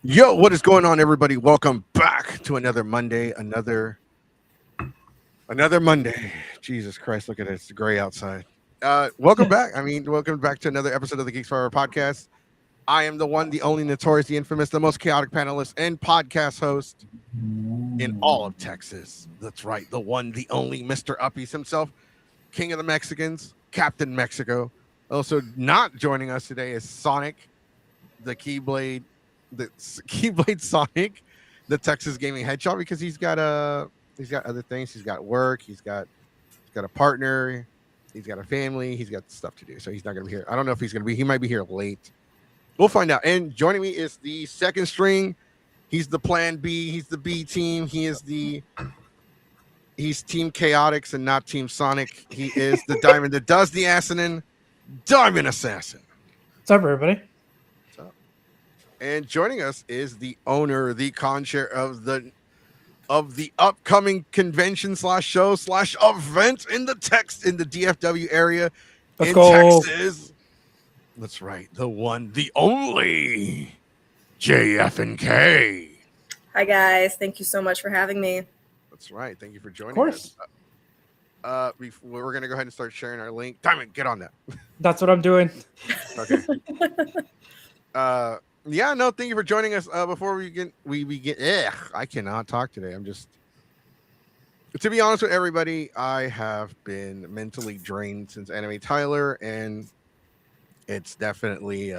Yo, what is going on, everybody? Welcome back to another Monday, another Monday. Jesus Christ, look at it. It's gray outside. Welcome back. Welcome back to another episode of the Geeks 5EPodcast. I am the one, the only, notorious, the infamous, the most chaotic panelist and podcast host in all of Texas. That's right, the one, the only, Mr. Uppies himself, King of the Mexicans, Captain Mexico. Also, not joining us today is Sonic, the Keyblade, the Keyblade Sonic, the Texas gaming headshot, because he's got other things. He's got work. He's got a partner. He's got a family. He's got stuff to do, so he's not gonna be here. I don't know if he's gonna be. He might be here late. We'll find out. And joining me is the second string. He's the Plan B. He's the B team. He's Team Chaotix and not Team Sonic. He is the diamond that does the assassin, Diamond Assassin. What's up, everybody? And joining us is the owner, the con-chair of the upcoming convention /show /event in the DFW area in Texas. That's right, the one, the only JF&K. Hi guys, thank you so much for having me. That's right, thank you for joining us. We're gonna go ahead and start sharing our link. Diamond, get on that. That's what I'm doing. Okay. Yeah, no, thank you for joining us. Before we begin, I cannot talk today. To be honest with everybody, I have been mentally drained since Anime Tyler, and it's definitely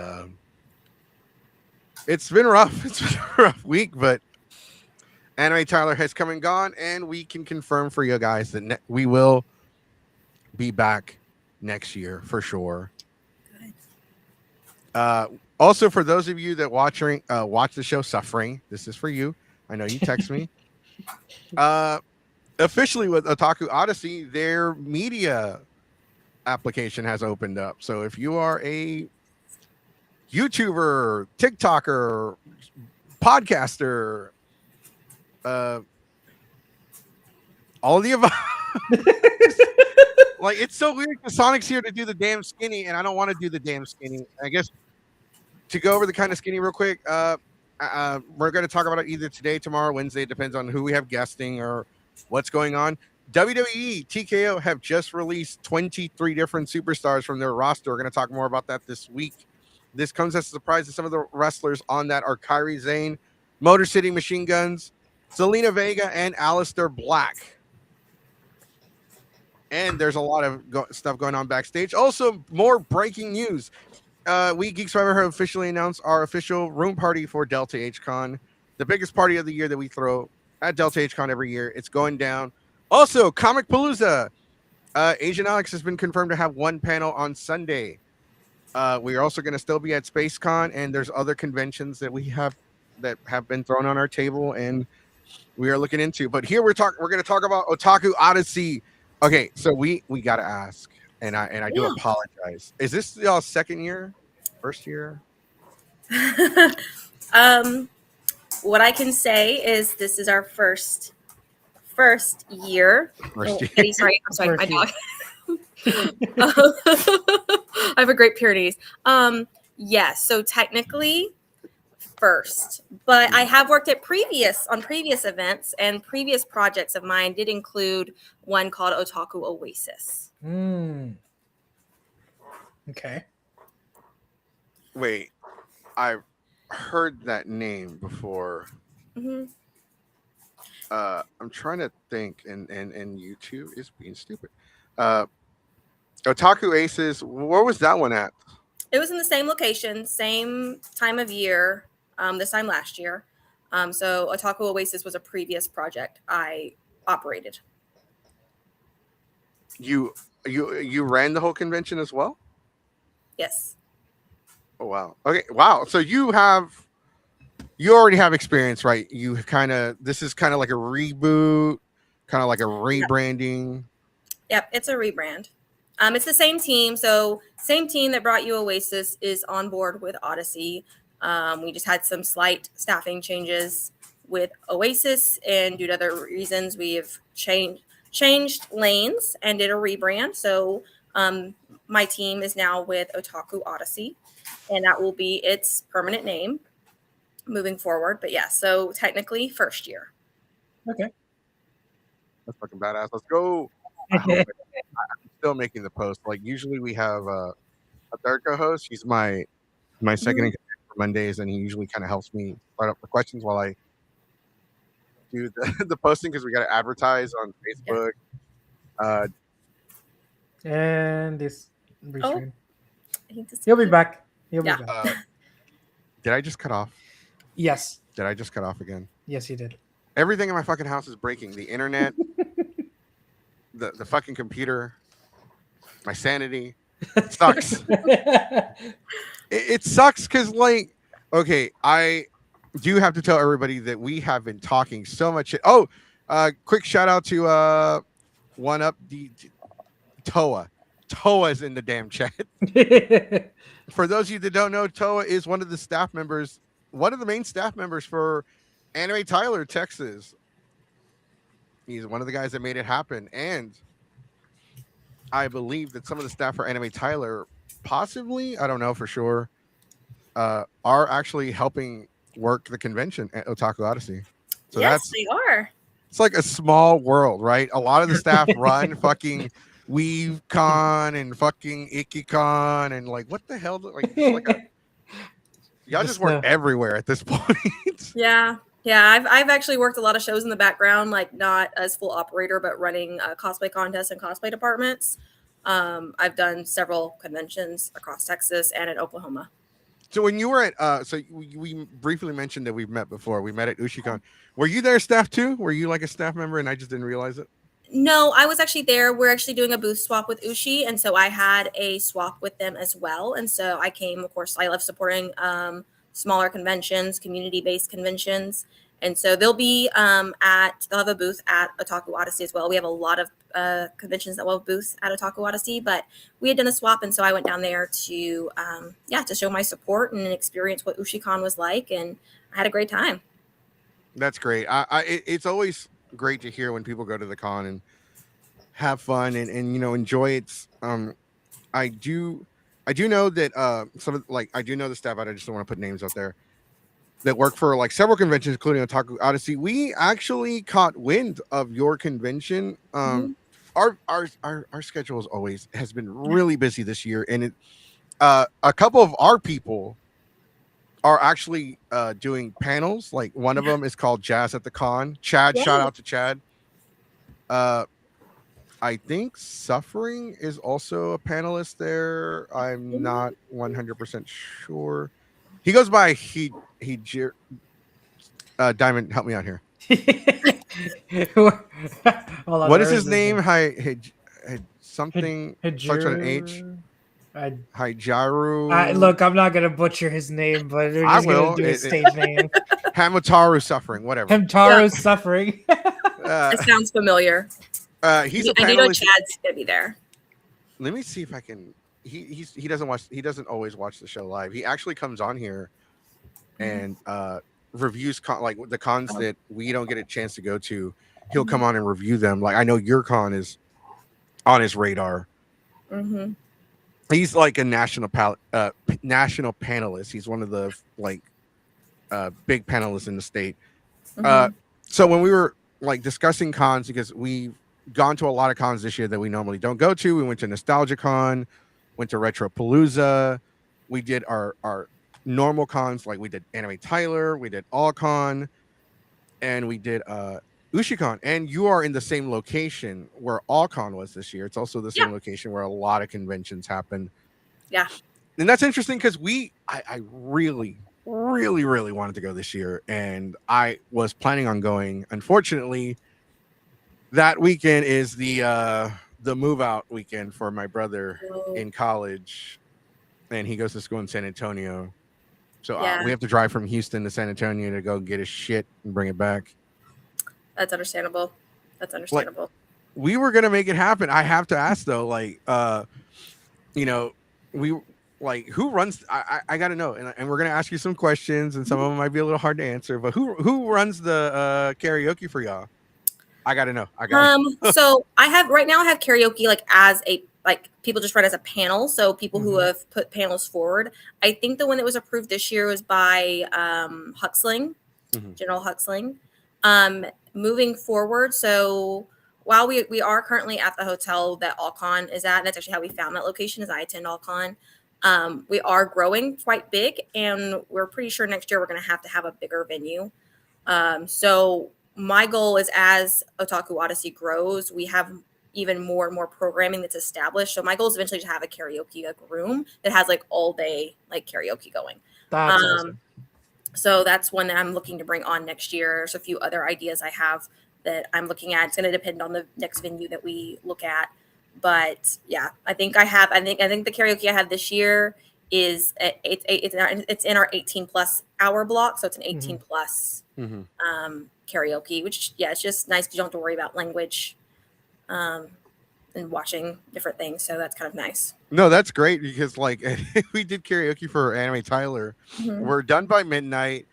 it's been rough. It's been a rough week, but Anime Tyler has come and gone, and we can confirm for you guys that we will be back next year for sure. Good. Also, for those of you that watch the show Suffering, this is for you. I know you text me. Officially with Otaku Odsessy, their media application has opened up. So if you are a YouTuber, TikToker, podcaster, all of the above. Like, it's so weird because Sonic's here to do the damn skinny, and I don't want to do the damn skinny. I guess to go over the kind of skinny real quick, we're going to talk about it either today, tomorrow, Wednesday. It depends on who we have guesting or what's going on. WWE, TKO have just released 23 different superstars from their roster. We're going to talk more about that this week. This comes as a surprise that some of the wrestlers on that are Kairi Sane, Motor City Machine Guns, Selena Vega, and Aleister Black. And there's a lot of stuff going on backstage. Also, more breaking news. We Geeks Forever have officially announced our official room party for Delta H-Con, the biggest party of the year that we throw at Delta H-Con every year. It's going down. Also, Comic Palooza. Asian Alex has been confirmed to have one panel on Sunday. We are also going to still be at SpaceCon, and there's other conventions that we have that have been thrown on our table, and we are looking into. But here we're going to talk about Otaku Odsessy. Okay, so we got to ask, and I do apologize. Is this y'all's second year, first year? What I can say is this is our first year. Sorry, I'm sorry, my dog. I have a great pair of knees. Yes, so technically first, but I have worked at previous events, and previous projects of mine did include one called Otaku Odsessy. Okay. Wait, I've heard that name before. Mm-hmm. I'm trying to think, and YouTube is being stupid. Otaku Aces, where was that one at? It was in the same location, same time of year, this time last year. So Otaku Odsessy was a previous project I operated. You ran the whole convention as well? Yes. Oh wow. Okay. Wow. So you already have experience, right? This is kind of like a reboot, kind of like a rebranding. Yep, it's a rebrand. It's the same team. So same team that brought you Oasis is on board with Odyssey. We just had some slight staffing changes with Oasis, and due to other reasons, we have changed lanes and did a rebrand. So my team is now with Otaku Odsessy, and that will be its permanent name. moving forward. But yeah, so technically first year. Okay. That's fucking badass. Let's go. I hope I'm still making the post. Like usually we have a third co-host. He's my second in command for Mondays, and he usually kind of helps me start up the questions while I do the posting because we got to advertise on Facebook. And this Oh, restream. he just- He'll be back. He'll Yeah. be back. Did I just cut off? Yes. Did I just cut off again? Yes, you did. Everything in my fucking house is breaking. The internet, the fucking computer, my sanity. It sucks. It sucks because, like, okay, I do have to tell everybody that we have been talking so much shit. Oh, quick shout out to One Up Toa. Toa's in the damn chat. For those of you that don't know, Toa is one of the staff members, one of the main staff members for Anime Tyler, Texas. He's one of the guys that made it happen. And I believe that some of the staff for Anime Tyler, possibly, I don't know for sure, are actually helping work the convention at Otaku Odyssey. So yes, they are. it's like a small world, right? A lot of the staff run fucking WeaveCon and fucking IkiCon and like what the hell? Like, it's like y'all just work everywhere at this point. Yeah. I've actually worked a lot of shows in the background, like not as full operator, but running cosplay contests and cosplay departments. I've done several conventions across Texas and in Oklahoma. So when you were at, so we briefly mentioned that we've met before. We met at UshiCon. Were you there, staff too? Were you like a staff member and I just didn't realize it? No, I was actually there. We're actually doing a booth swap with Ushi, and so I had a swap with them as well. And so I came, of course, I love supporting smaller conventions, community-based conventions. And so they'll have a booth at Otaku Odyssey as well. We have a lot of conventions that will have booths at Otaku Odyssey, but we had done a swap, and so I went down there to show my support and experience what UshiCon was like, and I had a great time. That's great. It's always great to hear when people go to the con and have fun and enjoy it. I do know that some of I do know the staff out. I just don't want to put names out there that work for like several conventions, including Otaku Odyssey. We actually caught wind of your convention. Our schedule has been really busy this year, and a couple of our people are actually doing panels. Like one of them is called Jazz at the Con. Chad, shout out to Chad. I think Suffering is also a panelist there. I'm not 100% sure. He goes by Diamond, help me out here. What is his name? Something starts on an H. Hijaru. Look, I'm not gonna butcher his name, but we're just gonna do his stage name. Hamataru Suffering, whatever. Hamataru Suffering. It sounds familiar. He's a panelist. I know Chad's gonna be there. Let me see if I can. He doesn't always watch the show live. He actually comes on here and reviews like the cons that we don't get a chance to go to. He'll come on and review them. Like I know your con is on his radar. Mm-hmm. He's like a national panelist. He's one of the big panelists in the state. Mm-hmm. So when we were like discussing cons, because we've gone to a lot of cons this year that we normally don't go to. We went to Nostalgia Con, went to Retropalooza. We did our normal cons, like we did Anime Tyler, we did AllCon, and we did UshiCon. And you are in the same location where AllCon was this year. It's also the same location where a lot of conventions happen. Yeah. And that's interesting because I really, really, really wanted to go this year, and I was planning on going. Unfortunately, that weekend is the move out weekend for my brother in college, and he goes to school in San Antonio. So we have to drive from Houston to San Antonio to go get his shit and bring it back. That's understandable. Like, we were gonna make it happen. I have to ask though, who runs? I gotta know, and we're gonna ask you some questions, and some of them might be a little hard to answer. But who runs the karaoke for y'all? I gotta know. So I have karaoke like as a like people just run as a panel. So people who have put panels forward. I think the one that was approved this year was by Huxling, General Huxling. Moving forward, so while we are currently at the hotel that Alcon is at, and that's actually how we found that location, is I attend Alcon. We are growing quite big, and we're pretty sure next year we're going to have a bigger venue. So my goal is, as Otaku Odyssey grows, we have even more and more programming that's established. So my goal is eventually to have a karaoke room that has like all day like karaoke going. That's awesome. So that's one that I'm looking to bring on next year. There's a few other ideas I have that I'm looking at. It's going to depend on the next venue that we look at. But yeah, I think the karaoke I have this year is it's in our 18 plus hour block. So it's an 18 plus karaoke, which it's just nice because you don't have to worry about language and watching different things. So that's kind of nice. No, that's great because like we did karaoke for Anime Tyler. We're done by midnight.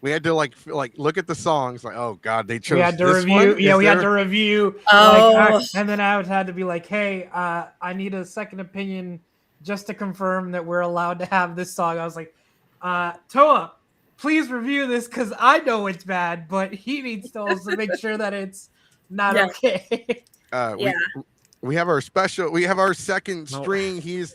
We had to like look at the songs. Like, oh god, they chose. We had to this review. one? Yeah, we had to review. Oh, and then I had to be like, hey, I need a second opinion just to confirm that we're allowed to have this song. I was like, Toa, please review this because I know it's bad, but he needs to also make sure that it's not okay. We have our special. We have our second string. He is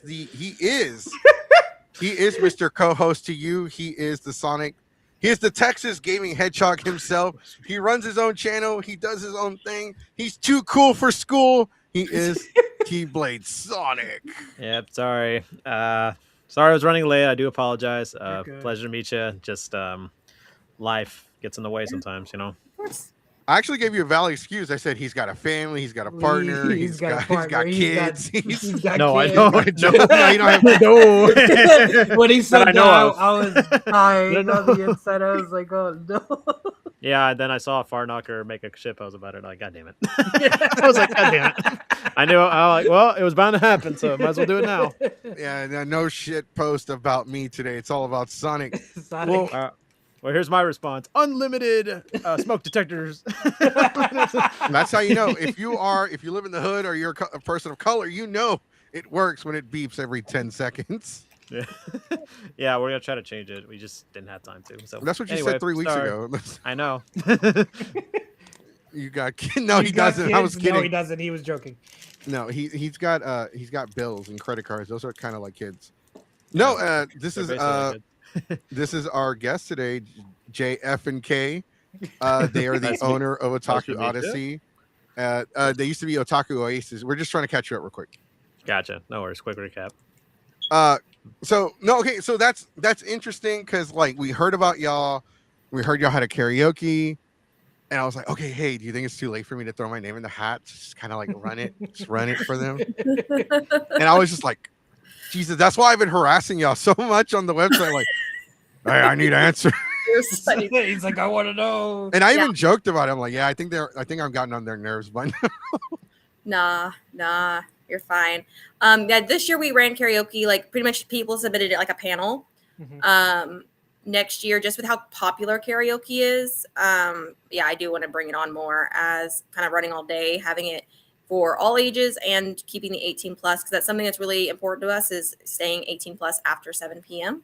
Mr. Co-host to you. He is the Sonic. He is the Texas gaming hedgehog himself. He runs his own channel. He does his own thing. He's too cool for school. He is Keyblade Sonic. Yep, sorry. Sorry I was running late. I do apologize. Pleasure to meet you. Just life gets in the way sometimes, you know. Of course. I actually gave you a valid excuse. I said he's got a family, he's got a partner, he's got kids. He's got no, kids. I don't. No, you don't have No. When he said that, I was dying No. on the inside. I was like, oh no. Yeah, then I saw Farknocker make a shit post about it. Like, god damn it. I was like, god damn it. I knew. I was like, well, it was bound to happen, so might as well do it now. Yeah, no shit post about me today. It's all about Sonic. Well, here's my response: unlimited smoke detectors. That's how you know if you live in the hood or you're a person of color, you know it works when it beeps every 10 seconds. Yeah, we're gonna try to change it. We just didn't have time to. So that's what you said 3 weeks ago. I know. You got no, he doesn't. Kids? I was kidding. No, he doesn't. He was joking. No, he's got bills and credit cards. Those are kind of like kids. No, this is this is our guest today, G5EPodcast. They are the owner of Otaku Odyssey. They used to be Otaku Odsessy. We're just trying to catch you up real quick. Gotcha. No worries. Quick recap. So that's interesting because like we heard about y'all. We heard y'all had a karaoke. And I was like, okay, hey, do you think it's too late for me to throw my name in the hat? Just kind of like run it for them. And I was just like, Jesus, that's why I've been harassing y'all so much on the website. Like, hey, I need an answer. He's like, I want to know. And I even joked about it. I'm like, yeah, I think I've gotten on their nerves by now. Nah, you're fine. This year we ran karaoke. Like pretty much people submitted it like a panel. Next year, just with how popular karaoke is, I do want to bring it on more as kind of running all day, having it for all ages and keeping the 18 plus, because that's something that's really important to us, is staying 18 plus after 7 p.m.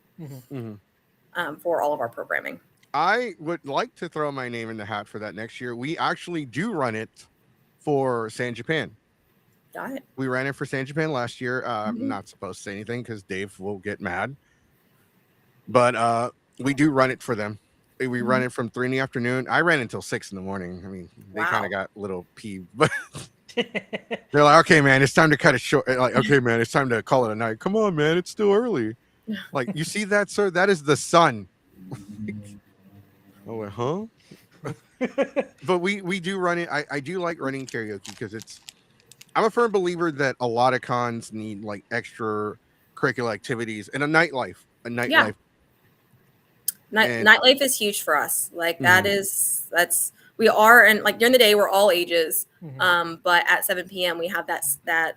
For all of our programming. I would like to throw my name in the hat for that next year. We actually do run it for San Japan. Got it. We ran it for San Japan last year. I'm not supposed to say anything because Dave will get mad. But we do run it for them. We run it from 3 in the afternoon. I ran until 6 in the morning. I mean, they kind of got a little peeved, but they're like, okay, man, it's time to cut it short. Like, okay, man, it's time to call it a night. Come on, man, it's still early. Like, you see that, sir? That is the sun. Oh, huh? But we do run it. I do like running karaoke because I'm a firm believer that a lot of cons need like extra curricular activities and a nightlife. Nightlife is huge for us. Like we are, and like during the day we're all ages. But at 7 p.m. we have that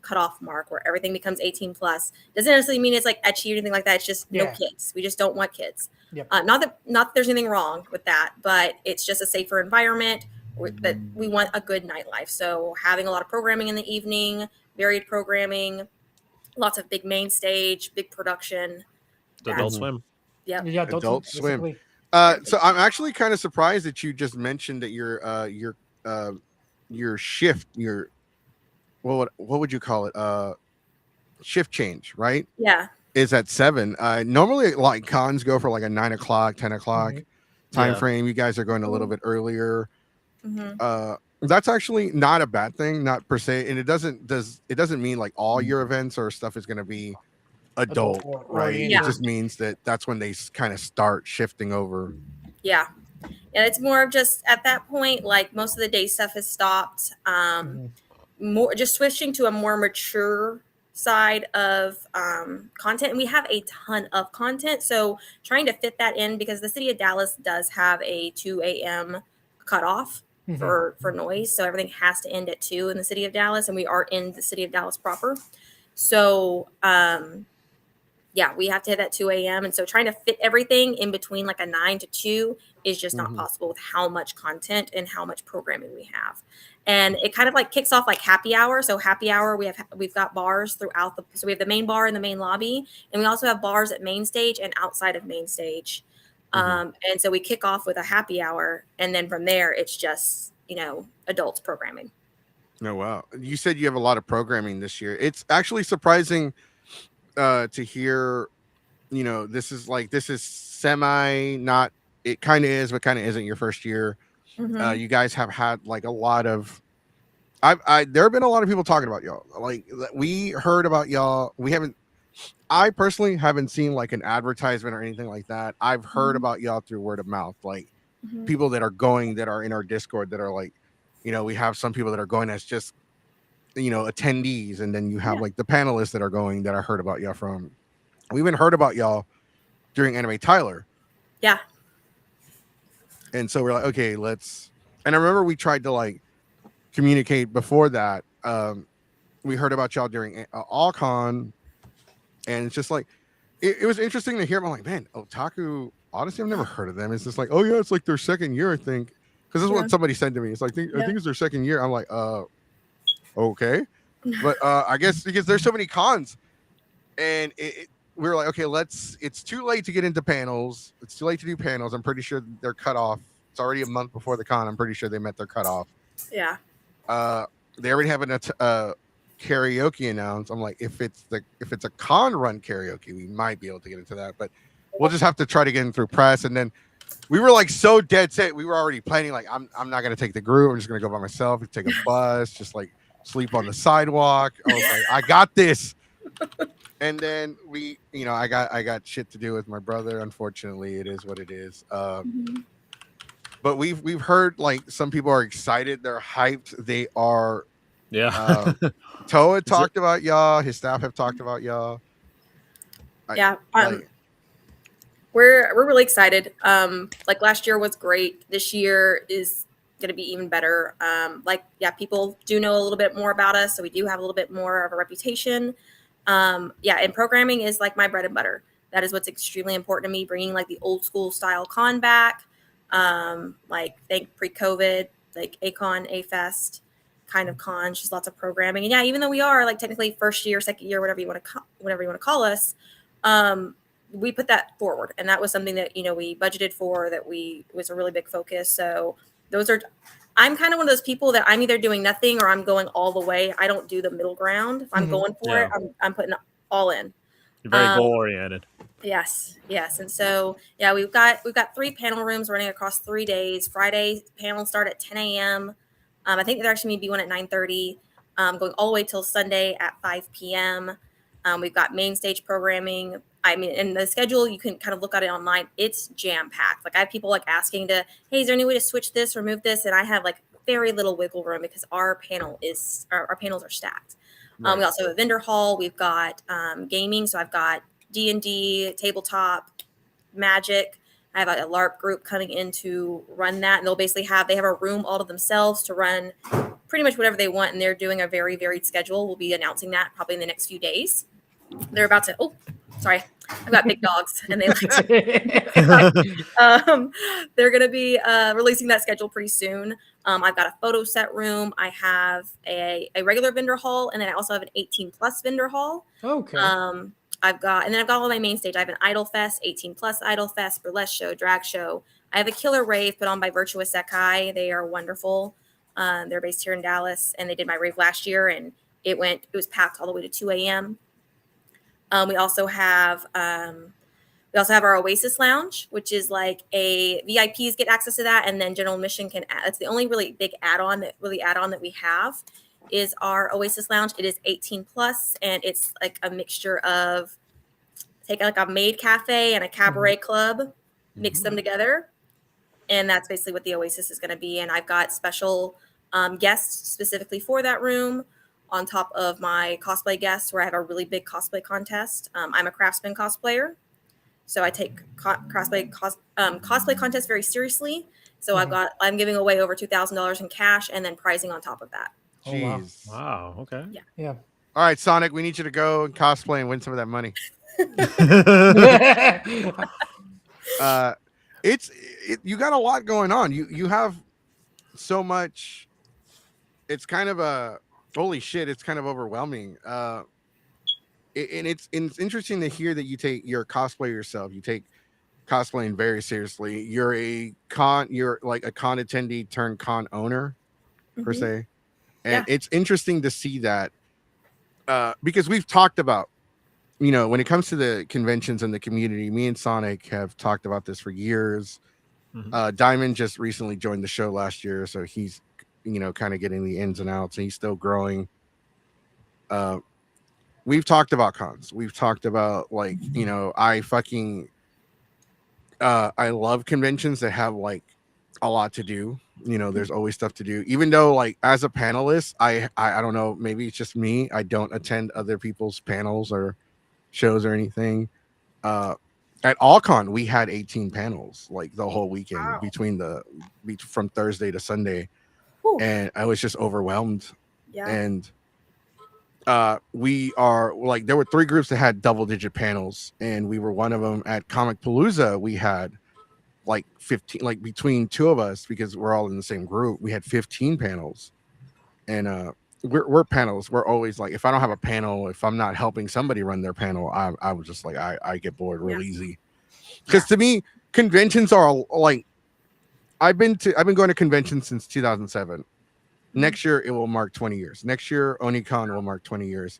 cutoff mark where everything becomes 18 plus. Doesn't necessarily mean it's like etchy or anything like that. It's just no kids. We just don't want kids. Not that there's anything wrong with that, but it's just a safer environment that we want a good nightlife. So having a lot of programming in the evening, varied programming, lots of big main stage, big production. Adult Swim. Yep. Yeah, Adult Swim. basically. So I'm actually kind of surprised that you just mentioned that your shift, your what would you call it? Shift change, right? Yeah. Is at 7. Normally, like cons go for like a 9 o'clock, 10 o'clock time Yeah. frame. You guys are going a little bit earlier. Mm-hmm. That's actually not a bad thing, not per se, and it doesn't mean like all your events or stuff is going to be adult, right? oriented. It just means that that's when they kind of start shifting over. Yeah. And it's more of just at that point, like most of the day stuff has stopped. More just switching to a more mature side of content. And we have a ton of content. So trying to fit that in, because the city of Dallas does have a 2 a.m. cutoff for noise. So everything has to end at 2 in the city of Dallas. And we are in the city of Dallas proper. So yeah, we have to hit at 2 a.m. And so trying to fit everything in between like a 9 to 2 is just not possible with how much content and how much programming we have. And it kind of like kicks off like happy hour. So happy hour, we've got bars throughout so we have the main bar in the main lobby, and we also have bars at main stage and outside of main stage. And so we kick off with a happy hour, and then from there it's just, adults programming. Oh wow. You said you have a lot of programming this year. It's actually surprising to hear, this is semi, not, it kind of is but kind of isn't your first year. You guys have had like a lot of there have been a lot of people talking about y'all. Like we heard about y'all. I personally haven't seen like an advertisement or anything like that. I've heard about y'all through word of mouth, like people that are in our Discord that are like, we have some people that are going as just attendees, and then you have like the panelists that are going that I heard about y'all from. We even heard about y'all during Anime Tyler. Yeah. And so we're like, okay, and I remember we tried to like communicate before that. We heard about y'all during AllCon, and it's just like, it was interesting to hear. I'm like, man, Otaku Odyssey, I've never heard of them. It's just like, oh yeah, it's like their second year, I think. Because this is what somebody said to me. It's like, I think it's their second year. I'm like, okay. But I guess because there's so many cons, and we were like, okay, it's too late to get into panels. It's too late to do panels. I'm pretty sure they're cut off. It's already a month before the con. I'm pretty sure they met their cutoff. Yeah. They already have a karaoke announced. I'm like, if it's a con run karaoke, we might be able to get into that, but we'll just have to try to get in through press. And then we were like so dead set. We were already planning like, I'm not gonna take the group. I'm just gonna go by myself. Take a bus. Just like sleep on the sidewalk. I was like, I got this. And then I got shit to do with my brother. Unfortunately, it is what it is. But we've heard like some people are excited. They're hyped. They are. Yeah. Toa talked about y'all. His staff have talked about y'all. We're really excited. Like last year was great. This year is going to be even better. People do know a little bit more about us, so we do have a little bit more of a reputation. And programming is like my bread and butter. That is what's extremely important to me. Bringing like the old school style con back. Think pre-COVID, like A-Con, A-Fest kind of cons, just lots of programming. And even though we are like technically first year, second year, whatever you want to call us, we put that forward, and that was something that we budgeted for. That was a really big focus. So I'm kind of one of those people that I'm either doing nothing or I'm going all the way. I don't do the middle ground. If I'm going for it, I'm putting it all in. You're very goal oriented. Yes. And so we've got 3 panel rooms running across 3 days. Friday panels start at 10 a.m. I think there actually may be one at 9:30, going all the way till Sunday at 5 p.m. We've got main stage programming. I mean, in the schedule, you can kind of look at it online. It's jam packed. Like I have people like asking hey, is there any way to switch this or move this? And I have like very little wiggle room because our panels are stacked. Right. We also have a vendor hall. We've got gaming. So I've got D&D, tabletop, Magic. I have a LARP group coming in to run that, and they have a room all to themselves to run pretty much whatever they want, and they're doing a very varied schedule. We'll be announcing that probably in the next few days. They're about to I've got big dogs, and they like they're going to be releasing that schedule pretty soon. I've got a photo set room. I have a regular vendor hall, and then I also have an 18 plus vendor hall. Okay. I've got all my main stage. I have an Idol Fest, 18 plus Idol Fest, burlesque show, drag show. I have a killer rave put on by Virtuous Sekai. They are wonderful. They're based here in Dallas, and they did my rave last year, and it was packed all the way to 2 a.m. We also have our Oasis Lounge, which is like a VIPs get access to that, and then general admission can. That's the only really big add-on that we have is our Oasis Lounge. It is 18 plus, and it's like a mixture of take like a maid cafe and a cabaret club, mix them together, and that's basically what the Oasis is going to be. And I've got special guests specifically for that room, on top of my cosplay guests, where I have a really big cosplay contest. I'm a craftsman cosplayer, so I take cosplay contests very seriously. So I'm giving away over $2,000 in cash, and then pricing on top of that. Jeez. Wow. Okay. Yeah. All right, Sonic, we need you to go and cosplay and win some of that money. You got a lot going on. You have so much. It's kind of a holy shit. It's kind of overwhelming. And it's interesting to hear that you're a cosplayer yourself. You take cosplaying very seriously. You're like a con attendee turned con owner per se. And it's interesting to see that because we've talked about, when it comes to the conventions and the community, me and Sonic have talked about this for years. Diamond just recently joined the show last year, so he's kind of getting the ins and outs, and he's still growing. We've talked about cons. We've talked about I love conventions that have like a lot to do. There's always stuff to do, even though like as a panelist, I don't know, maybe it's just me. I don't attend other people's panels or shows or anything. At AllCon, we had 18 panels like the whole weekend. Wow. From Thursday to Sunday. Ooh. And I was just overwhelmed. Yeah. And we are like, there were 3 groups that had double-digit panels, and we were one of them. At Comic Palooza, we had like 15, like between 2 of us, because we're all in the same group, we had 15 panels. And we're panelists. We're always like, if I don't have a panel, if I'm not helping somebody run their panel, I was just like, I get bored real easy. Because to me, conventions are like, I've been going to conventions since 2007. Next year it will mark 20 years. Next year OniCon will mark 20 years.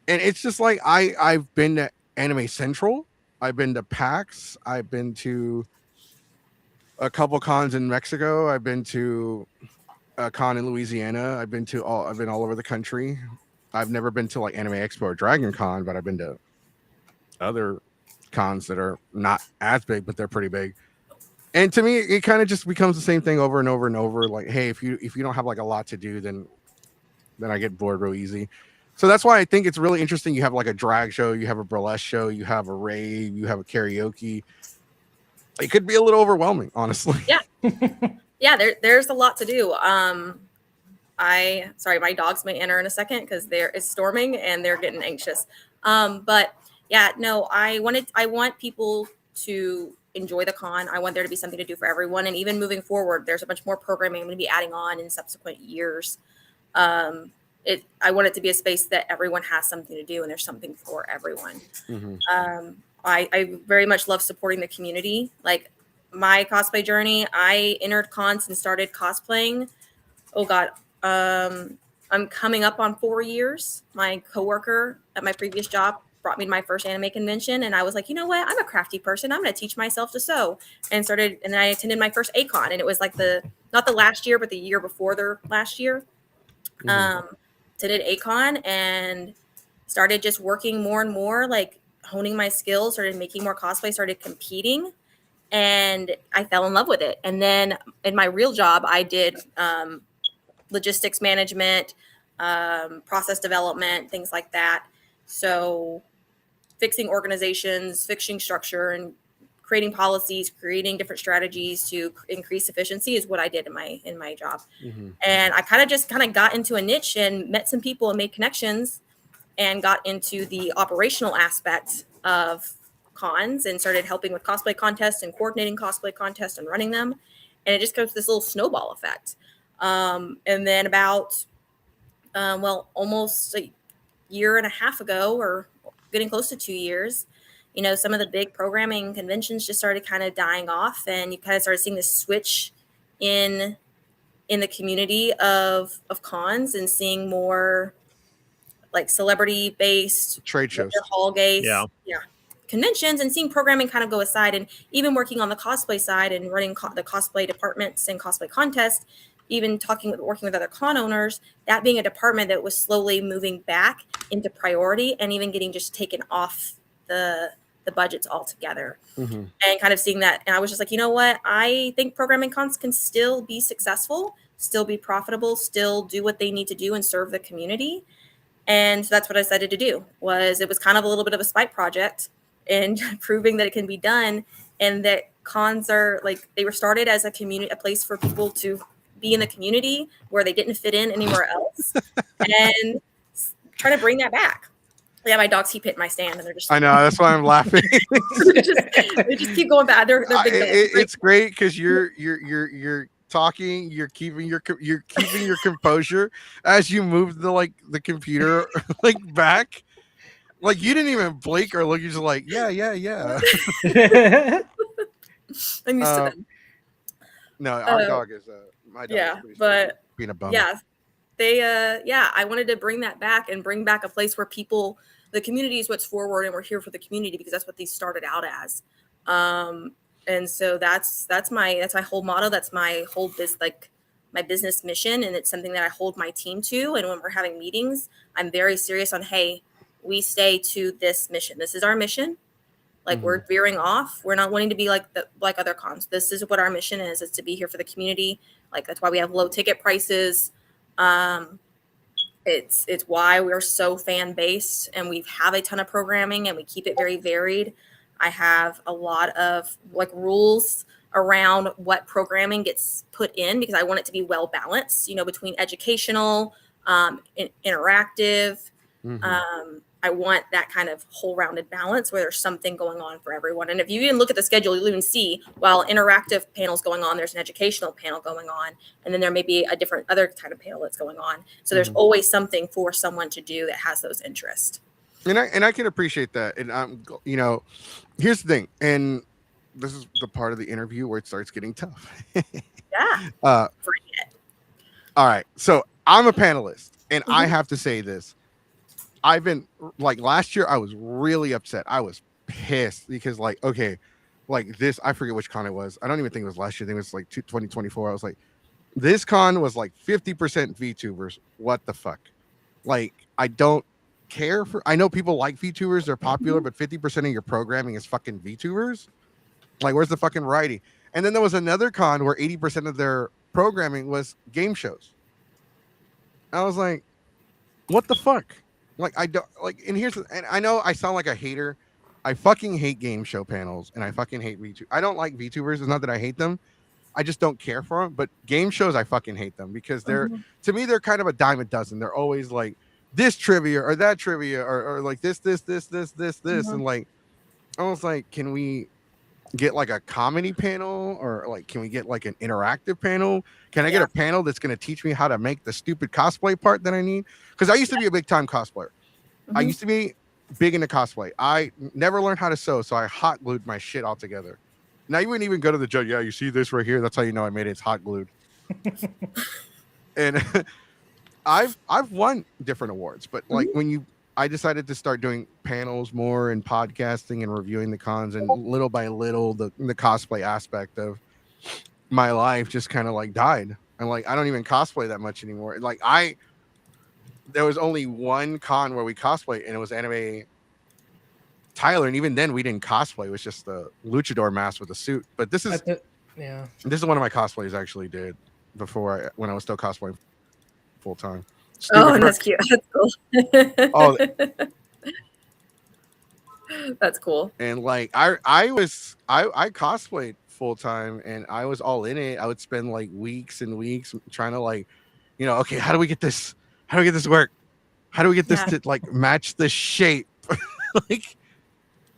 And it's just like I've been to Anime Central, I've been to PAX, I've been to a couple cons in Mexico, I've been to a con in Louisiana, I've been all over the country. I've never been to like Anime Expo or Dragon Con, but I've been to other cons that are not as big, but they're pretty big. And to me, it kind of just becomes the same thing over and over and over. Like, hey, if you don't have like a lot to do, then I get bored real easy. So that's why I think it's really interesting. You have like a drag show, you have a burlesque show, you have a rave, you have a karaoke. It could be a little overwhelming, honestly. Yeah, yeah. There's a lot to do. Sorry, my dogs may enter in a second because it's storming and they're getting anxious. But yeah, no, I want people to enjoy the con. I want there to be something to do for everyone. And even moving forward, there's a bunch more programming I'm going to be adding on in subsequent years. I want it to be a space that everyone has something to do and there's something for everyone. Mm-hmm. I very much love supporting the community. Like my cosplay journey, I entered cons and started cosplaying. Oh God. I'm coming up on 4 years. My coworker at my previous job brought me to my first anime convention, and I was like, you know what? I'm a crafty person. I'm going to teach myself to sew, and then I attended my first ACON, and it was like not the last year, but the year before their last year. Attended ACON and started just working more and more, like honing my skills, started making more cosplay, started competing, and I fell in love with it. And then in my real job, I did logistics management, process development, things like that. So fixing organizations, fixing structure, and creating policies, creating different strategies to increase efficiency is what I did in my job. Mm-hmm. And I kind of got into a niche and met some people and made connections and got into the operational aspects of cons and started helping with cosplay contests and coordinating cosplay contests and running them. And it just goes to this little snowball effect. And then about, almost a year and a half ago, or getting close to 2 years, some of the big programming conventions just started kind of dying off, and you kind of started seeing this switch in the community of cons, and seeing more like celebrity based trade shows, hall gaze, conventions, and seeing programming kind of go aside, and even working on the cosplay side and running the cosplay departments and cosplay contests, even working with other con owners, that being a department that was slowly moving back into priority and even getting just taken off the budgets altogether. And kind of seeing that. And I was just like, you know what? I think programming cons can still be successful, still be profitable, still do what they need to do and serve the community. And so that's what I decided to do. It was kind of a little bit of a spite project and proving that it can be done, and that cons are like, they were started as a place for people to be in the community where they didn't fit in anywhere else, and trying to bring that back. Yeah, my dogs keep hitting my stand, and they're just. I know, that's why I'm laughing. they just keep going bad. They're big dogs. It's great because you're talking, you're keeping your composure as you move the computer back. Like, you didn't even blink or look. You're just like, yeah. I'm used to them. No, our dog is my dog. Is but being a bum. Yeah, they I wanted to bring that back and bring back a place where the community is what's forward, and we're here for the community because that's what these started out as. And so that's my whole motto. That's my whole my business mission, and it's something that I hold my team to. And when we're having meetings, I'm very serious on, hey, we stay to this mission. This is our mission. We're veering off. We're not wanting to be like other cons. This is what our mission is to be here for the community. That's why we have low ticket prices. It's why we're so fan based, and we have a ton of programming, and we keep it very varied. I have a lot of rules around what programming gets put in, because I want it to be well balanced, between educational, interactive. I want that kind of whole rounded balance where there's something going on for everyone. And if you even look at the schedule, you'll even see while interactive panels going on, there's an educational panel going on, and then there may be a different other kind of panel that's going on. So there's always something for someone to do that has those interests. And I can appreciate that. And here's the thing, and this is the part of the interview where it starts getting tough. Yeah. Bring it. All right. So I'm a panelist, and I have to say this. I've been last year, I was really upset. I was pissed because this, I forget which con it was. I don't even think it was last year. I think it was 2024. I was like, this con was 50% VTubers. What the fuck? I don't care I know people like VTubers. They're popular, but 50% of your programming is fucking VTubers. Where's the fucking variety? And then there was another con where 80% of their programming was game shows. I was like, what the fuck? I don't and I know I sound like a hater. I fucking hate game show panels, and I fucking hate VTubers. I don't like VTubers. It's not that I hate them. I just don't care for them. But game shows, I fucking hate them because they're, to me, they're kind of a dime a dozen. They're always this trivia or that trivia or this. And I was like, can we get a comedy panel, or can we get an interactive panel? Can I get a panel that's going to teach me how to make the stupid cosplay part that I need? Because I used to be a big time cosplayer. I used to be big into cosplay. I never learned how to sew, so I hot glued my shit all together. Now you wouldn't even go to the judge. Yeah, you see this right here? That's how you know I made it. It's hot glued. And I've won different awards, but I decided to start doing panels more and podcasting and reviewing the cons, and little by little the cosplay aspect of my life just kind of died. And I don't even cosplay that much anymore. There was only one con where we cosplay, and it was Anime Tyler, and even then we didn't cosplay. It was just the luchador mask with a suit. But this is this is one of my cosplays I actually did when I was still cosplaying full time. That's cute. That's cool. That's cool. And I cosplayed full time, and I was all in it. I would spend weeks and weeks trying to okay, how do we get this? How do we get this to work? How do we get this to match the shape?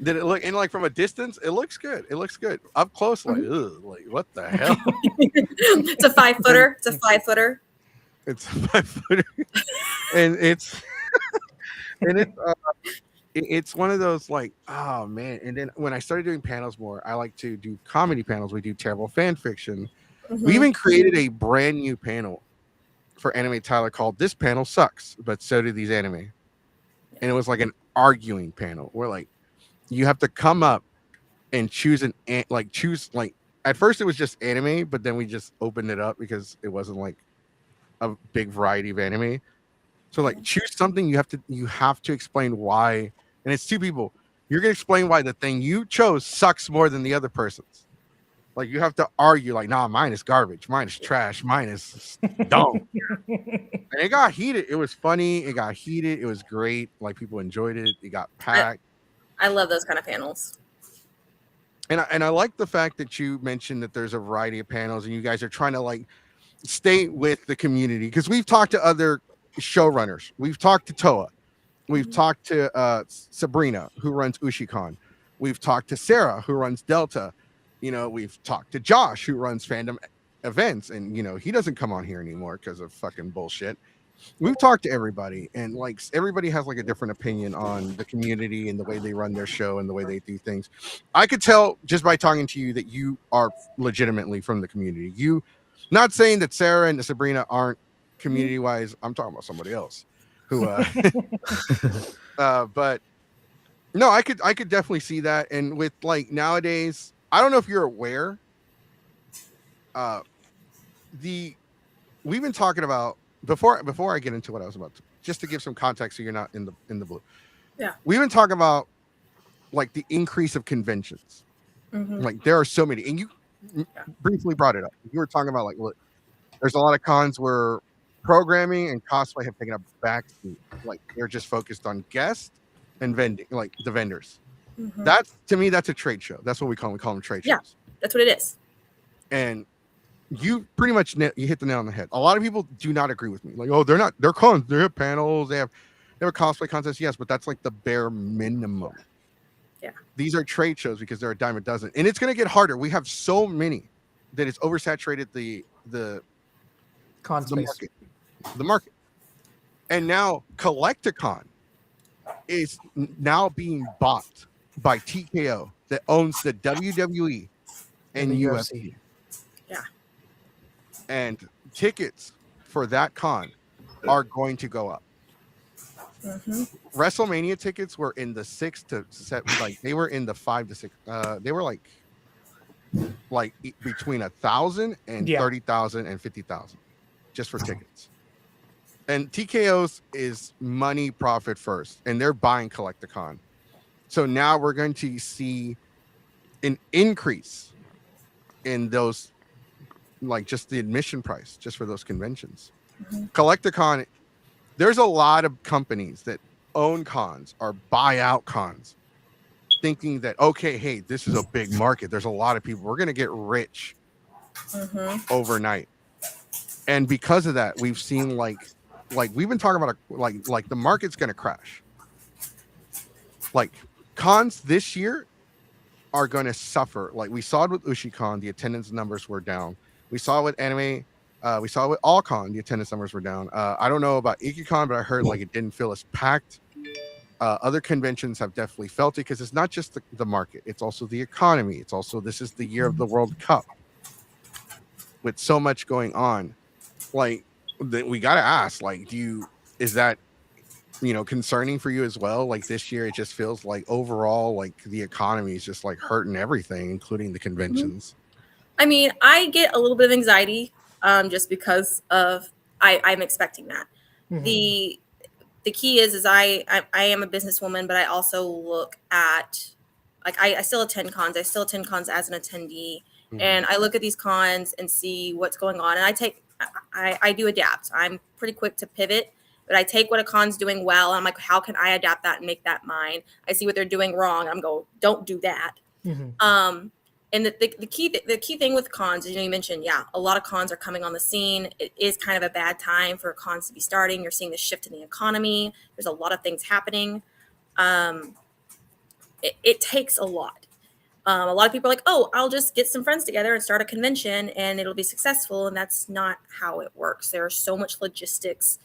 Did it look, and like from a distance, it looks good. It looks good. Up close, like, ugh, like what the hell? It's a 5-footer. It's a 5-footer. It's a 5-footer, and it's and it's one of those like, oh man. And then when I started doing panels more, I like to do comedy panels. We do terrible fan fiction. We even created a brand new panel for Anime Tyler called "This Panel Sucks," but so do these anime. And it was like an arguing panel where like you have to come up and choose at first it was just anime, but then we just opened it up because it wasn't like a big variety of anime. So like choose something, you have to explain why, and it's two people. You're gonna explain why the thing you chose sucks more than the other person's. Like you have to argue, like, nah, mine is garbage, mine is trash, mine is dumb. And it got heated. It was funny. It got heated. It was great. Like people enjoyed it. It got packed. I love those kind of panels. And I like the fact that you mentioned that there's a variety of panels and you guys are trying to like stay with the community, because we've talked to other showrunners. We've talked to Toa. We've talked to Sabrina, who runs Ushicon. We've talked to Sarah, who runs Delta. You know, we've talked to Josh, who runs Fandom Events, and you know he doesn't come on here anymore because of fucking bullshit. We've talked to everybody, and like everybody has like a different opinion on the community and the way they run their show and the way they do things. I could tell just by talking to you that you are legitimately from the community. You, not saying that Sarah and Sabrina aren't community wise. I'm talking about somebody else who but no, I could definitely see that. And with like nowadays, I don't know if you're aware, we've been talking about before I get into what I was about to, just to give some context so you're not in the blue. Yeah. We've been talking about like the increase of conventions. Like there are so many, and you briefly brought it up. You were talking about like, look, there's a lot of cons where programming and cosplay have taken a backseat. Like they're just focused on guests and vending, like the vendors. That's, to me, that's a trade show. That's what we call them trade shows. Yeah, that's what it is. And you pretty much you hit the nail on the head. A lot of people do not agree with me. Like, oh, they're cons. They have panels. They have a cosplay contest. Yes, but that's like the bare minimum. Yeah. These are trade shows because they're a dime a dozen, and it's gonna get harder. We have so many that it's oversaturated the market. And now Collecticon is now being bought by TKO that owns the WWE and the UFC. Yeah. And tickets for that con are going to go up. WrestleMania tickets were in the 6 to 7, like they were in the 5 to 6. They were like between 1,000 and 30,000 and 50,000 just for tickets. And TKO's is money profit first, and they're buying Collecticon. So now we're going to see an increase in those, like just the admission price just for those conventions. Collecticon, there's a lot of companies that own cons or buy out cons thinking that, okay, hey, this is a big market. There's a lot of people. We're going to get rich overnight. And because of that, we've seen like we've been talking about like the market's going to crash. Like cons this year are going to suffer. Like we saw it with Ushicon, the attendance numbers were down. We saw it with anime. We saw it with AllCon, the attendance numbers were down. I don't know about IkiCon, but I heard like it didn't feel as packed. Other conventions have definitely felt it because it's not just the market. It's also the economy. It's also, this is the year of the World Cup with so much going on. Like we got to ask, like, is that, concerning for you as well? Like this year, it just feels like overall, like the economy is just like hurting everything, including the conventions. I mean, I get a little bit of anxiety just because of I'm expecting that. The key is I am a businesswoman, but I also look at, like, I still attend cons. I still attend cons as an attendee, and I look at these cons and see what's going on. And I do adapt. I'm pretty quick to pivot, but I take what a con's doing well, and I'm like, how can I adapt that and make that mine? I see what they're doing wrong. I'm going, don't do that. And the key thing with cons is, you mentioned, a lot of cons are coming on the scene. It is kind of a bad time for cons to be starting. You're seeing the shift in the economy. There's a lot of things happening. And it takes a lot. A lot of people are like, oh, I'll just get some friends together and start a convention and it'll be successful. And that's not how it works. There's so much logistics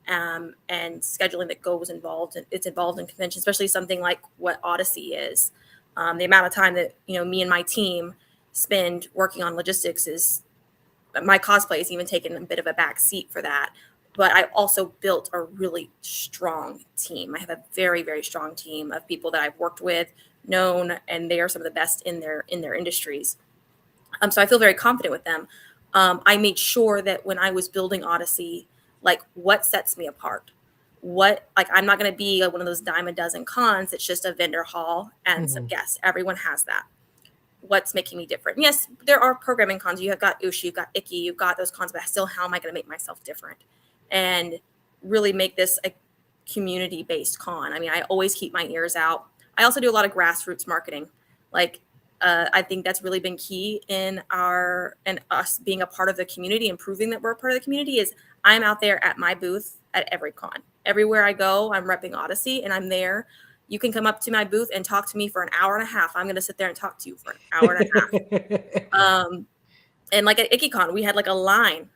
and scheduling that goes involved. And it's involved in convention, especially something like what Odyssey is. The amount of time that, me and my team spend working on logistics is, my cosplay is even taken a bit of a back seat for that. But I also built a really strong team. I have a very, very strong team of people that I've worked with, known, and they are some of the best in their industries. So I feel very confident with them. I made sure that when I was building Odyssey, like what sets me apart, I'm not going to be one of those dime a dozen cons. It's just a vendor hall and some guests. Everyone has that. What's making me different? Yes, there are programming cons. You have got Ushi, you've got Icky, you've got those cons, but still, how am I going to make myself different and really make this a community-based con? I mean, I always keep my ears out. I also do a lot of grassroots marketing. I think that's really been key in us being a part of the community and proving that we're a part of the community is I'm out there at my booth at every con. Everywhere I go, I'm repping Odyssey and I'm there. You can come up to my booth and talk to me for an hour and a half. I'm going to sit there and talk to you for an hour and a half. And like at IkiCon, we had like a line,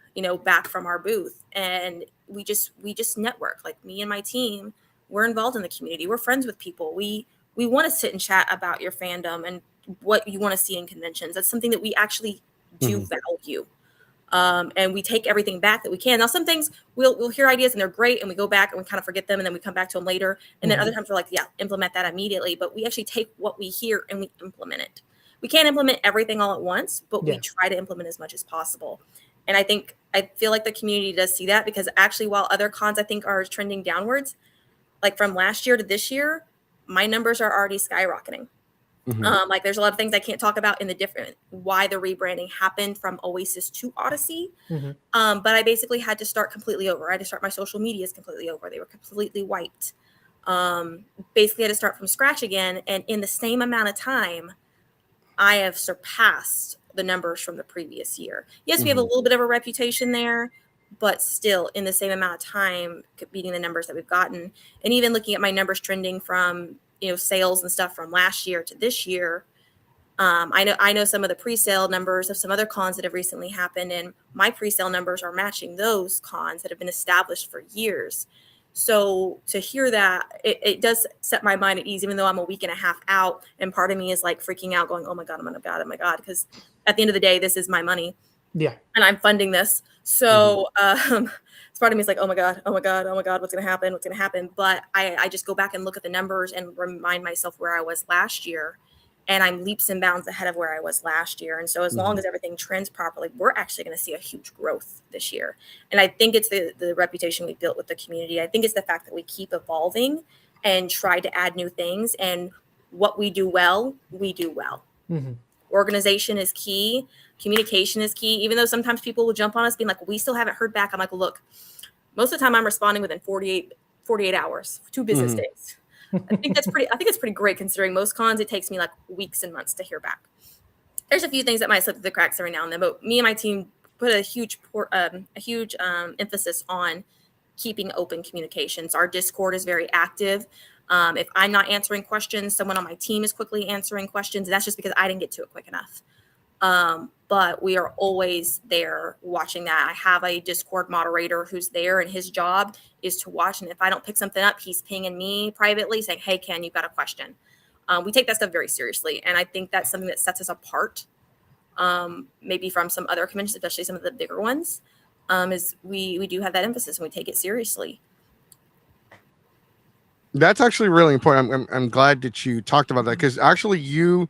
back from our booth, and we just network. Like me and my team, we're involved in the community. We're friends with people. We want to sit and chat about your fandom and what you want to see in conventions. That's something that we actually do value. And we take everything back that we can. Now, some things we'll hear ideas and they're great, and we go back and we kind of forget them, and then we come back to them later. And then other times we're like, yeah, implement that immediately. But we actually take what we hear and we implement it. We can't implement everything all at once, but we try to implement as much as possible. And I feel like the community does see that, because actually, while other cons I think are trending downwards, like from last year to this year, my numbers are already skyrocketing. There's a lot of things I can't talk about in why the rebranding happened from Oasis to Odyssey. But I basically had to start completely over. I had to start my social medias completely over. They were completely wiped. Basically had to start from scratch again. And in the same amount of time, I have surpassed the numbers from the previous year. Yes, we have a little bit of a reputation there, but still in the same amount of time, beating the numbers that we've gotten. And even looking at my numbers trending from sales and stuff from last year to this year. I know some of the pre-sale numbers of some other cons that have recently happened, and my pre-sale numbers are matching those cons that have been established for years. So to hear that, it does set my mind at ease, even though I'm a week and a half out, and part of me is like freaking out, going, oh my God, because at the end of the day, this is my money. Yeah. And I'm funding this. So part of me is like, oh my God, what's going to happen? But I just go back and look at the numbers and remind myself where I was last year. And I'm leaps and bounds ahead of where I was last year. And so as long as everything trends properly, we're actually going to see a huge growth this year. And I think it's the reputation we built with the community. I think it's the fact that we keep evolving and try to add new things. And what we do well, we do well. Organization is key. Communication is key. Even though sometimes people will jump on us being like, we still haven't heard back. I'm like, well, look, most of the time I'm responding within 48 hours, 2 business days. I think it's pretty great, considering most cons it takes me like weeks and months to hear back. There's a few things that might slip through the cracks every now and then, but me and my team put a huge emphasis on keeping open communications. Our Discord is very active. If I'm not answering questions, someone on my team is quickly answering questions, and that's just because I didn't get to it quick enough. But we are always there watching that. I have a Discord moderator who's there, and his job is to watch. And if I don't pick something up, he's pinging me privately saying, hey, Ken, you've got a question. We take that stuff very seriously. And I think that's something that sets us apart, maybe from some other conventions, especially some of the bigger ones, is we do have that emphasis and we take it seriously. That's actually really important. I'm glad that you talked about that, because actually you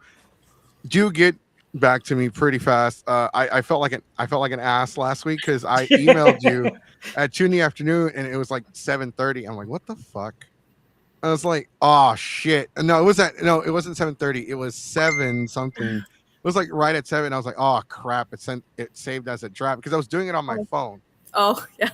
do get back to me pretty fast. I felt like an ass last week because I emailed you at 2 p.m. and it was like 7:30. I'm like, what the fuck? I was like, oh shit. No, it wasn't 7:30. It was 7 something. It was like right at 7. I was like, oh crap. It saved as a draft because I was doing it on my phone. Oh yeah.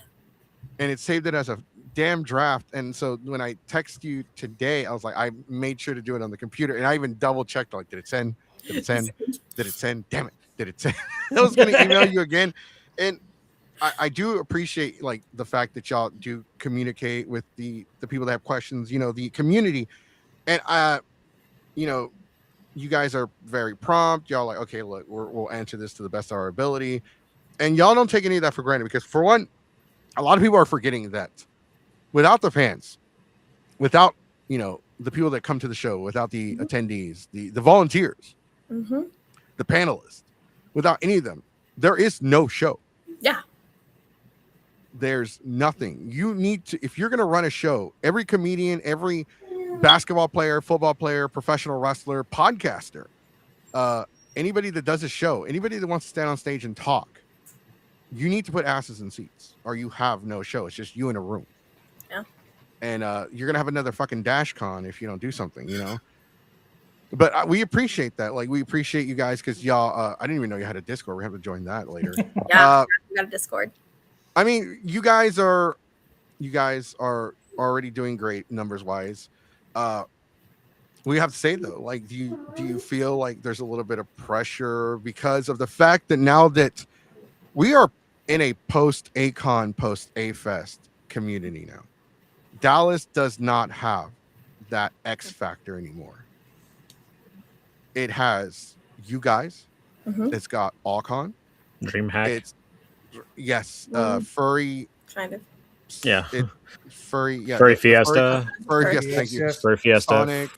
And it saved it as a damn draft. And so when I text you today, I was like, I made sure to do it on the computer, and I even double checked, like, did it send? Did it send? Did it send? Damn it. Did it send? I was going to email you again. And I do appreciate like the fact that y'all do communicate with the people that have questions, the community. And you know, you guys are very prompt. Y'all like, okay, look, we'll answer this to the best of our ability, and y'all don't take any of that for granted because, for one, a lot of people are forgetting that without the fans, without the people that come to the show, without the attendees, the volunteers, Mm-hmm. the panelists, without any of them, there is no show. Yeah. There's nothing. You need to, if you're going to run a show, every comedian, every basketball player, football player, professional wrestler, podcaster, anybody that does a show, anybody that wants to stand on stage and talk, you need to put asses in seats or you have no show. It's just you in a room. Yeah. And you're going to have another fucking Dash Con if you don't do something, But we appreciate that. Like, we appreciate you guys because y'all, I didn't even know you had a Discord. We have to join that later. Yeah, we got a Discord. I mean, you guys are already doing great numbers wise. We have to say though, like, do you feel like there's a little bit of pressure because of the fact that now that we are in a post A-Con, post A-Fest community now, Dallas does not have that X factor anymore. It has you guys. Mm-hmm. It's got All-Con. DreamHack. It's furry. Kind of. Yeah. Furry. Yeah. Furry Fiesta. Furry Fiesta. Thank you. Furry Fiesta. Sonic.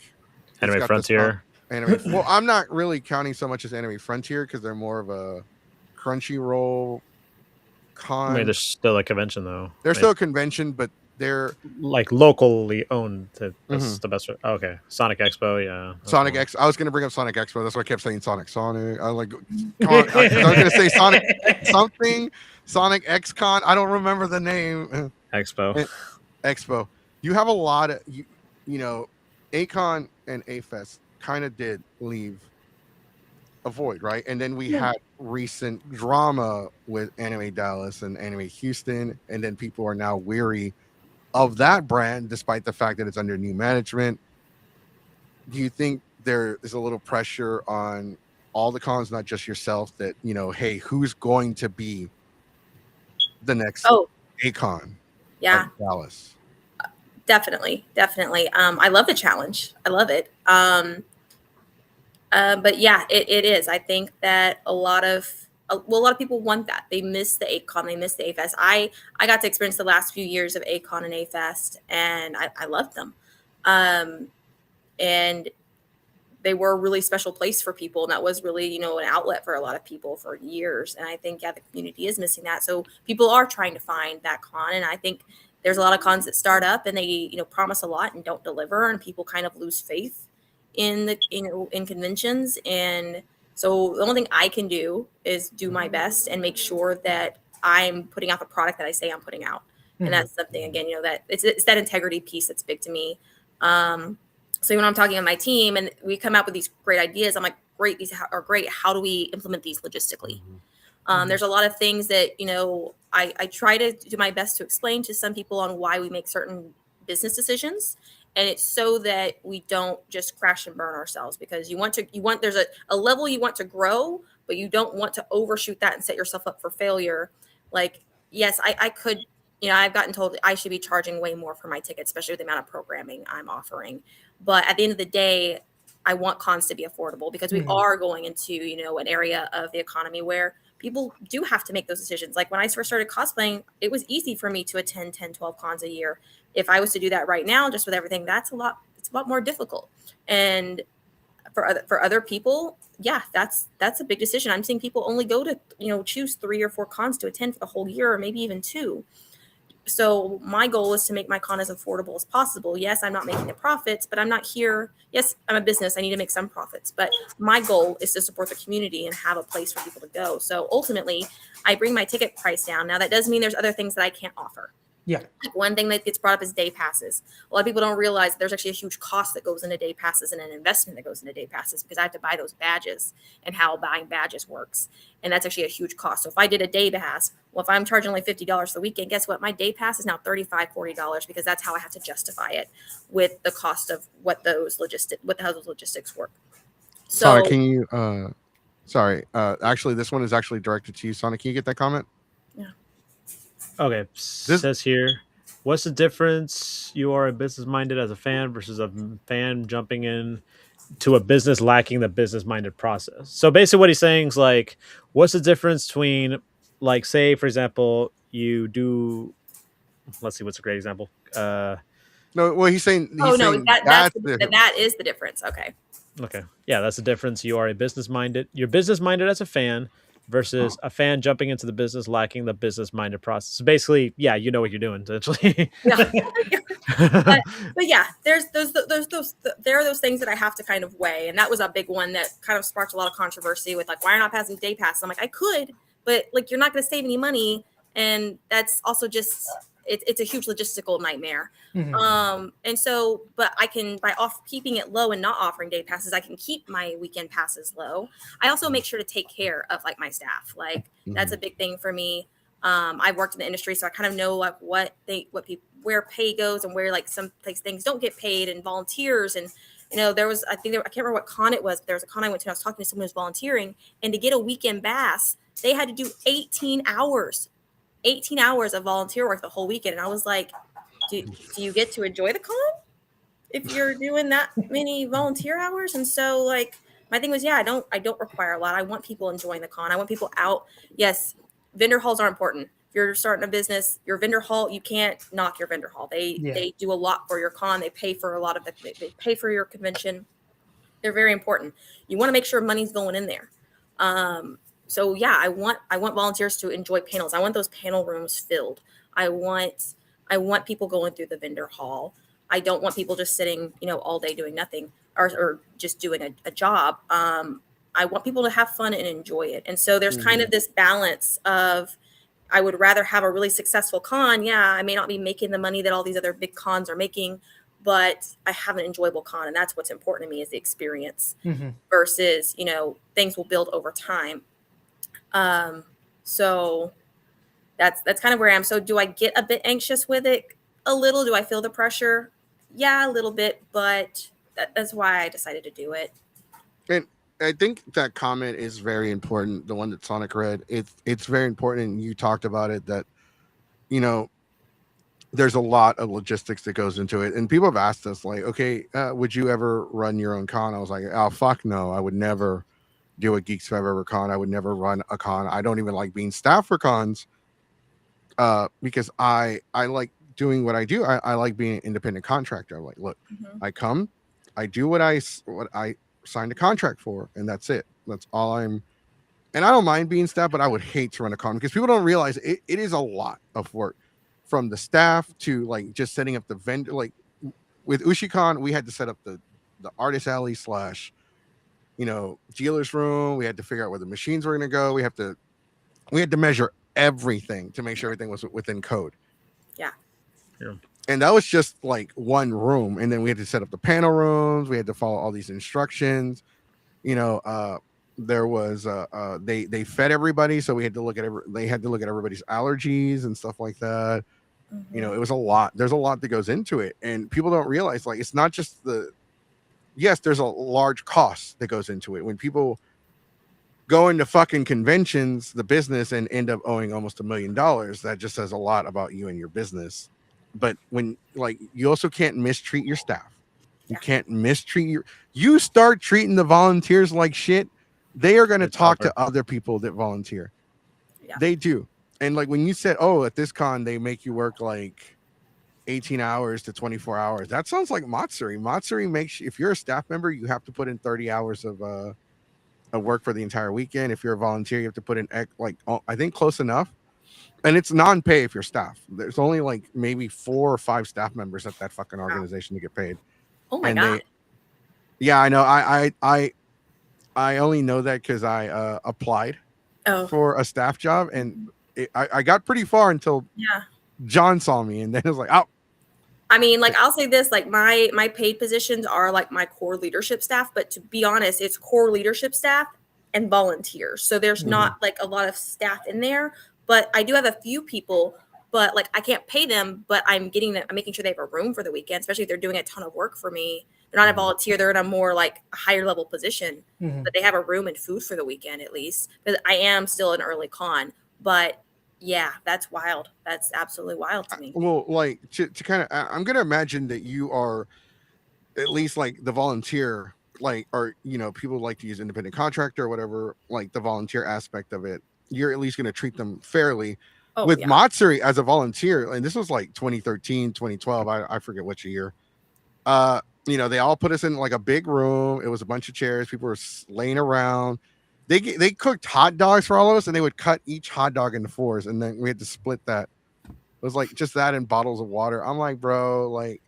Anime Frontier. Well, I'm not really counting so much as Anime Frontier because they're more of a Crunchyroll con. I mean, there's still a convention though. They're still a convention, but they're like locally owned. That's the best. Oh, okay, Sonic Expo, yeah. Sonic X. I was going to bring up Sonic Expo. That's why I kept saying Sonic. I was going to say Sonic something. Sonic X Con. I don't remember the name. Expo. You have a lot of A-Con and A-Fest kind of did leave a void, right? And then we had recent drama with Anime Dallas and Anime Houston, and then people are now weary of that brand despite the fact that it's under new management. Do you think there is a little pressure on all the cons, not just yourself, that hey, who's going to be the next A-Con? Yeah, Dallas. Definitely. I love the challenge. I love it. But yeah, it is. I think that a lot of people want that. They miss the A-Con. They miss the A-Fest. I got to experience the last few years of A-Con and A-Fest, and I loved them. And they were a really special place for people. And that was really, an outlet for a lot of people for years. And I think, the community is missing that. So people are trying to find that con. And I think there's a lot of cons that start up and they, promise a lot and don't deliver. And people kind of lose faith in in conventions. And so the only thing I can do is do my best and make sure that I'm putting out the product that I say I'm putting out. Mm-hmm. And that's something, again, that it's that integrity piece that's big to me. So when I'm talking to my team and we come out with these great ideas, I'm like, great, these are great. How do we implement these logistically? There's a lot of things that, I try to do my best to explain to some people on why we make certain business decisions. And it's so that we don't just crash and burn ourselves, because there's a level you want to grow, but you don't want to overshoot that and set yourself up for failure. Like, yes, I could, I've gotten told I should be charging way more for my tickets, especially with the amount of programming I'm offering. But at the end of the day, I want cons to be affordable, because we are going into, an area of the economy where people do have to make those decisions. Like when I first started cosplaying, it was easy for me to attend 10, 12 cons a year. If I was to do that right now, just with everything, it's a lot more difficult. And for other people, yeah, that's a big decision. I'm seeing people only go to, choose 3 or 4 cons to attend for the whole year, or maybe even 2. So my goal is to make my con as affordable as possible. Yes, I'm not making the profits, but I'm not here. Yes, I'm a business. I need to make some profits, but my goal is to support the community and have a place for people to go. So ultimately, I bring my ticket price down. Now, that does mean there's other things that I can't offer. Yeah. Like one thing that gets brought up is day passes. A lot of people don't realize that there's actually a huge cost that goes into day passes and an investment that goes into day passes, because I have to buy those badges and how buying badges works. And that's actually a huge cost. So if I did a day pass, well, if I'm charging only $50 for the weekend, guess what? My day pass is now $35, $40, because that's how I have to justify it with the cost of how those logistics work. So, Sonic, can you, actually, this one is actually directed to you. Sonic, can you get that comment? Yeah. Okay, says here, what's the difference? You are a business minded as a fan versus a fan jumping in to a business lacking the business minded process. So basically, what he's saying is like, what's the difference between, like, say, for example, you do, let's see, what's a great example? No, well, he's saying Oh no, that's the that is the difference. Okay. Okay. Yeah, that's the difference. You are a business minded. You're business minded as a fan versus a fan jumping into the business lacking the business minded process. So basically, yeah, you know what you're doing essentially. Yeah. but yeah, there's there are those things that I have to kind of weigh, and that was a big one that kind of sparked a lot of controversy with, like, why are not passing day pass? I'm like, I could, but like, you're not going to save any money, and that's also just it's a huge logistical nightmare. And so, but I can, by keeping it low and not offering day passes, I can keep my weekend passes low. I also make sure to take care of like my staff. Like that's a big thing for me. I've worked in the industry, so I kind of know like where pay goes and where like some things don't get paid, and volunteers. And there was, I can't remember what con it was, but there was a con I went to, and I was talking to someone who's volunteering, and to get a weekend pass, they had to do 18 hours of volunteer work the whole weekend. And I was like, do you get to enjoy the con if you're doing that many volunteer hours? And so like my thing was, I don't require a lot. I want people enjoying the con. I want people out. Yes, vendor halls are important. If you're starting a business, your vendor hall, you can't knock your vendor hall. They do a lot for your con. They pay for a lot of it. They pay for your convention. They're very important. You want to make sure money's going in there. So yeah, I want volunteers to enjoy panels. I want those panel rooms filled. I want people going through the vendor hall. I don't want people just sitting, all day doing nothing or just doing a job. I want people to have fun and enjoy it. And so there's kind of this balance of, I would rather have a really successful con. Yeah, I may not be making the money that all these other big cons are making, but I have an enjoyable con. And that's what's important to me, is the experience versus, things will build over time. So that's kind of where I am. So do I get a bit anxious with it? A little. Do I feel the pressure? Yeah, a little bit, but that's why I decided to do it. And I think that comment is very important. The one that Sonic read, it's very important. And you talked about it, that, there's a lot of logistics that goes into it. And people have asked us like, okay, would you ever run your own con? I was like, oh, fuck no. I would never do a Geeks 5 Ever con. I would never run a con. I don't even like being staff for cons because I like doing what I do. I like being an independent contractor. I'm like, look, I come, I do what I signed a contract for, and that's it. That's all and I don't mind being staff, but I would hate to run a con because people don't realize it is a lot of work, from the staff to like just setting up the vendor. Like with UshiCon, we had to set up the artist alley / dealer's room. We had to figure out where the machines were going to go. We had to measure everything to make sure everything was within code. Yeah. And that was just like one room. And then we had to set up the panel rooms. We had to follow all these instructions. There was they fed everybody, so we had to look at everybody's allergies and stuff like that. It was a lot. There's a lot that goes into it, and people don't realize, like, it's not just yes, there's a large cost that goes into it. When people go into fucking conventions, the business, and end up owing almost $1 million, that just says a lot about you and your business. But when, like, you also can't mistreat your staff. You can't mistreat you start treating the volunteers like shit, they are going to talk to other people that volunteer. Yeah. They do. And like when you said, oh, at this con, they make you work like 18 hours to 24 hours. That sounds like Matsuri. Matsuri makes, if you're a staff member, you have to put in 30 hours of work for the entire weekend. If you're a volunteer, you have to put in I think close enough. And it's non-pay if you're staff. There's only like maybe 4 or 5 staff members at that fucking organization to get paid. Oh my God. Yeah, I know. I only know that because I applied for a staff job, and I got pretty far until John saw me, and then it was like, oh. I mean, like, I'll say this, like, my paid positions are like my core leadership staff, but to be honest, it's core leadership staff and volunteers. So there's not like a lot of staff in there, but I do have a few people, but like I can't pay them, but I'm making sure they have a room for the weekend, especially if they're doing a ton of work for me. They're not a volunteer, they're in a more like a higher level position, but they have a room and food for the weekend at least. Because I am still an early con, but yeah, that's wild. That's absolutely wild to me. Well, like to kind of, I'm going to imagine that you are at least like the volunteer like, or people like to use independent contractor or whatever, like the volunteer aspect of it, you're at least going to treat them fairly. Oh With yeah. Matsuri as a volunteer, and this was like 2013, 2012, I forget which year. They all put us in like a big room. It was a bunch of chairs. People were laying around. They cooked hot dogs for all of us, and they would cut each hot dog into fours, and then we had to split that. It was like just that and bottles of water. I'm like, bro, like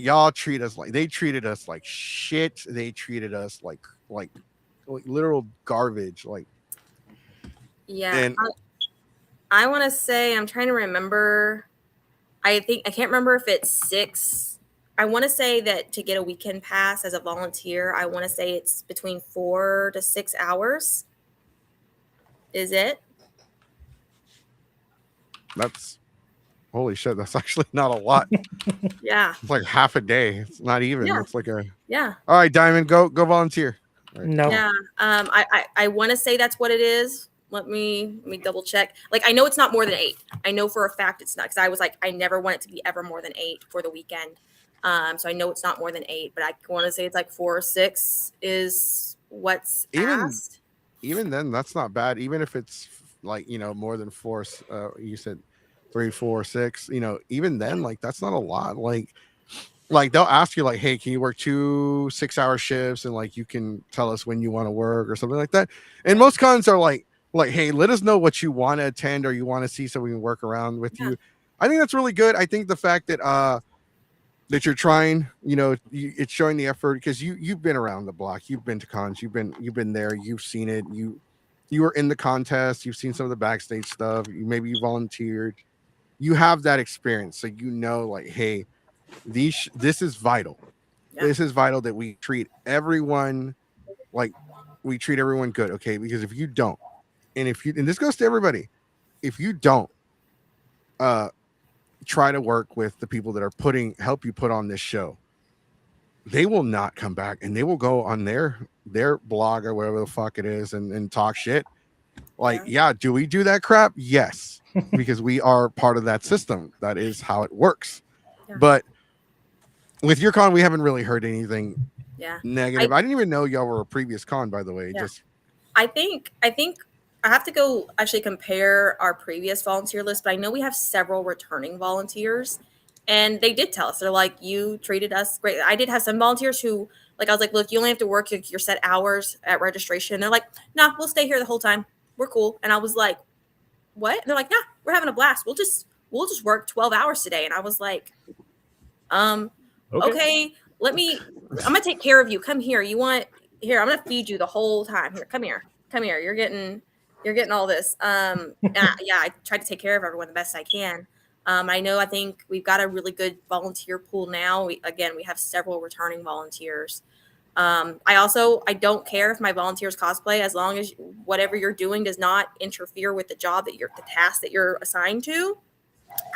y'all treat us like they treated us like shit. They treated us like literal garbage. Like, Yeah. and I want to say, I'm trying to remember. I can't remember if it's 6. I want to say that to get a weekend pass as a volunteer, I want to say it's between 4 to 6 hours. Is it? that's holy shit. That's actually not a lot. Yeah. It's like half a day. It's not even. Yeah. It's like a. Yeah. All right, Diamond, go volunteer. All right. No. Yeah. I want to say that's what it is. Let me double check. Like, I know it's not more than 8. I know for a fact it's not, because I was like, I never want it to be ever more than 8 for the weekend. So I know it's not more than 8, but I want to say it's like 4 or 6 is what's asked. Even then, that's not bad. Even if it's like more than 4, you said 3, 4, 6. Even then, like that's not a lot. Like they'll ask you like, hey, can you work 2 6-hour shifts, and like you can tell us when you want to work or something like that. And most cons are like, hey, let us know what you want to attend or you want to see so we can work around with you. I think that's really good. I think the fact that that you're trying, it's showing the effort, because you've been around the block, you've been to cons, you've been there, you've seen it, you were in the contest, you've seen some of the backstage stuff, maybe you volunteered, you have that experience, so like, hey, this is vital. Yeah. This is vital that we treat everyone like we treat everyone good, okay? Because if you don't, and this goes to everybody, if you don't try to work with the people that are help you put on this show, they will not come back, and they will go on their blog or whatever the fuck it is and talk shit. Like, yeah, do we do that crap? Yes, because we are part of that system. That is how it works. Yeah. But with your con, we haven't really heard anything negative. I didn't even know y'all were a previous con, by the way. Yeah. I think I have to go actually compare our previous volunteer list, but I know we have several returning volunteers, and they did tell us, they're like, you treated us great. I did have some volunteers who, like, I was like, look, you only have to work your set hours at registration. They're like, nah, we'll stay here the whole time. We're cool. And I was like, what? And they're like, nah, we're having a blast. We'll just work 12 hours today. And I was like, okay, I'm going to take care of you. Come here. I'm going to feed you the whole time. Here, come here. You're getting all this. I try to take care of everyone the best I can. I think we've got a really good volunteer pool now. We have several returning volunteers. I don't care if my volunteers cosplay, as long as whatever you're doing does not interfere with the task that you're assigned to.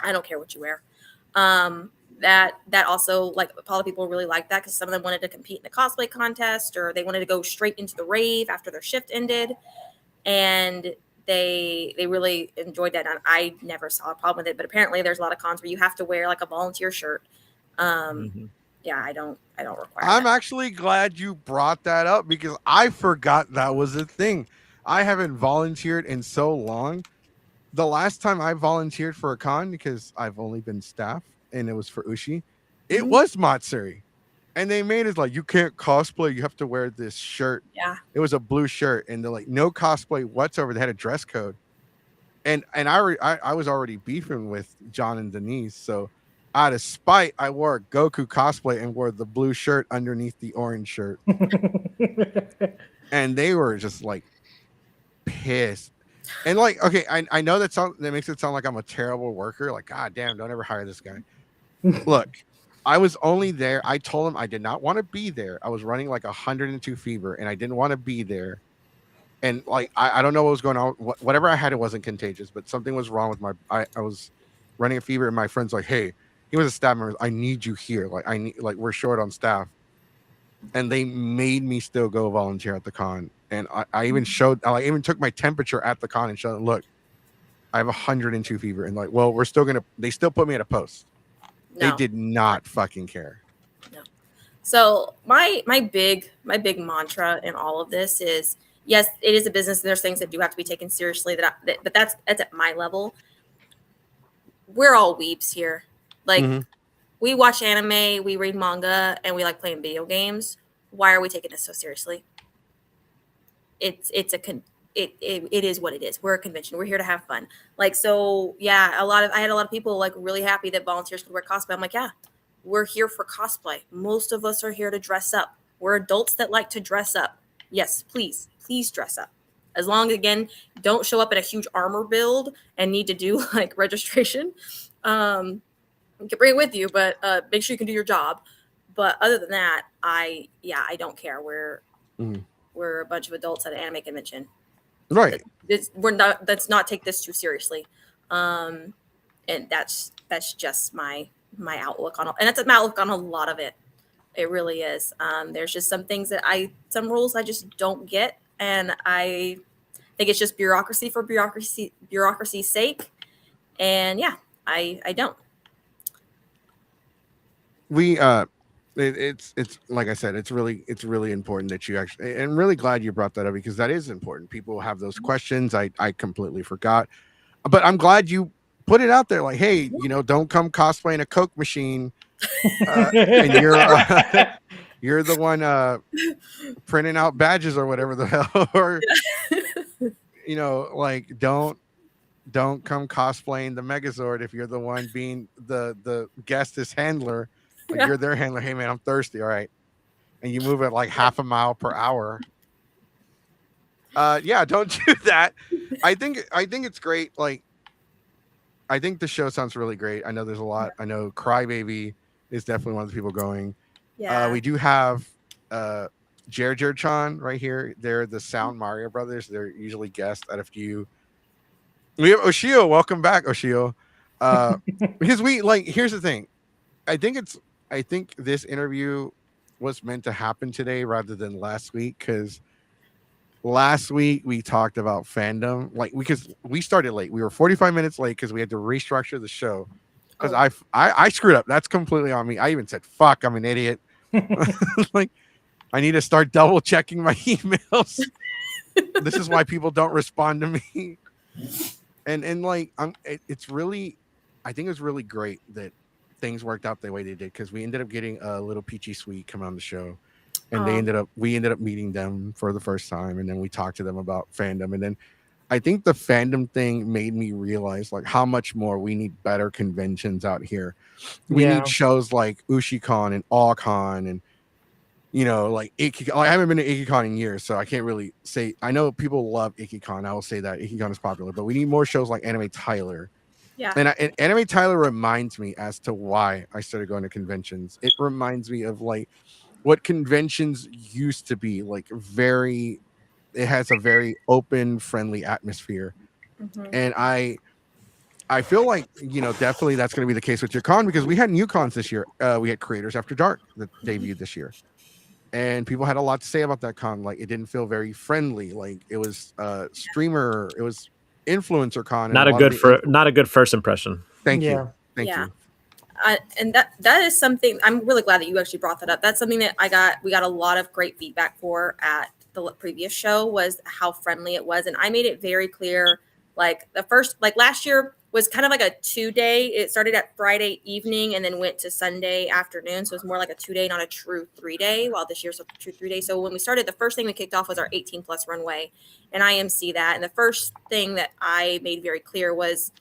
I don't care what you wear. That also, like, a lot of people really like that, because some of them wanted to compete in the cosplay contest, or they wanted to go straight into the rave after their shift ended, and they really enjoyed that. And I never saw a problem with it, but apparently there's a lot of cons where you have to wear like a volunteer shirt. Yeah, I don't require I'm that. actually glad you brought that up, because I forgot that was a thing. I haven't volunteered in so long. The last time I volunteered for a con, because I've only been staff, and it was for Ushi, it was Matsuri. And they made it like, you can't cosplay, you have to wear this shirt. Yeah. It was a blue shirt, and they're like, no cosplay whatsoever. They had a dress code. And I was already beefing with John and Denise, so out of spite, I wore a Goku cosplay and wore the blue shirt underneath the orange shirt. And they were just like pissed. And like, okay, I know that makes it sound like I'm a terrible worker. Like, God damn, don't ever hire this guy. Look, I was only there. I told him I did not want to be there. I was running like 102 fever, and I didn't want to be there. And like, I don't know what was going on. Whatever I had, it wasn't contagious, but something was wrong with I was running a fever, and my friend's like, hey, he was a staff member, I need you here. Like, we're short on staff. And they made me still go volunteer at the con. And I even took my temperature at the con and showed them, look, I have 102 fever. And like, well, they still put me at a post. No. They did not fucking care. No. So my big mantra in all of this is, yes, it is a business, and there's things that do have to be taken seriously. But that's at my level. We're all weebs here. Like, Mhm. we watch anime, we read manga, and we like playing video games. Why are we taking this so seriously? It's a it is what it is. We're a convention. We're here to have fun. Like, so yeah, I had a lot of people like really happy that volunteers could wear cosplay. I'm like, yeah, we're here for cosplay. Most of us are here to dress up. We're adults that like to dress up. Yes, please dress up. As long as, again, don't show up in a huge armor build and need to do like registration. You can bring it with you, but make sure you can do your job. But other than that, I don't care. Mhm. We're a bunch of adults at an anime convention. Right. Let's not take this too seriously. And that's just my outlook on, and that's my outlook on a lot of it. It really is. There's just some things some rules I just don't get, and I think it's just bureaucracy for bureaucracy's sake. And yeah, I don't. We it's like I said, it's really important that you actually, and I'm really glad you brought that up because that is important. People have those questions. I completely forgot, but I'm glad you put it out there. Like, hey, don't come cosplaying a Coke machine, and you're the one printing out badges or whatever the hell, or like don't come cosplaying the Megazord if you're the one being the guest's handler. Like, Yeah. you're their handler. Hey man, I'm thirsty. All right, and you move at like half a mile per hour. Yeah, don't do that. I think it's great. Like, I think the show sounds really great. I know there's a lot. I know Crybaby is definitely one of the people going. Yeah. We do have Jer Chan right here. They're the Sound Mario Brothers. They're usually guests at a few. We have Oshio. Welcome back, Oshio. Uh, because here's the thing. I think it's I think this interview was meant to happen today rather than last week, because last week we talked about fandom, like, because we started late. We were 45 minutes late because we had to restructure the show because Oh. I screwed up. That's completely on me. I even said fuck, I'm an idiot. Like, I need to start double checking my emails. This is why people don't respond to me. And like, it's really, I think it's really great that things worked out the way they did, because we ended up getting a little Peachy Sweet come on the show, and we ended up meeting them for the first time, and then we talked to them about fandom, and then I think the fandom thing made me realize like how much more we need better conventions out here. We Yeah. need shows like UshiCon and AllCon, and like I haven't been to IkiCon in years, so I can't really say. I know people love IkiCon. I will say that IkiCon is popular, but we need more shows like Anime Tyler. Yeah. And Anime Tyler reminds me as to why I started going to conventions. It reminds me of like what conventions used to be, like it has a very open, friendly atmosphere. Mhm. And I feel like, definitely that's going to be the case with your con, because we had new cons this year. We had Creators After Dark that debuted this year. And people had a lot to say about that con. Like, it didn't feel very friendly. Like, it was it was influencer con. And Not a lot of good the not a good first impression. Thank Yeah. you. Thank Yeah. you. And that is something I'm really glad that you actually brought that up. That's something that we got a lot of great feedback for at the previous show, was how friendly it was. And I made it very clear, like last year was kind of like a 2-day. It started at Friday evening and then went to Sunday afternoon. So it's more like a 2-day, not a true 3-day, while this year's a true 3-day. So when we started, the first thing we kicked off was our 18 plus runway and IMC that. And the first thing that I made very clear was,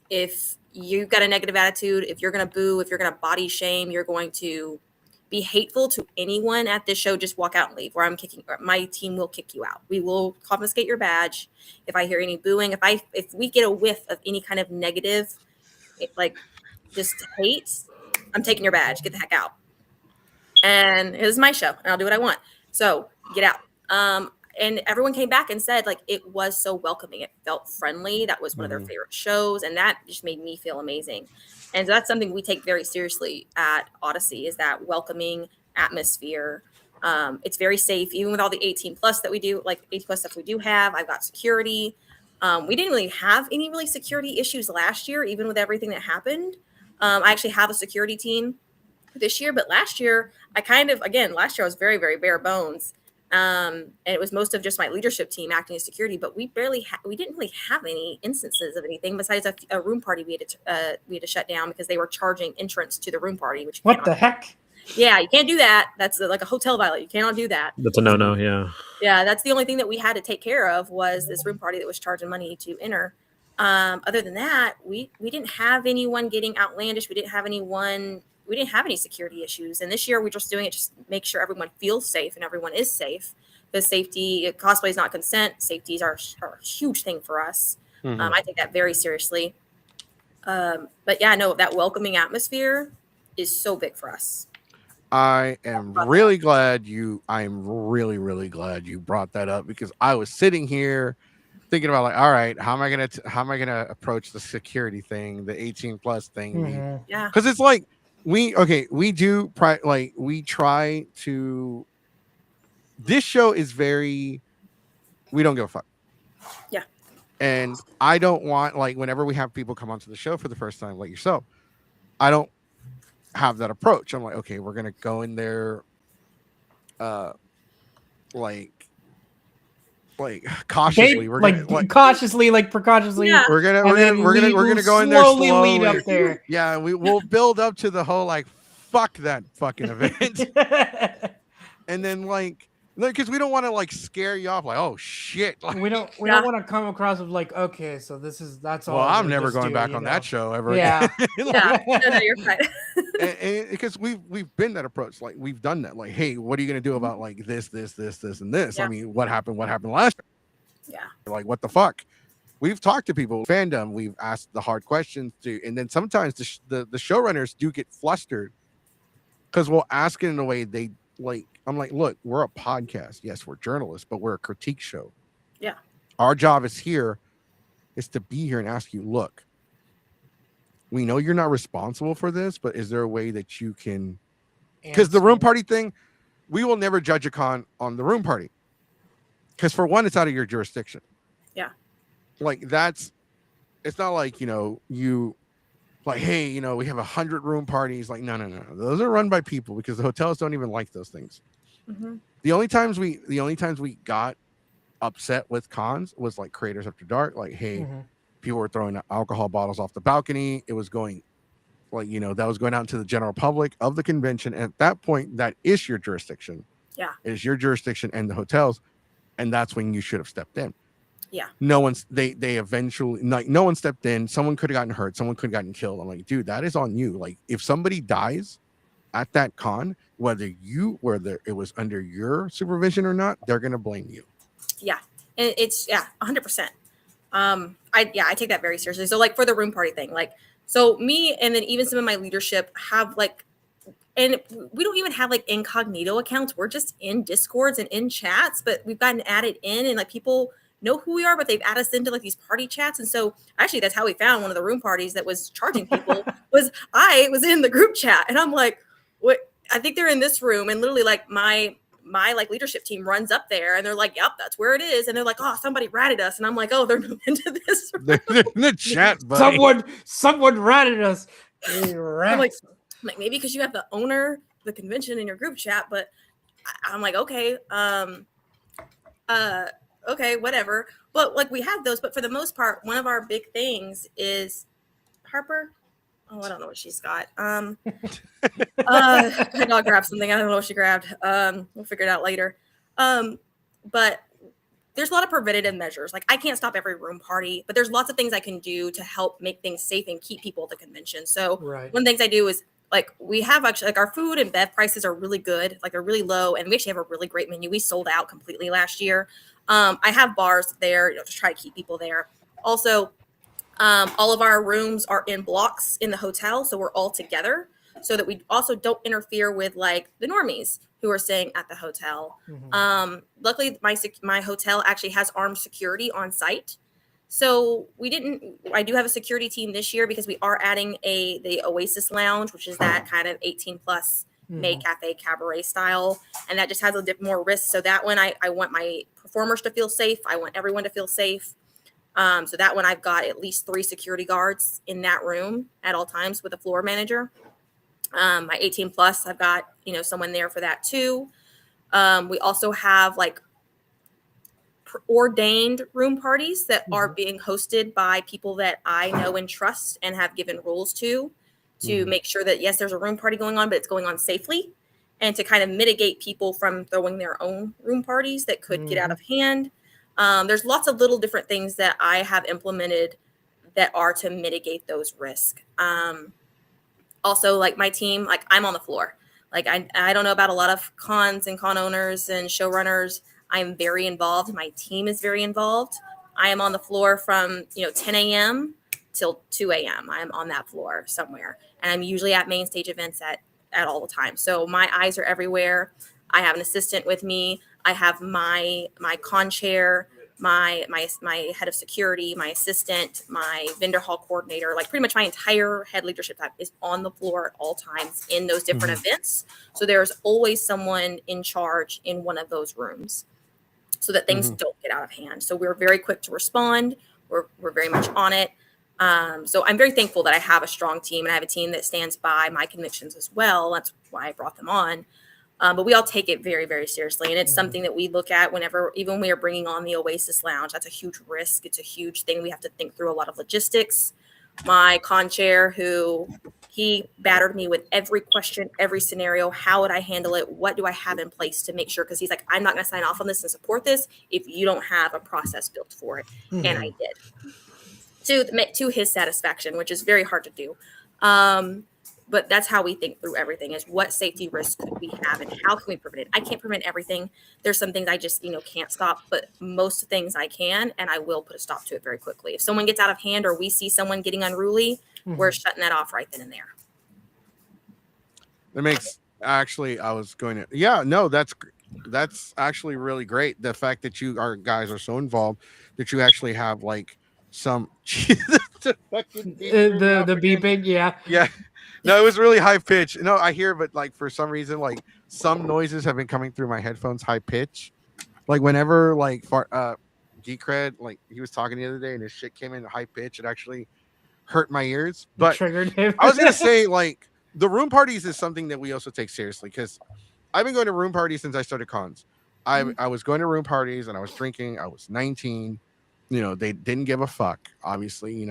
if you've got a negative attitude, if you're going to boo, if you're going to body shame, you're going to be hateful to anyone at this show, just walk out and leave, or my team will kick you out. We will confiscate your badge. If I hear any booing, if we get a whiff of any kind of negative, like just hate, I'm taking your badge. Get the heck out. And it was my show and I'll do what I want. So get out. And everyone came back and said, like, it was so welcoming. It felt friendly. That was one of their favorite shows. And that just made me feel amazing. And so that's something we take very seriously at Odyssey, is that welcoming atmosphere. It's very safe, even with all the 18 plus that we do, like 18 plus stuff we do have. I've got security. We didn't really have any really security issues last year, even with everything that happened. I actually have a security team this year. But last year, last year I was very, very bare bones. And it was most of just my leadership team acting as security, but we didn't really have any instances of anything besides a room party we had to shut down because they were charging entrance to the room party. Which What the heck? Yeah, you can't do that. That's like a hotel violation. You cannot do that. That's a no-no. Yeah. Yeah, that's the only thing that we had to take care of was this room party that was charging money to enter. Other than that, we didn't have anyone getting outlandish. We didn't have any security issues. And this year we're just doing it just make sure everyone feels safe and everyone is safe. Because cosplay is not consent. Safety is our huge thing for us. Mhm. I take that very seriously. But yeah, no, that welcoming atmosphere is so big for us. I'm really glad you brought that up because I was sitting here thinking about like, all right, how am I gonna approach the security thing, the 18 plus thing? Mhm. Yeah. Because it's like we try to. This show is very. We don't give a fuck. Yeah. And I don't want like whenever we have people come onto the show for the first time, like yourself, I don't have that approach. I'm like, okay, we're gonna go in there, like cautiously. We're gonna cautiously, like precautiously. Yeah. we're gonna go in there slowly slowly. lead up there. Yeah, we'll build up to the whole like fuck that fucking event, and then like because we don't want to like scare you off like oh shit like, we don't want to come across with like okay, so that's all. well, I'm we're never just going doing, back you on know? that show ever Yeah. again. Yeah. No, you're right. Because we've been that approach, like we've done that, like hey, what are you gonna do about like this and this? Yeah. I mean, what happened last year? Yeah. Like what the fuck? We've talked to people fandom, we've asked the hard questions to, and then sometimes the showrunners do get flustered because we'll ask it in a way they like. I'm like, look, we're a podcast, yes, we're journalists, but we're a critique show. Yeah. Our job is to be here and ask you, look, we know you're not responsible for this, but is there a way that you can? Because the room party thing, we will never judge a con on the room party. Because for one, it's out of your jurisdiction. Yeah. Like it's not like, you like, hey, we have 100 room parties. Like, no. Those are run by people because the hotels don't even like those things. Mm-hmm. The only times we got upset with cons was like Creators After Dark. Like, hey, people were throwing alcohol bottles off the balcony. It was going like, that was going out into the general public of the convention. And at that point, that is your jurisdiction. Yeah. It is your jurisdiction and the hotels. And that's when you should have stepped in. Yeah. They eventually, like, no one stepped in. Someone could have gotten hurt. Someone could have gotten killed. I'm like, dude, that is on you. Like, if somebody dies at that con, whether it was under your supervision or not, they're going to blame you. Yeah. And it's 100%. I take that very seriously. So like for the room party thing, like, so me and then even some of my leadership have like, and we don't even have like incognito accounts. We're just in Discords and in chats, but we've gotten added in and like people know who we are, but they've added us into like these party chats. And so actually that's how we found one of the room parties that was charging people I was in the group chat and I'm like, what? I think they're in this room. And literally like my like leadership team runs up there and they're like, yep, that's where it is. And they're like, oh, somebody ratted us. And I'm like, oh, they're moving into this room. They're in the chat, buddy. Someone ratted us. I'm like maybe because you have the owner of the convention in your group chat, but I'm like, okay, okay, whatever. But like we have those, but for the most part, one of our big things is Harper. Oh, I don't know what she's got. My dog grabbed something. I don't know what she grabbed. We'll figure it out later. But there's a lot of preventative measures. Like I can't stop every room party, but there's lots of things I can do to help make things safe and keep people at the convention. So one of the things I do is like we have actually like our food and bev prices are really good. Like they're really low. And we actually have a really great menu. We sold out completely last year. I have bars there, to try to keep people there. Also, all of our rooms are in blocks in the hotel. So we're all together so that we also don't interfere with like the normies who are staying at the hotel. Mm-hmm. Luckily, my hotel actually has armed security on site. So I do have a security team this year because we are adding the Oasis Lounge, which is that kind of 18 plus May Cafe Cabaret style. And that just has a bit more risk. So that one, I want my performers to feel safe. I want everyone to feel safe. So that one, I've got at least 3 security guards in that room at all times with a floor manager. My 18 plus, I've got, someone there for that too. We also have like ordained room parties that are being hosted by people that I know and trust and have given rules to make sure that, yes, there's a room party going on, but it's going on safely, and to kind of mitigate people from throwing their own room parties that could get out of hand. There's lots of little different things that I have implemented that are to mitigate those risks. Also, like my team, like I'm on the floor. Like I don't know about a lot of cons and con owners and showrunners. I'm very involved. My team is very involved. I am on the floor from 10 a.m. till 2 a.m. I'm on that floor somewhere, and I'm usually at main stage events at all the time. So my eyes are everywhere. I have an assistant with me. I have my con chair, my head of security, my assistant, my vendor hall coordinator, like pretty much my entire head leadership staff is on the floor at all times in those different events. So there's always someone in charge in one of those rooms so that things don't get out of hand. So we're very quick to respond. We're very much on it. So I'm very thankful that I have a strong team, and I have a team that stands by my convictions as well. That's why I brought them on. But we all take it very, very seriously. And it's something that we look at even when we are bringing on the Oasis Lounge. That's a huge risk. It's a huge thing. We have to think through a lot of logistics. My con chair, he battered me with every question, every scenario. How would I handle it? What do I have in place to make sure? Because he's like, I'm not going to sign off on this and support this if you don't have a process built for it. And I did to his satisfaction, which is very hard to do. But that's how we think through everything, is what safety risks could we have and how can we prevent it? I can't prevent everything. There's some things I just, can't stop, but most things I can, and I will put a stop to it very quickly. If someone gets out of hand or we see someone getting unruly, we're shutting that off right then and there. That makes, actually, I was going to, yeah, no, that's actually really great. The fact that guys are so involved that you actually have like some, the beeping, yeah. Yeah. No, it was really high pitch. No, I hear, but like for some reason, like some noises have been coming through my headphones high pitch. Like whenever like G5EPodcast, like he was talking the other day and his shit came in high pitch, it actually hurt my ears. But triggered him. I was gonna say, like, the room parties is something that we also take seriously, because I've been going to room parties since I started cons. I was going to room parties and I was drinking. I was 19. They didn't give a fuck. Obviously,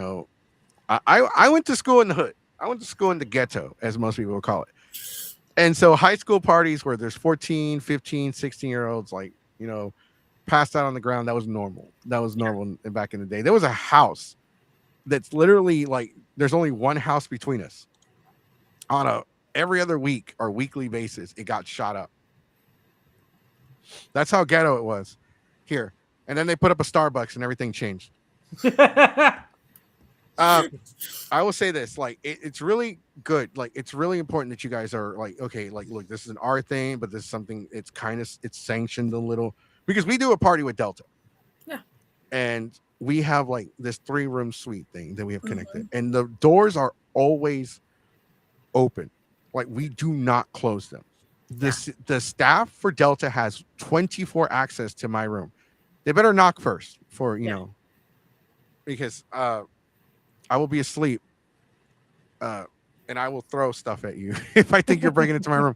I went to school in the hood. I went to school in the ghetto, as most people would call it. And so high school parties where there's 14, 15, 16-year-olds, like, passed out on the ground, that was normal. That was normal back in the day. There was a house that's literally like, there's only one house between us. On every other week or weekly basis, it got shot up. That's how ghetto it was here. And then they put up a Starbucks and everything changed. I will say this, like, it's really good. Like, it's really important that you guys are like, okay, like, look, this is an art thing, but this is something, it's sanctioned a little, because we do a party with Delta. Yeah. And we have like this 3-room suite thing that we have connected, and the doors are always open. Like, we do not close them. The staff for Delta has 24 access to my room. They better knock first because I will be asleep, and I will throw stuff at you if I think you're breaking into my room.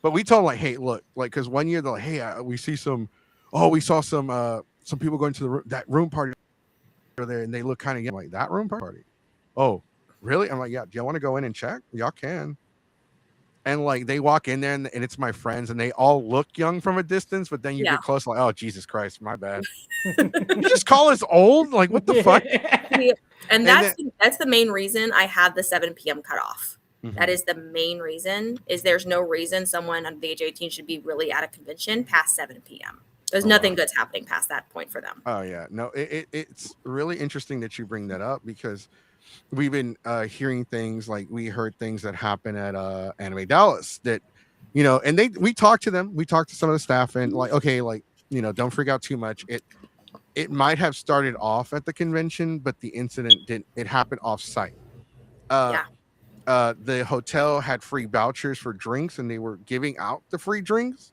But we told them, like, hey, look, like, because one year they're like, hey, we saw some people going to that room party over there, and they look kind of young. Like, that room party? Oh, really? I'm like, yeah. Do y'all want to go in and check? Y'all can. And like, they walk in there, and it's my friends, and they all look young from a distance, but then you get close, like, oh, Jesus Christ, my bad. You just call us old? Like, what the fuck? And that's the main reason I have the 7 p.m. cutoff. That is the main reason. Is there's no reason someone under the age of 18 should be really at a convention past 7 p.m. There's nothing good's happening past that point for them. Oh yeah, no, it's really interesting that you bring that up, because we've been hearing things, like we heard things that happen at Anime Dallas that, and we talked to them. We talked to some of the staff, and like, okay, like, don't freak out too much. It might have started off at the convention, but the incident didn't. It happened off site. The hotel had free vouchers for drinks, and they were giving out the free drinks.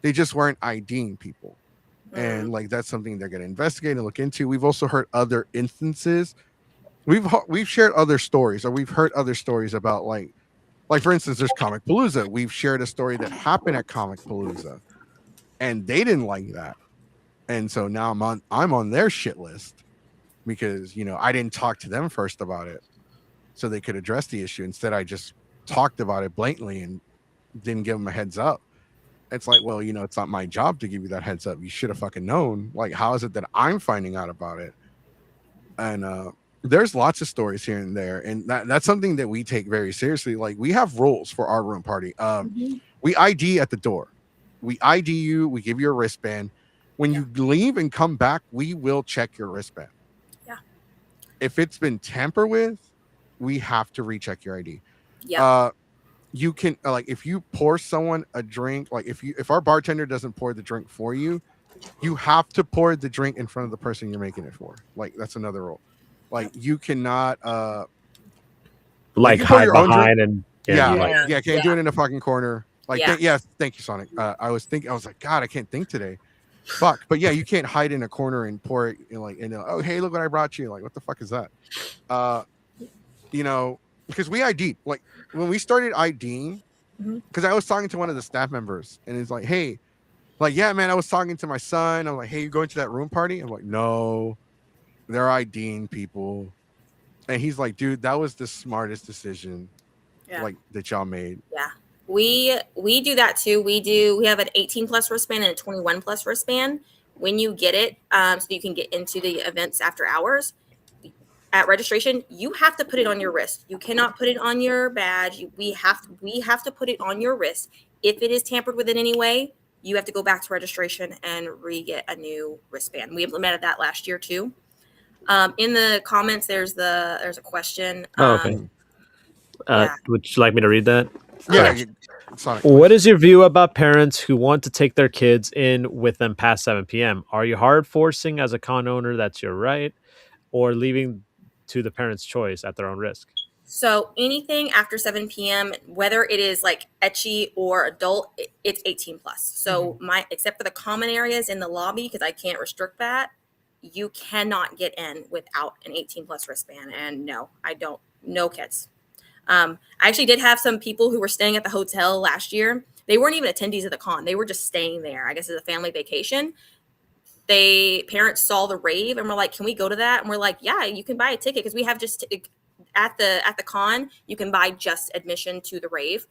They just weren't IDing people. And like, that's something they're going to investigate and look into. We've also heard other instances. We've shared other stories, or we've heard other stories about like Like for instance, there's Comic Palooza. We've shared a story that happened at Comic Palooza, and they didn't like that, and so now I'm on their shit list because I didn't talk to them first about it, so they could address the issue. Instead, I just talked about it blatantly and didn't give them a heads up. It's like, well, it's not my job to give you that heads up. You should have fucking known. Like, how is it that I'm finding out about it? And there's lots of stories here and there, and that's something that we take very seriously. Like, we have rules for our room party. We ID at the door. We ID you. We give you a wristband. When you leave and come back, we will check your wristband. Yeah. If it's been tampered with, we have to recheck your ID. Yeah. You can if you pour someone a drink, like if our bartender doesn't pour the drink for you, you have to pour the drink in front of the person you're making it for. Like, that's another rule. Like, you cannot like you pour hide your own behind drink, and can't do it in a fucking corner. Like, Yeah. Thank you, Sonic. I was like, God, I can't think today. Fuck. But yeah, you can't hide in a corner and pour it oh, hey, look what I brought you. Like, what the fuck is that? Because we ID'd, like, when we started IDing, because I was talking to one of the staff members, and he's like, hey, like, yeah, man, I was talking to my son. I'm like, hey, you going to that room party? I'm like, no, they're IDing people. And he's like, dude, that was the smartest decision like that y'all made. Yeah. We do that too. We have an 18 plus wristband and a 21 plus wristband. When you get it, so you can get into the events after hours, at registration, you have to put it on your wrist. You cannot put it on your badge. We have to put it on your wrist. If it is tampered with in any way, you have to go back to registration and re-get a new wristband. We implemented that last year too. In the comments, there's a question. Okay. Would you like me to read that? Yeah. Sonic, what is your view about parents who want to take their kids in with them past 7 p.m.? Are you hard forcing as a con owner that's your right, or leaving to the parents' choice at their own risk? So anything after 7 p.m., whether it is like ecchi or adult, it's 18 plus. So except for the common areas in the lobby, because I can't restrict that, you cannot get in without an 18 plus wristband. And no, I don't. No kids. I actually did have some people who were staying at the hotel last year. They weren't even attendees of the con. They were just staying there, I guess, as a family vacation. Parents saw the rave and were like, can we go to that? And we're like, yeah, you can buy a ticket, because we have just at the con, you can buy just admission to the rave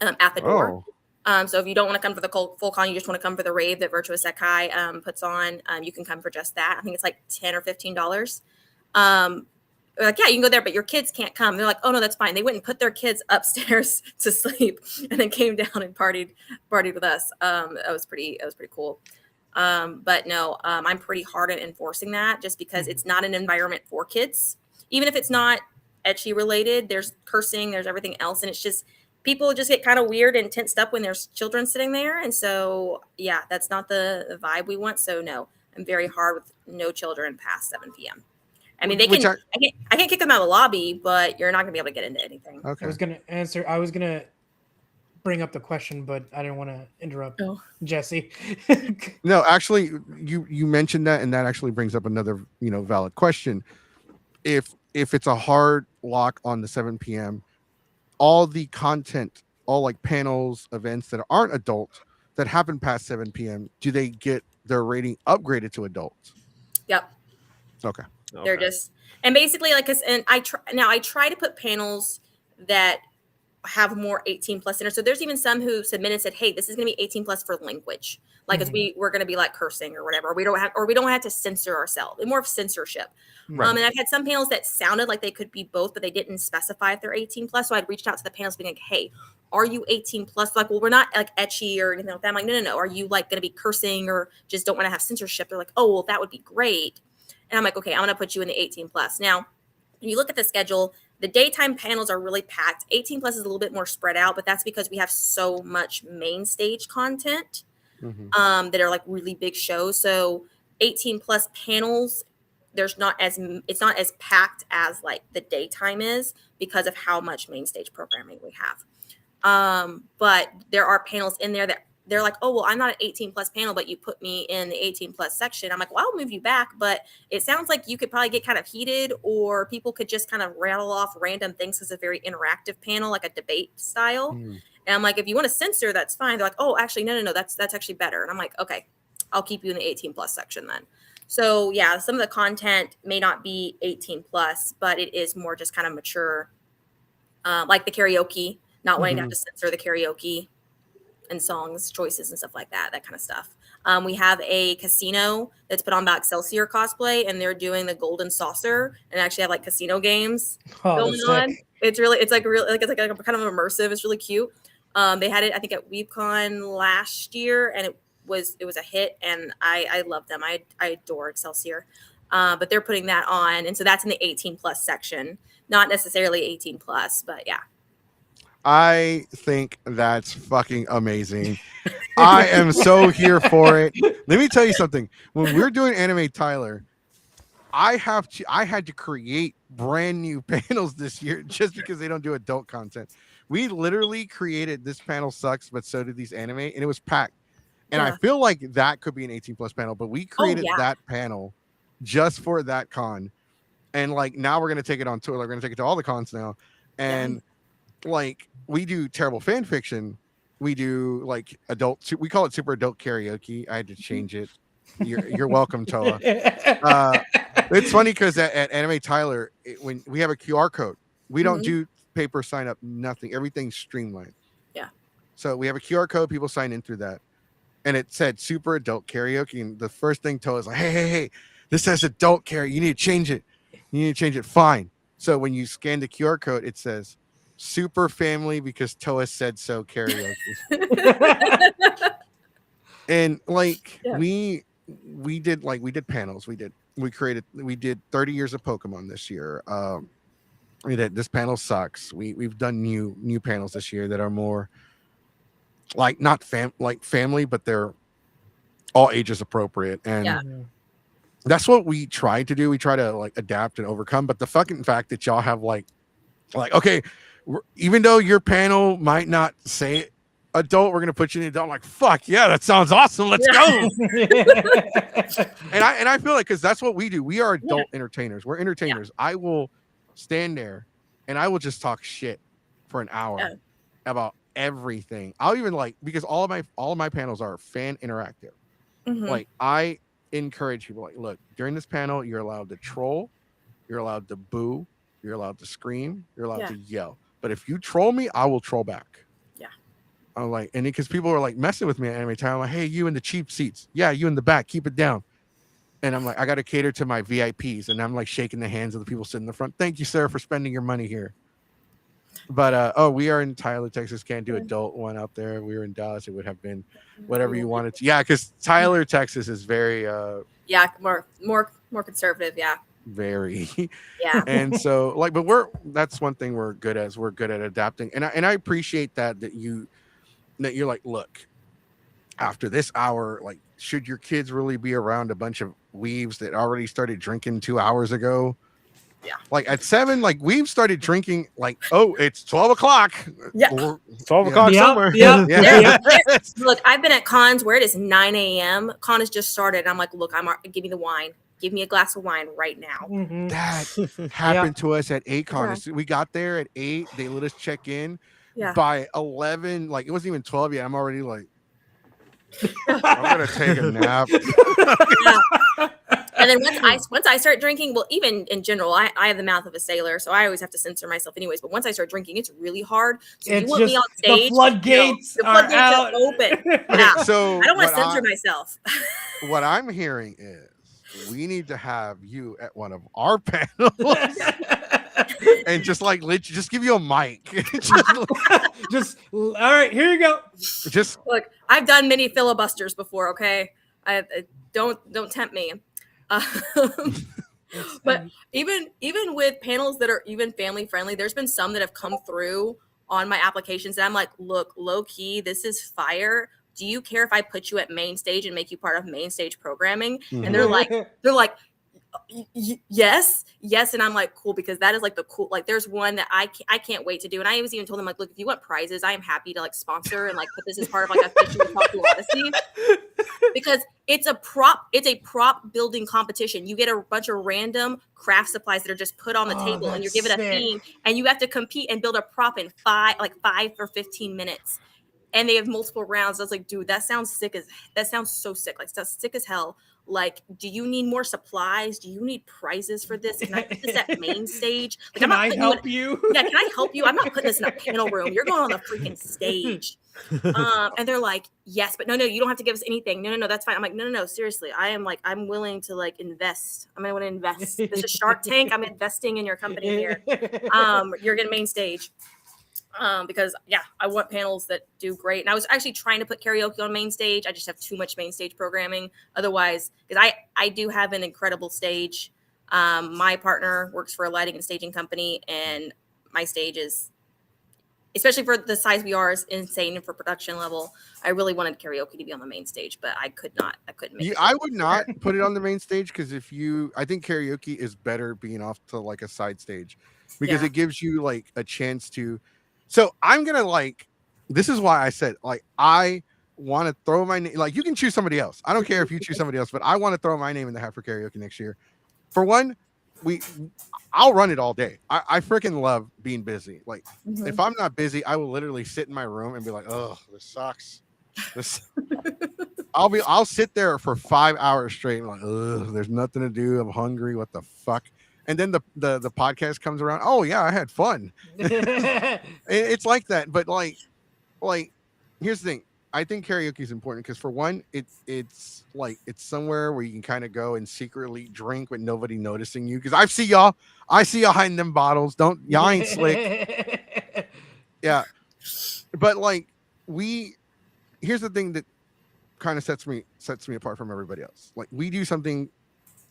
at the door. So if you don't want to come for the full con, you just want to come for the rave that Virtuous Sekai puts on, you can come for just that. I think it's like $10 or $15. Like, yeah, you can go there, but your kids can't come. They're like, oh no, that's fine. They went and put their kids upstairs to sleep and then came down and partied with us. That was pretty cool. But no, I'm pretty hard at enforcing that, just because it's not an environment for kids. Even if it's not ecchi related, there's cursing, there's everything else. And it's just, people just get kind of weird and tensed up when there's children sitting there. And so, yeah, that's not the vibe we want. So no, I'm very hard with no children past 7 p.m. I mean, I can't kick them out of the lobby, but you're not going to be able to get into anything. Okay. I was going to bring up the question, but I didn't want to interrupt Jesse. No, actually, you mentioned that, and that actually brings up another, valid question. If it's a hard lock on the 7 p.m., all the content, all like panels, events that aren't adult that happen past 7 p.m., do they get their rating upgraded to adults? Yep. Okay. They're just, and basically, like, and I try to put panels that have more 18 plus in it. So there's even some who submitted and said, hey, this is going to be 18 plus for language. Like, as we're going to be like cursing or whatever. We don't have to censor ourselves. More of censorship. Right. And I've had some panels that sounded like they could be both, but they didn't specify if they're 18 plus. So I'd reached out to the panels being like, hey, are you 18 plus? Like, well, we're not like ecchi or anything like that. I'm like, no. Are you like going to be cursing or just don't want to have censorship? They're like, oh, well, that would be great. And I'm like, okay, I'm going to put you in the 18 plus. Now, when you look at the schedule, the daytime panels are really packed. 18 plus is a little bit more spread out, but that's because we have so much main stage content that are like really big shows. So 18 plus panels, it's not as packed as like the daytime is, because of how much main stage programming we have. But there are panels in there that they're like, oh, well, I'm not an 18 plus panel, but you put me in the 18 plus section. I'm like, well, I'll move you back. But it sounds like you could probably get kind of heated, or people could just kind of rattle off random things because it's a very interactive panel, like a debate style. And I'm like, if you want to censor, that's fine. They're like, oh, actually, no, that's actually better. And I'm like, okay, I'll keep you in the 18 plus section then. So yeah, some of the content may not be 18 plus, but it is more just kind of mature, like the karaoke, not wanting to have to censor the karaoke and songs choices and stuff like that kind of stuff. We have a casino that's put on by Excelsior Cosplay, and they're doing the Golden Saucer and actually have like casino games going on. It's like kind of immersive. It's really cute. They had it, I think, at WeebCon last year, and it was a hit, and I love them. I adore Excelsior. But they're putting that on, and so that's in the 18 plus section, not necessarily 18 plus, but yeah. I think that's fucking amazing. I am so here for it. Let me tell you something. When we're doing Anime Tyler, I had to create brand new panels this year just because they don't do adult content. We literally created This Panel Sucks, but so did these anime, and it was packed. And I feel like that could be an 18 plus panel, but we created that panel just for that con. And like now we're gonna take it on tour. We're gonna take it to all the cons now. And like we do terrible fan fiction. We do like adult, we call it super adult karaoke. I had to change it. You're welcome, Toa. It's funny because at Anime Tyler, when we have a QR code, we don't do paper sign up, nothing. Everything's streamlined. Yeah. So we have a QR code, people sign in through that. And it said super adult karaoke. And the first thing Toa's like, hey, this says adult karaoke. You need to change it. Fine. So when you scan the QR code, it says super family because Toa said so karaoke. And like we did panels. We did 30 years of Pokemon this year. We did This Panel Sucks. We've done new panels this year that are more like not family, but they're all ages appropriate. And that's what we try to do. We try to like adapt and overcome. But the fucking fact that y'all have like okay, even though your panel might not say adult, we're gonna put you in adult. I'm like, fuck yeah, that sounds awesome. Let's go. and I feel like because that's what we do. We are adult entertainers. We're entertainers. I will stand there and I will just talk shit for an hour about everything. I'll even because all of my panels are fan interactive. Like I encourage people like, look, during this panel, you're allowed to troll, you're allowed to boo, you're allowed to scream, you're allowed to yell. But if you troll me, I will troll back. Yeah. I'm like, and because people are like messing with me at Anime Time, I'm like, hey, you in the cheap seats. Yeah, you in the back, keep it down. And I'm like, I got to cater to my VIPs. And I'm like shaking the hands of the people sitting in the front. Thank you, sir, for spending your money here. But we are in Tyler, Texas. Can't do adult one out there. We were in Dallas. It would have been whatever you wanted to. Yeah, because Tyler, Texas is very more conservative. Yeah. Very. Yeah. And so but that's one thing we're good at is we're good at adapting. And I appreciate that you're like, look, after this hour, like, should your kids really be around a bunch of weaves that already started drinking 2 hours ago? Yeah. Like at 7, like we've started drinking like, oh, it's 12 o'clock. Yeah. 12 o'clock somewhere. Yeah. Look, I've been at cons where it is 9 a.m. Con has just started. I'm like, look, give me the wine. Give me a glass of wine right now. That happened to us at 8 con. We got there at 8. They let us check in. Yeah. By 11, like it wasn't even 12 yet. I'm already like, I'm gonna take a nap. And then once I start drinking, well, even in general, I have the mouth of a sailor, so I always have to censor myself anyways. But once I start drinking, it's really hard. So it's you want me on stage, the floodgates are out. Open. Yeah. So I don't want to censor myself. What I'm hearing is we need to have you at one of our panels. And just give you a mic. just all right, here you go. Just look, I've done many filibusters before. Okay, I don't tempt me. But even with panels that are even family friendly, there's been some that have come through on my applications that I'm like, look, low key, this is fire. Do you care if I put you at main stage and make you part of main stage programming? And they're like, yes, and I'm like, cool, because that is like the cool, like there's one that I can't wait to do, and I was even told them like, look, if you want prizes, I am happy to like sponsor and like put this as part of like official Otaku Odyssey, because it's a prop building competition. You get a bunch of random craft supplies that are just put on the table, and you're given a theme, and you have to compete and build a prop in 5 or 15 minutes. And they have multiple rounds. I was like, dude, that sounds so sick. Like, that's sick as hell. Like, do you need more supplies? Do you need prizes for this? Can I put this at main stage? Like, Can I help you? Yeah, can I help you? I'm not putting this in a panel room. You're going on the freaking stage. And they're like, yes, but no, you don't have to give us anything. No, that's fine. I'm like, no, seriously. I'm willing to like invest. I'm going to invest. This is Shark Tank. I'm investing in your company here. You're getting main stage. Because I want panels that do great. And I was actually trying to put karaoke on main stage. I just have too much main stage programming. Otherwise, because I do have an incredible stage. My partner works for a lighting and staging company, and my stage is, especially for the size we are, is insane. And for production level, I really wanted karaoke to be on the main stage, but I couldn't make it. I would not put it on the main stage, because I think karaoke is better being off to like a side stage, because it gives you like a chance to. So I'm gonna like, this is why I said like I want to throw my name. Like, you can choose somebody else. I don't care if you choose somebody else, but I want to throw my name in the hat for karaoke next year. For one, I'll run it all day. I freaking love being busy. Like, if I'm not busy, I will literally sit in my room and be like, oh, this sucks. I'll sit there for 5 hours straight. Like, ugh, there's nothing to do. I'm hungry. What the fuck? And then the podcast comes around. Oh yeah, I had fun. It's like that. But like, here's the thing. I think karaoke is important because, for one, it's somewhere where you can kind of go and secretly drink with nobody noticing you. Because I see y'all hiding them bottles. Y'all ain't slick. Yeah, but like here's the thing that kind of sets me apart from everybody else. Like, we do something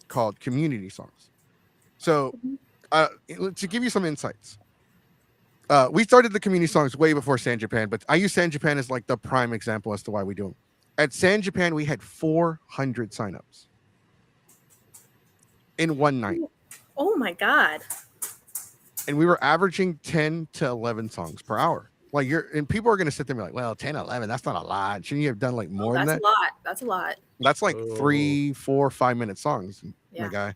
called community songs. So, to give you some insights, we started the community songs way before San Japan, but I use San Japan as like the prime example as to why we do them. At San Japan, we had 400 signups in one night. Oh my god! And we were averaging 10 to 11 songs per hour. Like, and people are going to sit there and be like, well, 10, 11, that's not a lot. Shouldn't you have done like more than that? That's a lot. That's like 3, 4, 5-minute songs, my guy.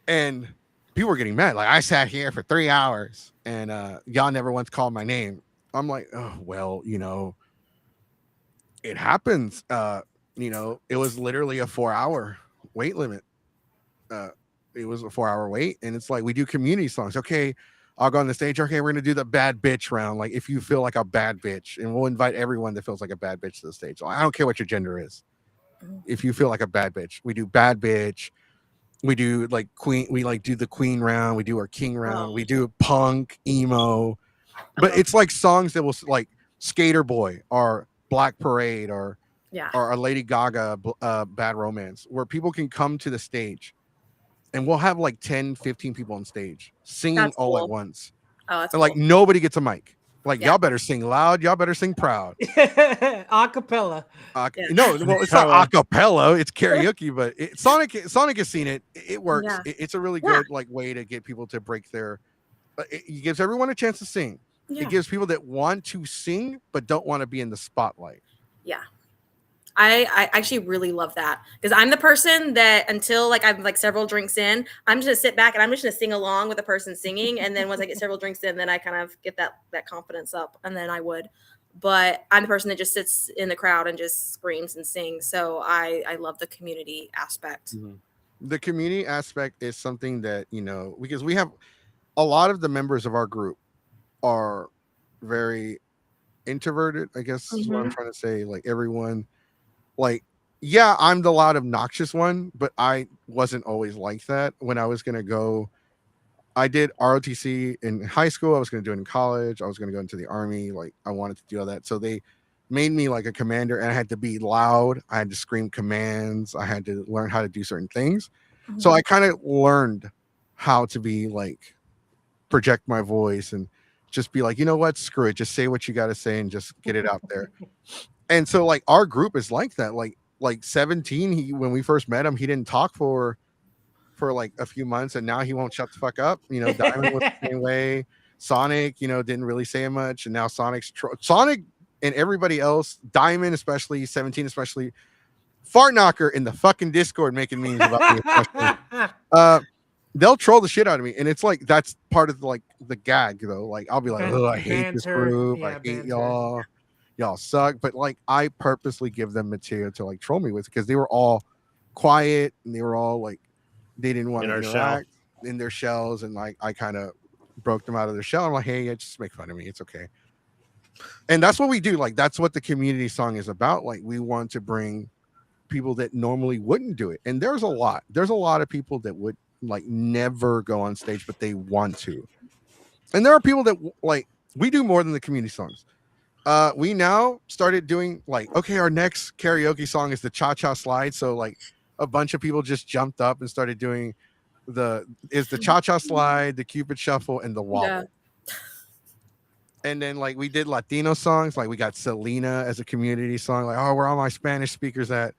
And people were getting mad. Like, I sat here for 3 hours and y'all never once called my name. I'm like, oh, well, it happens. It was literally a 4-hour wait limit. It was a 4-hour wait. And it's like, we do community songs. Okay, I'll go on the stage. Okay, we're going to do the bad bitch round. Like, if you feel like a bad bitch, and we'll invite everyone that feels like a bad bitch to the stage. I don't care what your gender is. If you feel like a bad bitch, we do bad bitch. We do like queen. We like do the queen round. We do our king round. We do punk, emo, but it's like songs that will like Skater Boy or Black Parade or a Lady Gaga Bad Romance, where people can come to the stage, and we'll have like 10, 15 people on stage singing all at once. Oh, that's and like nobody gets a mic. Like, y'all better sing loud. Y'all better sing proud. Acapella. No, well, it's not acapella. It's karaoke. But Sonic has seen it. It works. Yeah. It's a really good like way to get people to break their. It gives everyone a chance to sing. Yeah. It gives people that want to sing but don't want to be in the spotlight. Yeah. I actually really love that, because I'm the person that until like I'm like several drinks in, I'm just gonna sit back and I'm just gonna sing along with the person singing, and then once I get several drinks in, then I kind of get that confidence up, and then I would. But I'm the person that just sits in the crowd and just screams and sings. So I love the community aspect. Mm-hmm. The community aspect is something that, because we have a lot of the members of our group are very introverted, I guess is what I'm trying to say. Like, everyone. Like, yeah, I'm the loud, obnoxious one, but I wasn't always like that. When I was going to go, I did ROTC in high school. I was going to do it in college. I was going to go into the army. Like, I wanted to do all that. So they made me like a commander, and I had to be loud. I had to scream commands. I had to learn how to do certain things. So I kind of learned how to be like, project my voice and just be like, you know what, screw it. Just say what you got to say and just get it out there. And so like our group is like that. Like 17, when we first met him, he didn't talk for for like a few months, and now he won't shut the fuck up. You know, Diamond was the same way. Sonic, you know, didn't really say much, and now Sonic and everybody else, Diamond especially, 17 especially, fart knocker in the fucking Discord making memes about me, especially. They'll troll the shit out of me, and it's like that's part of like the gag though. Like I'll be like, oh, I hate this group, I hate y'all suck. But like I purposely give them material to like troll me with, because they were all quiet and they were all like they didn't want to interact in their shells, and like I kind of broke them out of their shell. I'm like, hey, just make fun of me, it's okay. And that's what we do. Like that's what the community song is about. Like we want to bring people that normally wouldn't do it, and there's a lot of people that would like never go on stage, but they want to. And there are people that like we do more than the community songs. We now started doing like, okay, our next karaoke song is the cha-cha slide. So like a bunch of people just jumped up and started doing the cha-cha slide, the Cupid shuffle, and the wobble. Yeah. And then like we did Latino songs, like we got Selena as a community song, like, oh, where all my Spanish speakers at?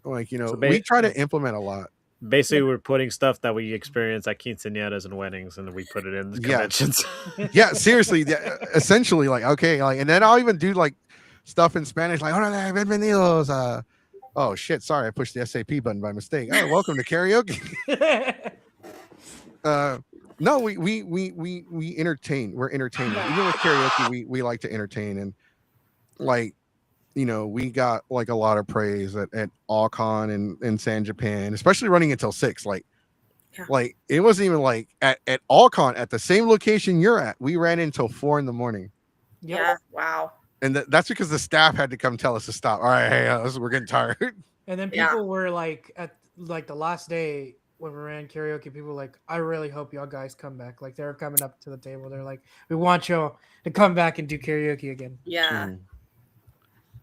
Like, you know, so we try to implement a lot. Basically, we're putting stuff that we experience at quinceañeras and weddings, and we put it in the conventions. Yeah, seriously. Essentially, like, okay, like, and then I'll even do like stuff in Spanish, like, hola, bienvenidos. Oh shit, sorry, I pushed the SAP button by mistake. Oh, welcome to karaoke. No, we entertain. We're entertaining. Even with karaoke, we like to entertain, and like, you know, we got like a lot of praise at Allcon and San Japan, especially running until 6. Like it wasn't even like at Allcon at the same location you're at. We ran until 4 a.m. Yeah. Wow. And that's because the staff had to come tell us to stop. All right, hey, we're getting tired. And then people were like, at like the last day when we ran karaoke, people were like, I really hope y'all guys come back. Like they're coming up to the table. They're like, we want y'all to come back and do karaoke again. Yeah.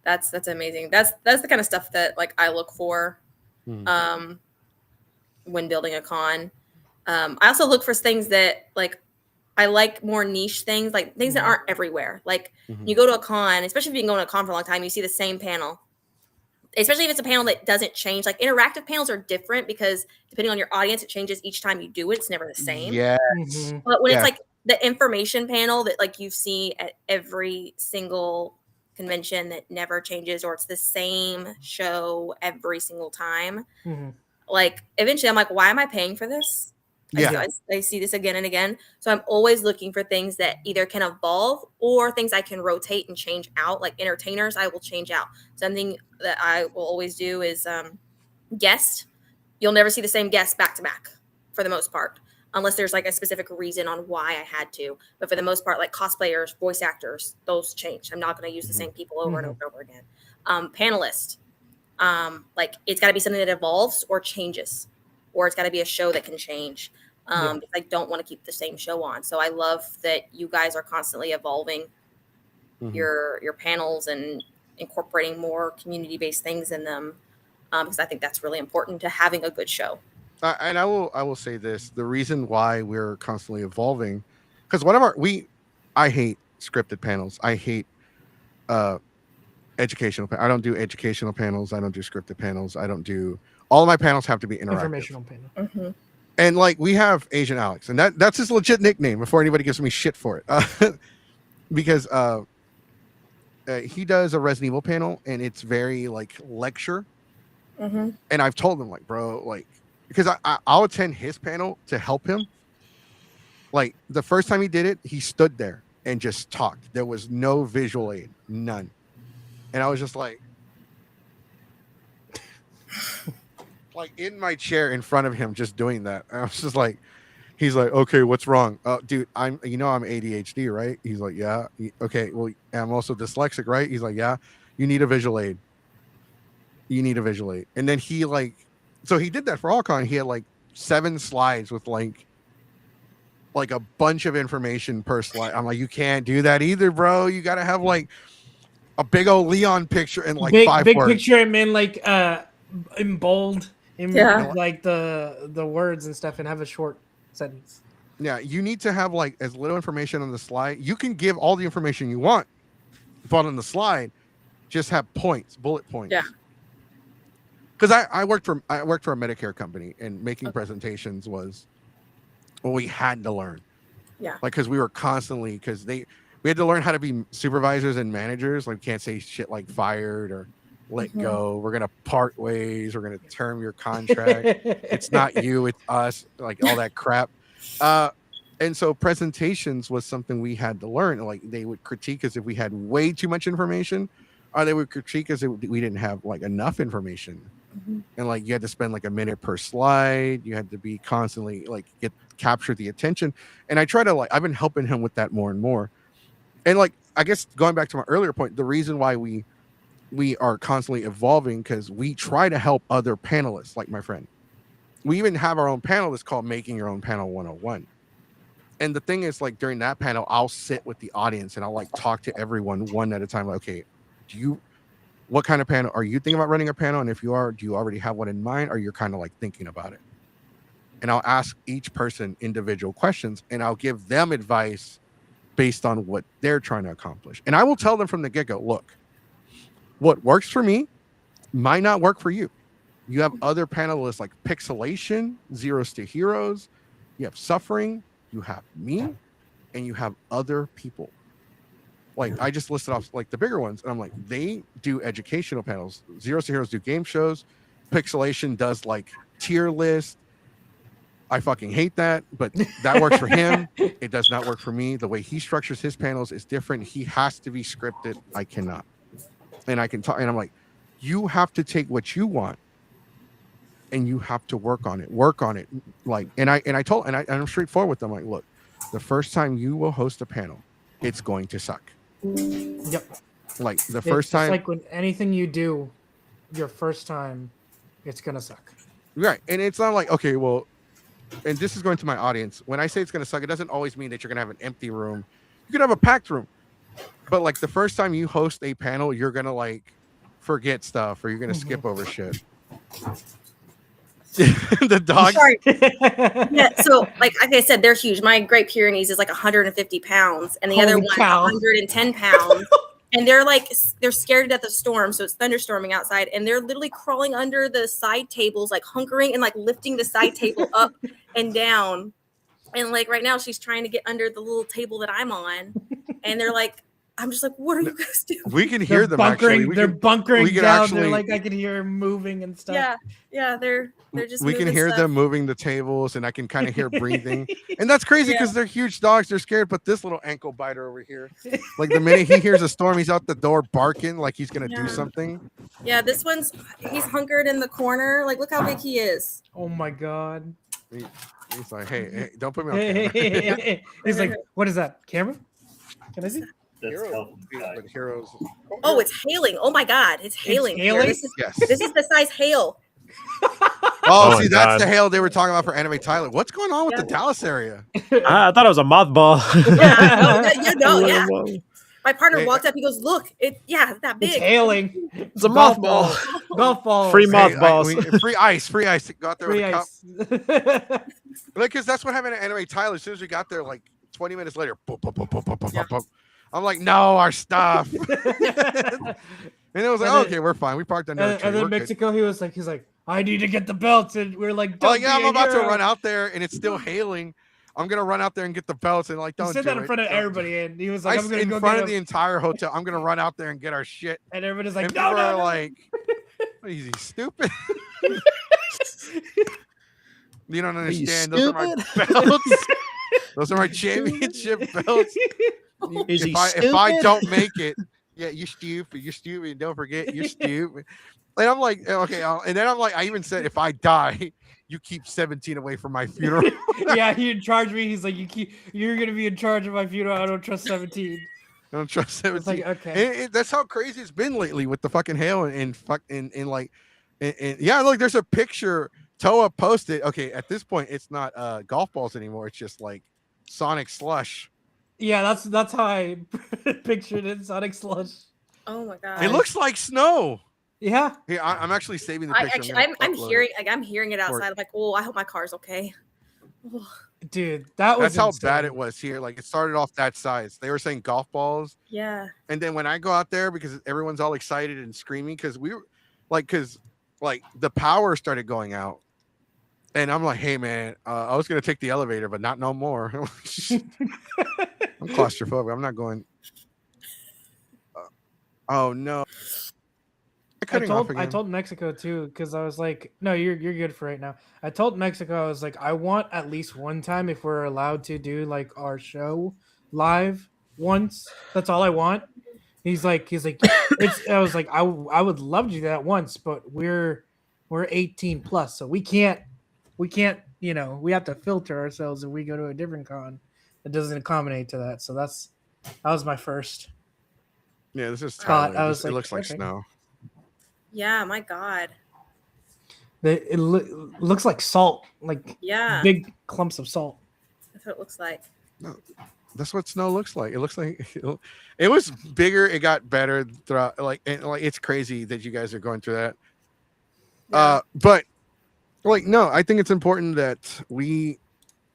That's amazing. That's the kind of stuff that like I look for when building a con. I also look for things that like I like more niche things, like things that aren't everywhere. Like you go to a con, especially if you've been going to a con for a long time, you see the same panel. Especially if it's a panel that doesn't change. Like interactive panels are different because depending on your audience, it changes each time you do it. It's never the same. Yes. But when it's like the information panel that like you see at every single convention that never changes, or it's the same show every single time, like eventually I'm like, why am I paying for this? I see this again and again. So I'm always looking for things that either can evolve or things I can rotate and change out. Like entertainers, I will change out. Something that I will always do is guest. You'll never see the same guest back to back for the most part, unless there's like a specific reason on why I had to. But for the most part, like cosplayers, voice actors, those change. I'm not going to use the same people over and over again. Panelist, like it's got to be something that evolves or changes, or it's got to be a show that can change. I don't want to keep the same show on. So I love that you guys are constantly evolving your panels and incorporating more community-based things in them, because I think that's really important to having a good show. And I will say this: the reason why we're constantly evolving, because I hate scripted panels. I hate educational. I don't do educational panels. I don't do scripted panels. I don't do. All of my panels have to be interactive. Informational panel. And like we have Asian Alex, and that's his legit nickname before anybody gives me shit for it, because he does a Resident Evil panel, and it's very like lecture. And I've told him like, bro, like, because I'll attend his panel to help him. Like the first time he did it, he stood there and just talked. There was no visual aid, none. And I was just like in my chair in front of him, just doing that. And I was just like, he's like, okay, what's wrong? Dude, I'm ADHD, right? He's like, yeah. Okay, well, I'm also dyslexic, right? He's like, yeah. You need a visual aid. And then he so he did that for Allcon. He had like 7 slides with like a bunch of information per slide. I'm like, you can't do that either, bro. You got to have like a big old Leon picture and like 5 big words. Picture him in like in bold, like the words and stuff, and have a short sentence. Yeah, you need to have like as little information on the slide. You can give all the information you want, but on the slide, just have points, bullet points. Yeah. because I worked for a Medicare company, and making presentations was what we had to learn. Yeah. Like, because we were constantly, we had to learn how to be supervisors and managers. Like, we can't say shit like fired or let go. We're gonna part ways. We're gonna term your contract. It's not you, it's us. Like all that crap. And so presentations was something we had to learn. Like, they would critique us if we had way too much information, or they would critique us if we didn't have like enough information. And like, you had to spend like a minute per slide. You had to be constantly like capture the attention. And I try to I've been helping him with that more and more. And like, I guess going back to my earlier point, the reason why we are constantly evolving, because we try to help other panelists, like my friend. We even have our own panel. It's called Making Your Own Panel 101. And the thing is, like, during that panel, I'll sit with the audience and I'll like talk to everyone one at a time. Like, okay, what kind of panel are you thinking about running a panel? And if you are, do you already have one in mind, or you're kind of like thinking about it? And I'll ask each person individual questions, and I'll give them advice based on what they're trying to accomplish. And I will tell them from the get-go, look, what works for me might not work for you. You have other panelists like Pixelation, Zeros to Heroes, you have Suffering, you have me, and you have other people. Like, I just listed off like the bigger ones, and I'm like, they do educational panels. Zeros to Heroes do game shows. Pixelation does like tier list. I fucking hate that, but that works for him. It does not work for me. The way he structures his panels is different. He has to be scripted. I cannot. And I can talk, and I'm like, you have to take what you want and you have to work on it. Like, and I'm straightforward with them. Like, look, the first time you will host a panel, it's going to suck. Yep. Like the first time, like when anything you do, your first time, it's gonna suck. Right. And it's not like, okay, well, and this is going to my audience. When I say it's going to suck, it doesn't always mean that you're going to have an empty room. You could have a packed room. But like the first time you host a panel, you're going to like forget stuff, or you're going to skip over shit. The dogs. Sorry. Yeah, so like I said, they're huge. My Great Pyrenees is like 150 pounds, and the other one's 110 pounds. And they're scared to death of storm, so it's thunderstorming outside, and they're literally crawling under the side tables, like hunkering and like lifting the side table up and down. And like right now, she's trying to get under the little table that I'm on, and they're like, I'm just like, what are you guys doing? We can hear them bunkering, actually. They're bunkering down. They're like, I can hear them moving and stuff. Yeah, they're just. We can hear them moving the tables, and I can kind of hear breathing. And that's crazy because they're huge dogs. They're scared. But this little ankle biter over here, like the minute he hears a storm, he's out the door barking like he's gonna do something. Yeah, he's hunkered in the corner. Like, look how big he is. Oh my god. He's like, hey, don't put me on camera. He's like, what is that? Camera? Can I see? Heroes. Oh, it's hailing. Oh my god, it's hailing. This is the size hail. Oh, see, that's the hail they were talking about for Anime Tyler. What's going on with the Dallas area? I thought it was a mothball. Yeah. My partner walked up. He goes, "Look, it's that big. It's hailing. It's a mothball. Golf ball. Free mothballs. Free ice. Go out there Free with ice. a cup. Like, because that's what happened at Anime Tyler. As soon as we got there, like 20 minutes later, boop, boop, boop, boop, boop, boop, boop. I'm like, no, our stuff. And it was like, okay, we're fine. We parked under a tree. And then Mexico, he's like, I need to get the belts, and we're like, oh yeah, I'm about to run out there, and it's still hailing. I'm gonna run out there and get the belts, and like, don't. He said that in front of everybody, and he was like, I'm gonna go in front of the entire hotel. I'm gonna run out there and get our shit. And everybody's like, and no. Like, easy, stupid. You don't understand. Those are my belts. Those are my championship belts. If I don't make it, you're stupid. You're stupid. Don't forget, you're stupid. And I'm like, okay. And then I'm like, I even said, if I die, you keep 17 away from my funeral. Yeah, he in charge me. He's like, you're gonna be in charge of my funeral. I don't trust 17. I don't trust 17. Like, okay. And that's how crazy it's been lately with the fucking hail and look, there's a picture Toa posted. Okay, at this point, it's not golf balls anymore. It's just like Sonic slush. Yeah, that's how I pictured it. Sonic slush. Oh my god! It looks like snow. Yeah. Here, I'm actually saving the picture. I'm hearing it outside. I'm like, oh, I hope my car's okay. Dude, that's how bad it was here. Like, it started off that size. They were saying golf balls. Yeah. And then when I go out there, because everyone's all excited and screaming, because like the power started going out, and I'm like, hey man, I was gonna take the elevator, but not no more. I'm claustrophobic. I'm not going. Oh no, cutting off I again. told Mexico too because I was like, no, you're good for right now. I told Mexico I was like, I want at least one time if we're allowed to do like our show live once. That's all I want. He's like it's. I was like, I would love to do that once, but we're 18 plus, so we can't we have to filter ourselves if we go to a different con that doesn't accommodate to that. So that was my first Yeah, this is thought. Tyler. I This, was it like, looks like okay. snow. Yeah, my God. Looks like salt, like Yeah, big clumps of salt. that's what it looks like. No, that's what snow looks like. It looks like it was bigger. It got better throughout. Like, and like it's crazy that you guys are going through that. Yeah. But like, no, I think it's important that we,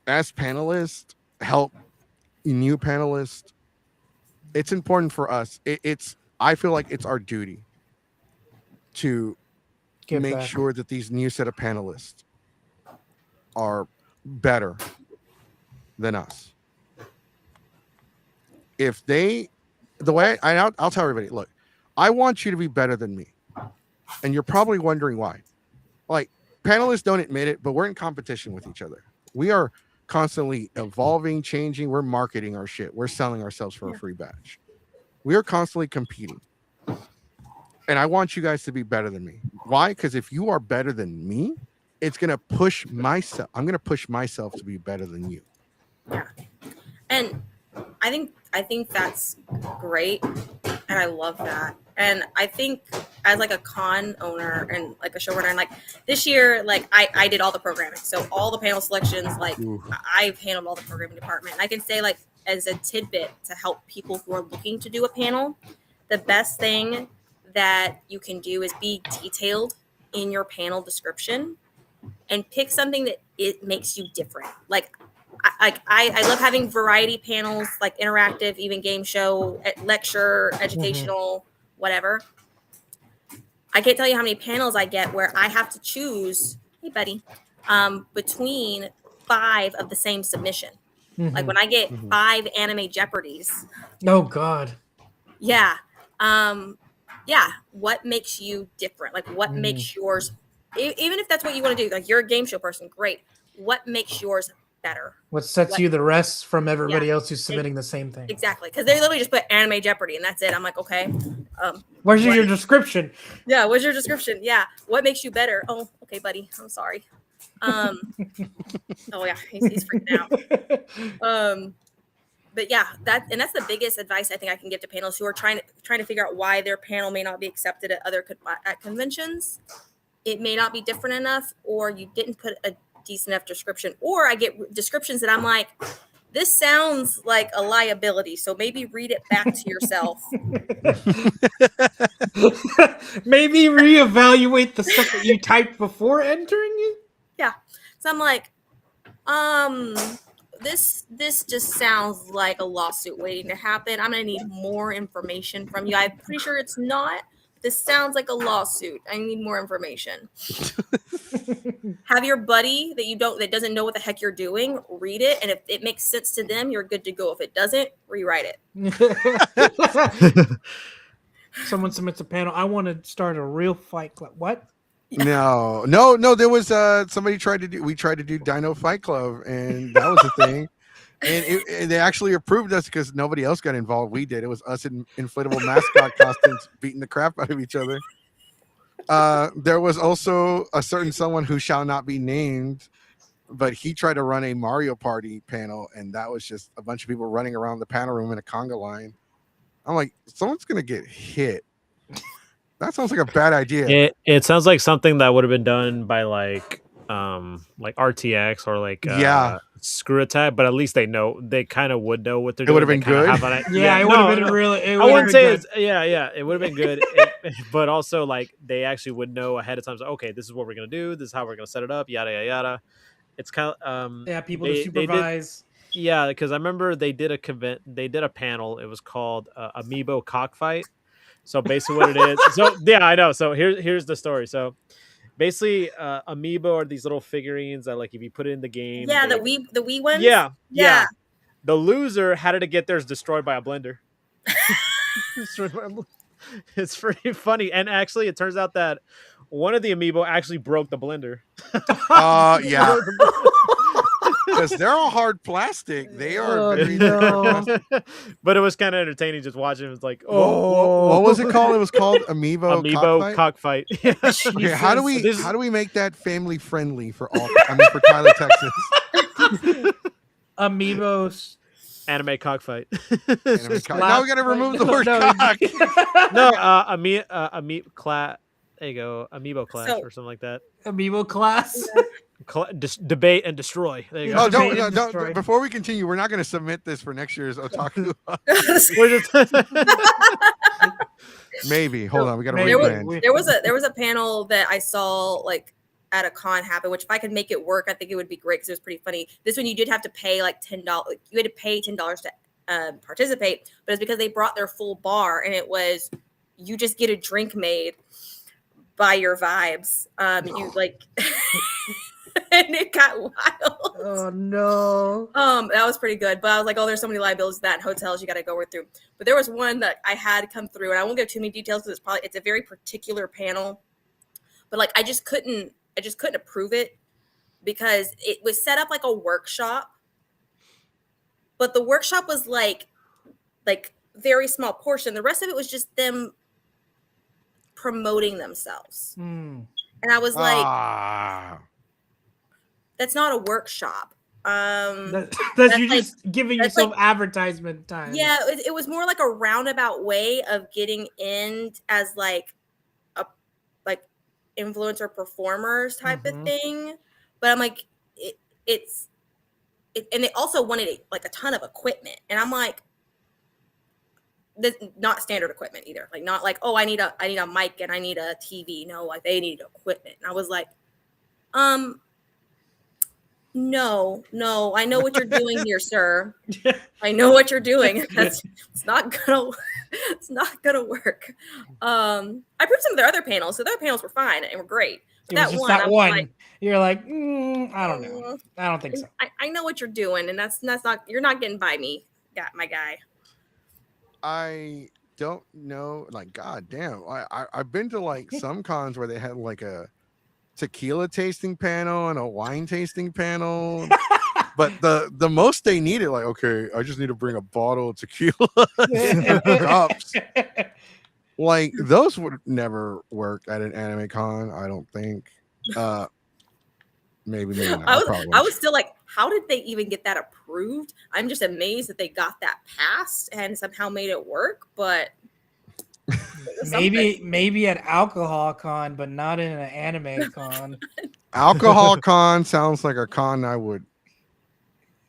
as panelists, help new panelists. It's important for us. It's. I feel like it's our duty to Give make back. sure that these new set of panelists are better than us. If they, the way I'll tell everybody, look, I want you to be better than me, and you're probably wondering why. Like, panelists don't admit it, but we're in competition with each other. We are constantly evolving, changing. We're marketing our shit. We're selling ourselves for a free badge. We are constantly competing. And I want you guys to be better than me. Why? Because if you are better than me, it's going to push myself. I'm going to push myself to be better than you. Yeah. And I think that's great, and I love that. And I think as like a con owner and like a showrunner, and like this year, like I did all the programming, so all the panel selections, like Ooh. I've handled all the programming department. I can say, like, as a tidbit to help people who are looking to do a panel, the best thing that you can do is be detailed in your panel description and pick something that it makes you different. Like I love having variety panels, like interactive, even game show, lecture, educational, whatever. I can't tell you how many panels I get where I have to choose, hey buddy, between 5 of the same submission. Like when I get 5 anime Jeopardies. Oh God. Yeah. Yeah. What makes you different? Like what makes yours, even if that's what you want to do, like you're a game show person, great. What makes yours better? What sets you the rest from everybody else who's submitting the same thing? Exactly. Because they literally just put anime Jeopardy and that's it. I'm like, okay. Where's your description? Yeah. What's your description? Yeah. What makes you better? Oh, okay, buddy. I'm sorry. Oh yeah, he's freaking out. But yeah, that's the biggest advice I think I can give to panels who are trying to figure out why their panel may not be accepted at other at conventions. It may not be different enough, or you didn't put a decent enough description. Or I get descriptions that I'm like, this sounds like a liability, so maybe read it back to yourself. Maybe reevaluate the stuff that you typed before entering it. Yeah. So I'm like, this just sounds like a lawsuit waiting to happen. I'm gonna need more information from you. I'm pretty sure it's not. This sounds like a lawsuit. I need more information. Have your buddy that doesn't know what the heck you're doing read it, and if it makes sense to them, you're good to go. If it doesn't, rewrite it. Someone submits a panel. I want to start a real fight club. What? No. There was somebody tried to do Dino Fight Club, and that was the thing. And they actually approved us because nobody else got involved. We did. It was us in inflatable mascot costumes beating the crap out of each other. There was also a certain someone who shall not be named, but he tried to run a Mario Party panel, and that was just a bunch of people running around the panel room in a conga line. I'm like, someone's gonna get hit. That sounds like a bad idea. It sounds like something that would have been done by like RTX or like Screw Attack, but at least they kind of would know what they're doing. It would have been good. It would have been really. I wouldn't say it's it would have been good, but also like they actually would know ahead of time. So, okay, this is what we're gonna do. This is how we're gonna set it up. Yada yada yada. It's kind of people to supervise. Because I remember they did a panel. It was called Amiibo Cockfight. So basically, what it is. So yeah, I know. So here's the story. So basically amiibo are these little figurines that like if you put it in the game. Yeah, they, the Wii ones. Yeah. The loser had to get theirs destroyed by a blender. It's pretty funny, and actually, it turns out that one of the amiibo actually broke the blender. Yeah. Because they're all hard plastic. They are very hard plastic. But it was kind of entertaining just watching. It was like, What was it called? It was called Amiibo Cockfight. Okay, how do we make that family friendly for all? I mean, for Tyler, Texas. Amiibos. Anime cockfight. Now we gotta remove the word cock. No, class. There you go, amiibo class or something like that. Amiibo class. Debate and destroy. There you go. Oh, don't. Before we continue, we're not going to submit this for next year's Otaku. Maybe. Hold on, we got to rebrand. There was a panel that I saw like at a con happen, which if I could make it work, I think it would be great because it was pretty funny. This one you did have to pay like $10. You had to pay $10 to participate, but it's because they brought their full bar, and it was you just get a drink made by your vibes. You like. And it got wild. Oh no. That was pretty good. But I was like, oh, there's so many liabilities with that in hotels you got to go through. But there was one that I had come through, and I won't give too many details because it's a very particular panel. But like, I just couldn't approve it because it was set up like a workshop, but the workshop was like very small portion. The rest of it was just them promoting themselves. And I was like, that's not a workshop. That's you just giving yourself like, advertisement time. Yeah, it was more like a roundabout way of getting in as like a influencer performers type of thing. But I'm like, it's and they also wanted like a ton of equipment, and I'm like, this not standard equipment either. Like not like, oh, I need a mic and I need a TV. No, like they need equipment. And I was like, no, I know what you're doing here, sir. I know what you're doing. It's not gonna work. I proved some of their other panels. So their panels were fine and were great. But that one. Like, you're like, I don't know. I don't think so. I know what you're doing, and that's not. You're not getting by me, my guy. I don't know. Like, goddamn, I've been to like some cons where they had like a tequila tasting panel and a wine tasting panel, but the most they needed, like, okay, I just need to bring a bottle of tequila and cups. Like those would never work at an anime con, I don't think. Maybe not. I was still like, how did they even get that approved? I'm just amazed that they got that passed and somehow made it work, but maybe at alcohol con, but not in an anime con. Alcohol con sounds like a con I would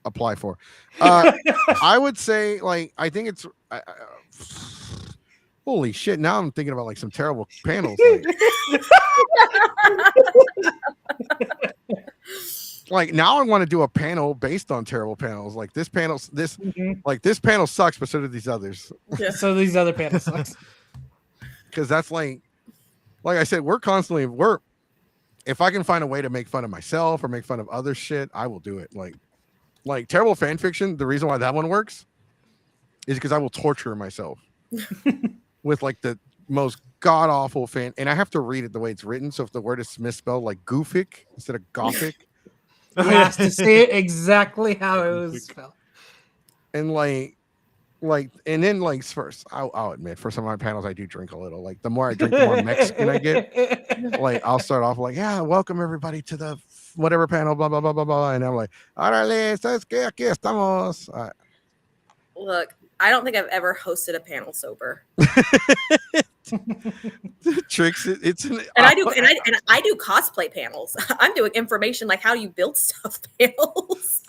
apply for. I would say, like, I think it's holy shit. Now I'm thinking about like some terrible panels. Like now I want to do a panel based on terrible panels. Like this panel sucks, but so do these others. Yeah, so these other panels sucks. Because that's like I said, if I can find a way to make fun of myself or make fun of other shit, I will do it. Like terrible fan fiction. The reason why that one works is because I will torture myself with like the most god awful fan, and I have to read it the way it's written. So if the word is misspelled like goofic instead of gothic, he has to say it exactly how it was spelled. And and then first, I'll admit, for some of my panels, I do drink a little. Like the more I drink, the more Mexican I get. Like I'll start off like, yeah, welcome everybody to the whatever panel, blah blah blah blah blah, and I'm like, órale, ¿sabes qué? Aquí estamos. Look, I don't think I've ever hosted a panel sober. Tricks, I do cosplay panels. I'm doing information like how you build stuff panels.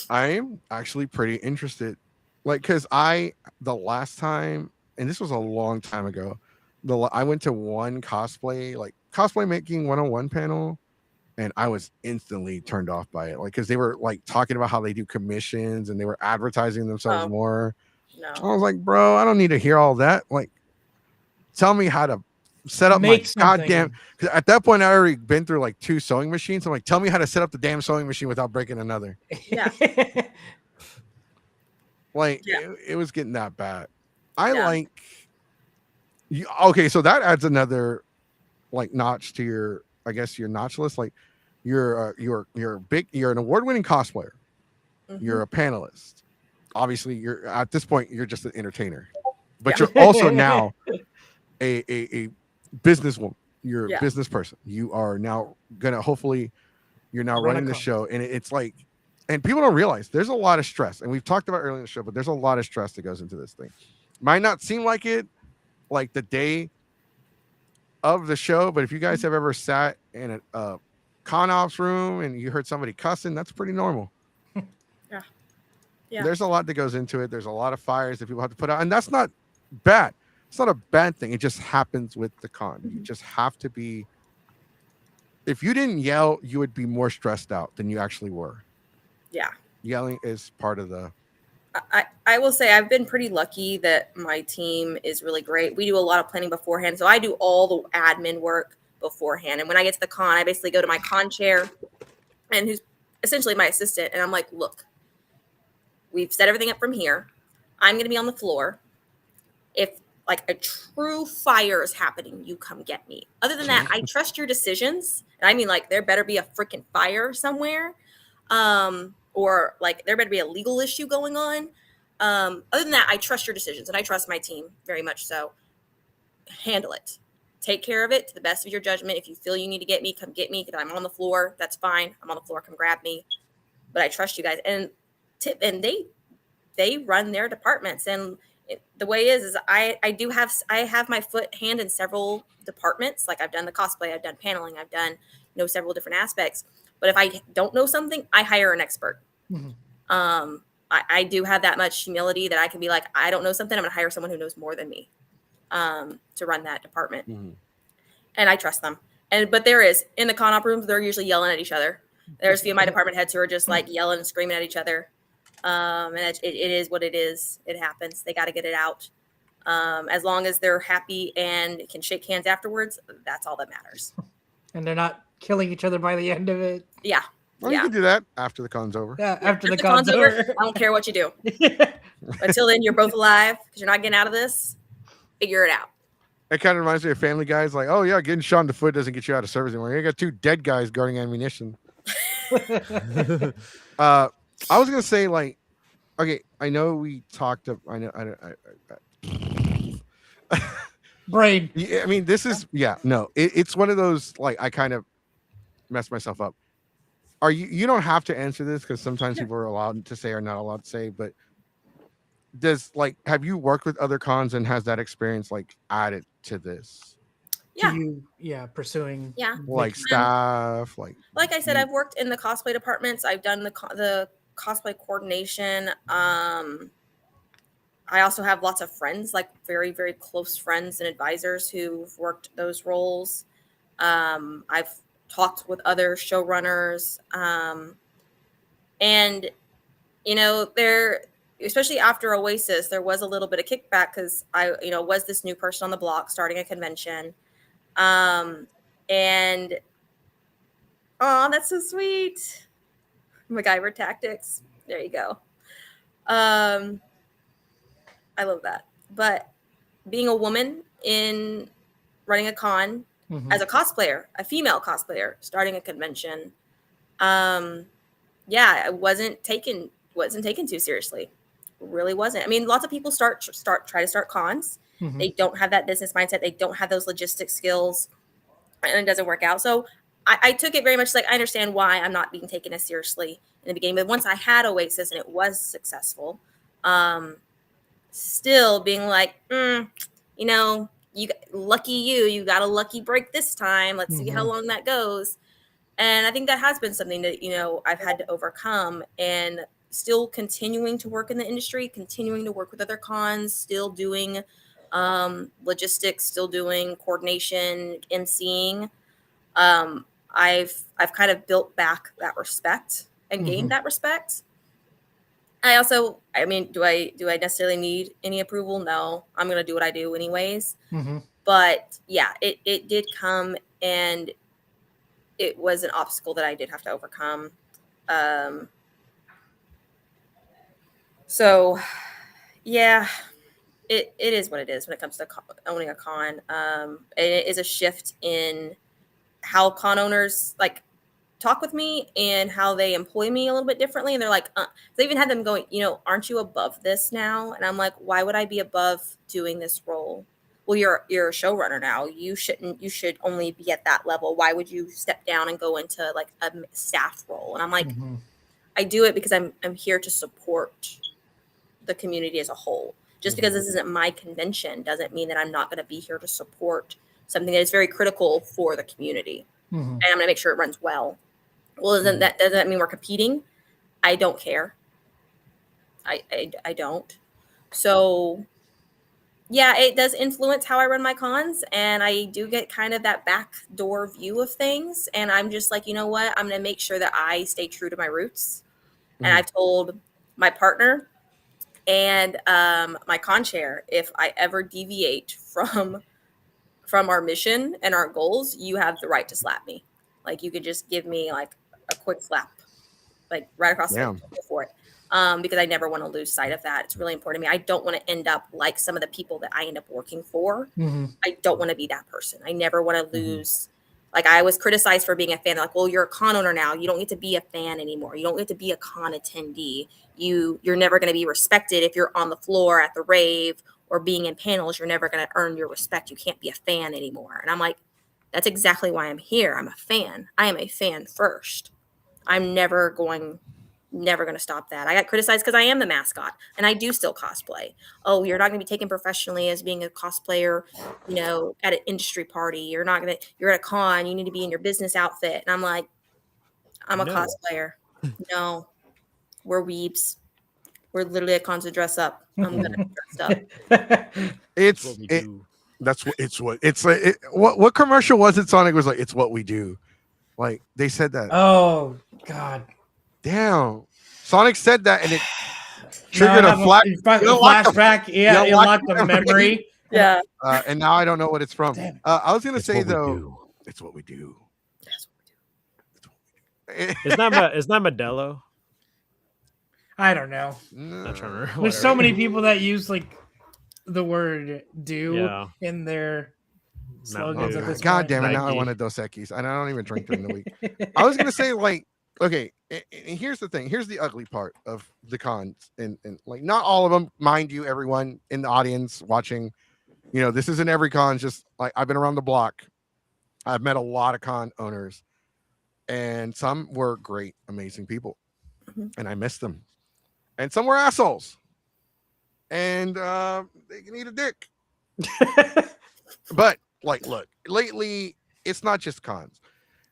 I am actually pretty interested. Like, because the last time, and this was a long time ago, I went to one cosplay making 101 panel, and I was instantly turned off by it. Like, because they were like talking about how they do commissions and they were advertising themselves more. No. I was like, bro, I don't need to hear all that. Like, tell me how to set up Make my goddamn. something. Cause at that point, I already been through like 2 sewing machines. I'm like, tell me how to set up the damn sewing machine without breaking another. Yeah. Like Yeah. it was getting that bad. I Yeah. like you. Okay, so that adds another like notch to your, I guess, your notch list. Like you're an award-winning cosplayer. Mhm. You're a panelist. Obviously, you're at this point you're just an entertainer, but Yeah. you're also now a businesswoman. You're a Yeah. business person. You are now gonna hopefully you're now Run a running the con. show, and it's like, and people don't realize there's a lot of stress, and we've talked about earlier in the show, but there's a lot of stress that goes into this thing. Might not seem like it, like the day of the show, but if you guys have ever sat in a con ops room and you heard somebody cussing, that's pretty normal. Yeah. Yeah. There's a lot that goes into it. There's a lot of fires that people have to put out, and that's not bad. It's not a bad thing. It just happens with the con. You just have to be. If you didn't yell, you would be more stressed out than you actually were. Yeah. Yelling is part of the. I will say I've been pretty lucky that my team is really great. We do a lot of planning beforehand. So I do all the admin work beforehand. And when I get to the con, I basically go to my con chair and who's essentially my assistant. And I'm like, look, we've set everything up from here. I'm going to be on the floor. If like a true fire is happening, you come get me. Other than that, I trust your decisions. And I mean, like, there better be a freaking fire somewhere. Or like there better be a legal issue going on. Other than that, I trust your decisions and I trust my team very much. So handle it. Take care of it to the best of your judgment. If you feel you need to get me, come get me. If I'm on the floor, that's fine. I'm on the floor, come grab me. But I trust you guys. And they run their departments. And the way is I have my hand in several departments. Like I've done the cosplay, I've done paneling, I've done several different aspects. But if I don't know something, I hire an expert. Mhm. I do have that much humility that I can be like, I don't know something, I'm going to hire someone who knows more than me to run that department. Mm-hmm. And I trust them. But there is, in the con op rooms, they're usually yelling at each other. There's a few of my department heads who are just like yelling and screaming at each other. And it is what it is. It happens. They got to get it out. As long as they're happy and can shake hands afterwards, that's all that matters. And they're not killing each other by the end of it. Yeah. Well, you can do that after the con's over. Yeah, after the con's con's over. I don't care what you do. Until then, you're both alive because you're not getting out of this. Figure it out. It kind of reminds me of Family Guys. Like, oh yeah, getting shot in the foot doesn't get you out of service anymore. You got 2 dead guys guarding ammunition. I was gonna say, like, okay, I know we talked. Brain. I mean, this is it's one of those, like, I kind of messed myself up. Are you don't have to answer this because sometimes people are allowed to say or not allowed to say, but have you worked with other cons and has that experience like added to this? Yeah. Pursuing. Yeah. Like staff, like I said, I've worked in the cosplay departments. I've done the cosplay coordination. I also have lots of friends, like very, very close friends and advisors who've worked those roles. I've talked with other showrunners. And, there, especially after Oasis, there was a little bit of kickback because I, was this new person on the block starting a convention. And, oh, that's so sweet. MacGyver tactics. There you go. I love that. But being a woman in running a con as a cosplayer, a female cosplayer, starting a convention, I wasn't taken too seriously. Really wasn't. I mean, lots of people try to start cons. Mm-hmm. They don't have that business mindset. They don't have those logistics skills, and it doesn't work out. So I took it very much like I understand why I'm not being taken as seriously in the beginning. But once I had Oasis and it was successful, still being like, you lucky you got a lucky break this time. Let's see how long that goes. And I think that has been something that, I've had to overcome, and still continuing to work in the industry, continuing to work with other cons, still doing logistics, still doing coordination, emceeing. I've kind of built back that respect and gained that respect. Do I necessarily need any approval? No, I'm going to do what I do anyways. But yeah, it did come, and it was an obstacle that I did have to overcome. So yeah, it is what it is when it comes to owning a con. It is a shift in how con owners like talk with me and how they employ me a little bit differently. And they're like, they even had them going, aren't you above this now? And I'm like, why would I be above doing this role? Well, you're a showrunner now. You should only be at that level. Why would you step down and go into like a staff role? And I'm like, I do it because I'm here to support the community as a whole. Just because this isn't my convention doesn't mean that I'm not going to be here to support something that is very critical for the community. And I'm going to make sure it runs well. Well, doesn't that mean we're competing? I don't care. I don't. So yeah, it does influence how I run my cons, and I do get kind of that backdoor view of things. And I'm just like, you know what? I'm going to make sure that I stay true to my roots. And I've told my partner and my con chair, if I ever deviate from our mission and our goals, you have the right to slap me. Like, you could just give me like a quick slap, like right across the face for it. Because I never want to lose sight of that. It's really important to me. I don't want to end up like some of the people that I end up working for. I don't want to be that person. I never want to lose. Like, I was criticized for being a fan. They're like, well, you're a con owner now. You don't get to be a fan anymore. You don't get to be a con attendee. You're never going to be respected if you're on the floor at the rave or being in panels. You're never going to earn your respect. You can't be a fan anymore. And I'm like, that's exactly why I'm here. I'm a fan. I am a fan first. I'm never going to stop that. I got criticized because I am the mascot and I do still cosplay. Oh, you're not going to be taken professionally as being a cosplayer, at an industry party. You're at a con. You need to be in your business outfit. And I'm like, I'm a cosplayer. No, we're weebs. We're literally at cons to dress up. I'm going to dress up. What commercial was it? Sonic was like, it's what we do. Like, they said that. Oh God. Damn. Sonic said that, and it triggered a flashback. Yeah, it unlocked the memory. Yeah. And now I don't know what it's from. I was gonna say though, it's what we do. That's what we do. It's not Modelo. I don't know. Not trying to remember. There's so many people that use like the word "do" in their slogans at this God point. damn it! Now I wanted Dos Equis, and I don't even drink during the week. I was gonna say, like, okay, and here's the thing. Here's the ugly part of the cons, and like, not all of them, mind you, everyone in the audience watching, this isn't every con. Just like, I've been around the block. I've met a lot of con owners, and some were great, amazing people, and I miss them. And some were assholes, and they can eat a dick. But like, look, lately it's not just cons.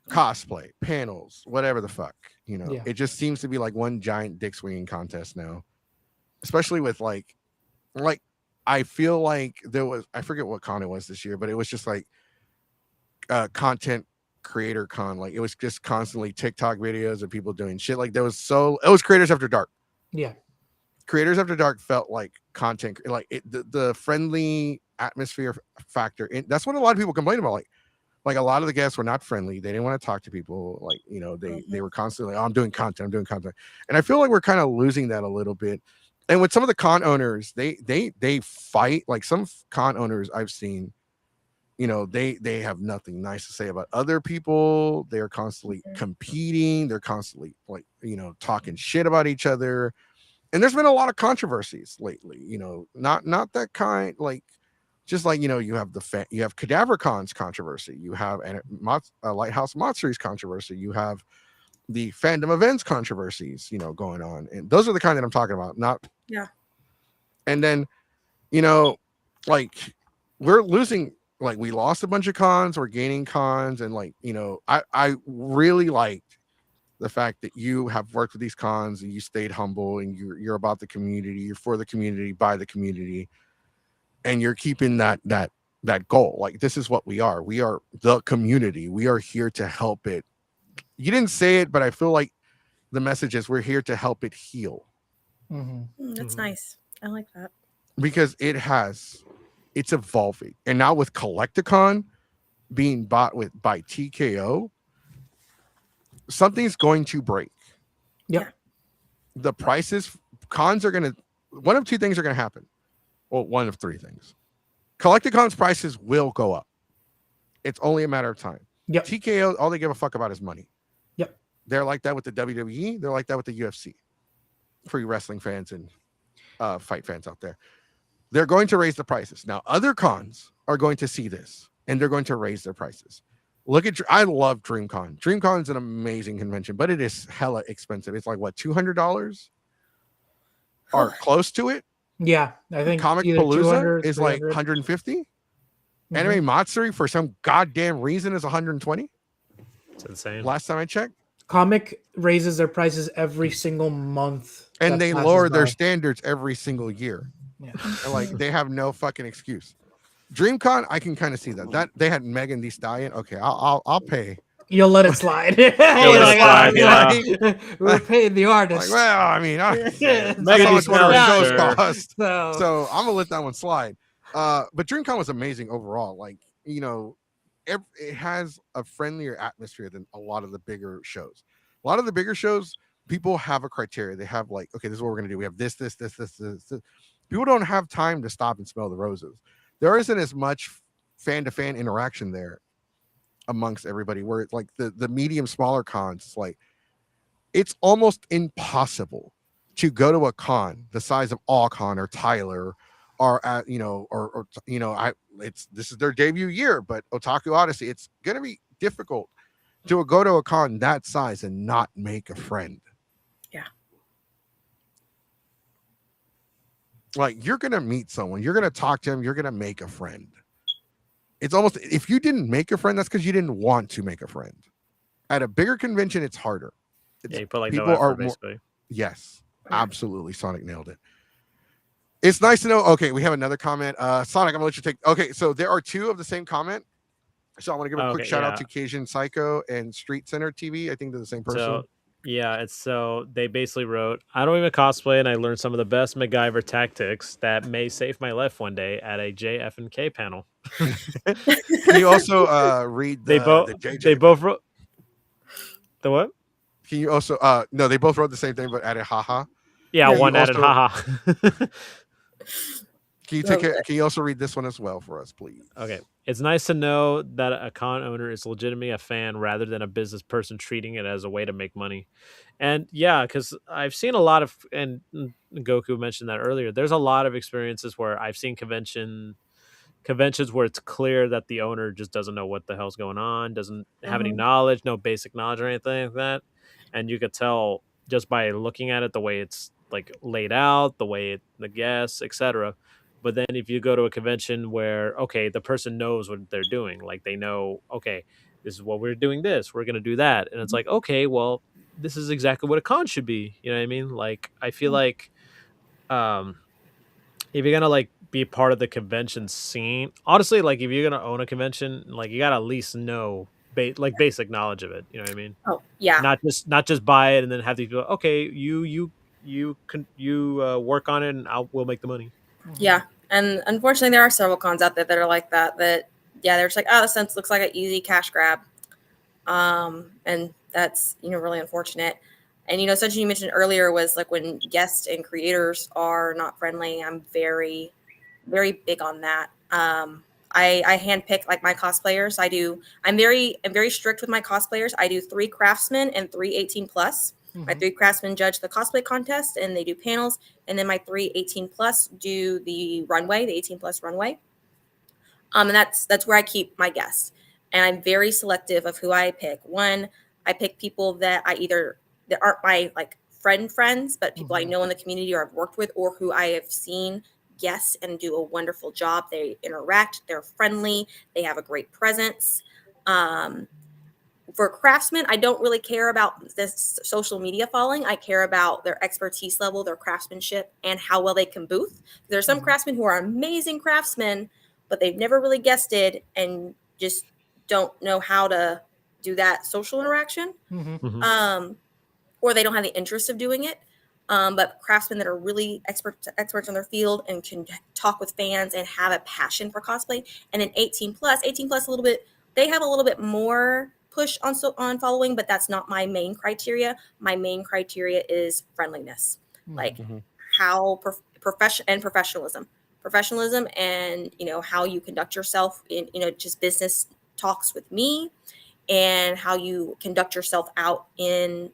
Cosplay, panels, whatever the fuck, It just seems to be like one giant dick swinging contest now, especially with like I feel like I forget what con it was this year, but it was just like content creator con. Like, it was just constantly TikTok videos of people doing shit. Like, it was Creators After Dark. Yeah, Creators After Dark felt like content, like the friendly atmosphere factor. That's what a lot of people complain about. Like a lot of the guests were not friendly. They didn't want to talk to people. Like, they were constantly, I'm doing content. And I feel like we're kind of losing that a little bit. And with some of the con owners, they fight. Like, some con owners I've seen, they have nothing nice to say about other people. They're constantly competing. They're constantly like, talking shit about each other. And there's been a lot of controversies lately, not that kind, like, just like, you have you have Cadaver Con's controversy, you have Lighthouse Matsury's controversy, you have the fandom events controversies, going on. And those are the kind that I'm talking about. And then, like, we're losing, like, we lost a bunch of cons, we're gaining cons. And like, I really liked the fact that you have worked with these cons and you stayed humble, and you're about the community, you're for the community, by the community, and you're keeping that goal. Like, this is what we are the community. We are here to help it. You didn't say it, but I feel like the message is we're here to help it heal. That's nice. I like that, because it has It's evolving. And now with Collecticon being bought by TKO, something's going to break. Yep. The prices, cons are going to, one of two things are going to happen. Well, one of three things. Collecticon's prices will go up. It's only a matter of time. Yep. TKO, all they give a fuck about is money. Yep. They're like that with the WWE. They're like that with the UFC. For you wrestling fans and fight fans out there. They're going to raise the prices. Now, other cons are going to see this, and they're going to raise their prices. Look at, I love DreamCon. DreamCon is an amazing convention, but it is hella expensive. It's like, what, $200? Or close to it? Yeah, I think Comic either Palooza 200, is like 300. 150. Anime Matsuri for some goddamn reason is 120. It's insane. Last time I checked. Comic raises their prices every single month. And that they passes lower their by. standards every single year. Yeah. And like they have no fucking excuse. DreamCon, I can kind of see that. That they had Megan Thee Stallion. Okay, I'll pay. You'll let it slide. You'll let it slide, yeah. We're paying the artist. Like, well, I mean, Yeah. that's how much Megan one Thee of her shows Stallion, cost. So, So I'm gonna let that one slide. But DreamCon was amazing overall. Like, you know, it has a friendlier atmosphere than a lot of the bigger shows. A lot of the bigger shows, people have a criteria. They have like, okay, this is what we're gonna do. We have this. People don't have time to stop and smell the roses. There isn't as much fan to fan interaction there amongst everybody. Where it's like the medium smaller cons, it's like it's almost impossible to go to a con the size of All-Con or Tyler or at this is their debut year, but Otaku Odyssey, it's gonna be difficult to go to a con that size and not make a friend. Yeah. Like you're gonna meet someone, you're gonna talk to him, you're gonna make a friend. It's almost, if you didn't make a friend, that's because you didn't want to make a friend. At a bigger convention, it's harder. Yeah, you put like people no effort, are basically. Yes, absolutely. Sonic nailed it. It's nice to know. Okay, we have another comment. Sonic, I'm gonna let you take. Okay, so there are two of the same comment. So I want to give a quick shout out to Cajun Psycho and Street Center TV. I think they're the same person. So yeah, so they basically wrote, I don't even cosplay, and I learned some of the best MacGyver tactics that may save my life one day at a JF&K panel. Can you also read the JJ? They both wrote the what? Can you also no, they both wrote the same thing but added haha. Yeah, Can one you added also- haha. Can you take it? Can you also read this one as well for us, please? Okay. It's nice to know that a con owner is legitimately a fan rather than a business person treating it as a way to make money. And yeah, because I've seen a lot of, and Goku mentioned that earlier, there's a lot of experiences where I've seen conventions where it's clear that the owner just doesn't know what the hell's going on, doesn't have any knowledge, no basic knowledge or anything like that. And you could tell just by looking at it, the way it's like laid out, the guests, etc. But then if you go to a convention where, okay, the person knows what they're doing, like they know, okay, this is what we're doing, we're going to do that. And it's like, okay, well, this is exactly what a con should be. You know what I mean? Like, I feel like if you're going to like be part of the convention scene, honestly, like if you're going to own a convention, like you got to at least know basic knowledge of it. You know what I mean? Oh, yeah. Not just buy it and then have these people, okay, you work on it and we'll make the money. Yeah. And unfortunately, there are several cons out there that are like that, yeah, they're just like, oh, this sense looks like an easy cash grab. And that's, really unfortunate. And, something you mentioned earlier was like when guests and creators are not friendly, I'm very, very big on that. I handpick like my cosplayers. I'm very strict with my cosplayers. I do 3 craftsmen and 3 18 plus. My 3 craftsmen judge the cosplay contest and they do panels. And then my 3 18 plus do the runway, the 18 plus runway. And that's where I keep my guests. And I'm very selective of who I pick. One, I pick people that that aren't my like friends, but people I know in the community or I've worked with or who I have seen guests and do a wonderful job. They interact, they're friendly, they have a great presence. For craftsmen, I don't really care about this social media following. I care about their expertise level, their craftsmanship, and how well they can booth. There are some craftsmen who are amazing craftsmen, but they've never really guested and just don't know how to do that social interaction. Or they don't have the interest of doing it. but craftsmen that are really experts in their field and can talk with fans and have a passion for cosplay. And then 18 plus a little bit, they have a little bit more push on following, but that's not my main criteria. My main criteria is friendliness, like how professionalism, and how you conduct yourself in just business talks with me, and how you conduct yourself out in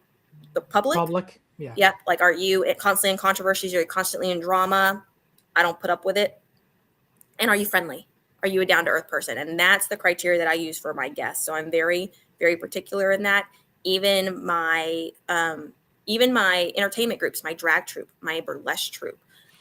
the public. Yeah. Like, are you constantly in controversies? Are you constantly in drama? I don't put up with it. And are you friendly? Are you a down-to-earth person? And that's the criteria that I use for my guests. So I'm very, very particular in that. Even my entertainment groups, my drag troupe, my burlesque troupe,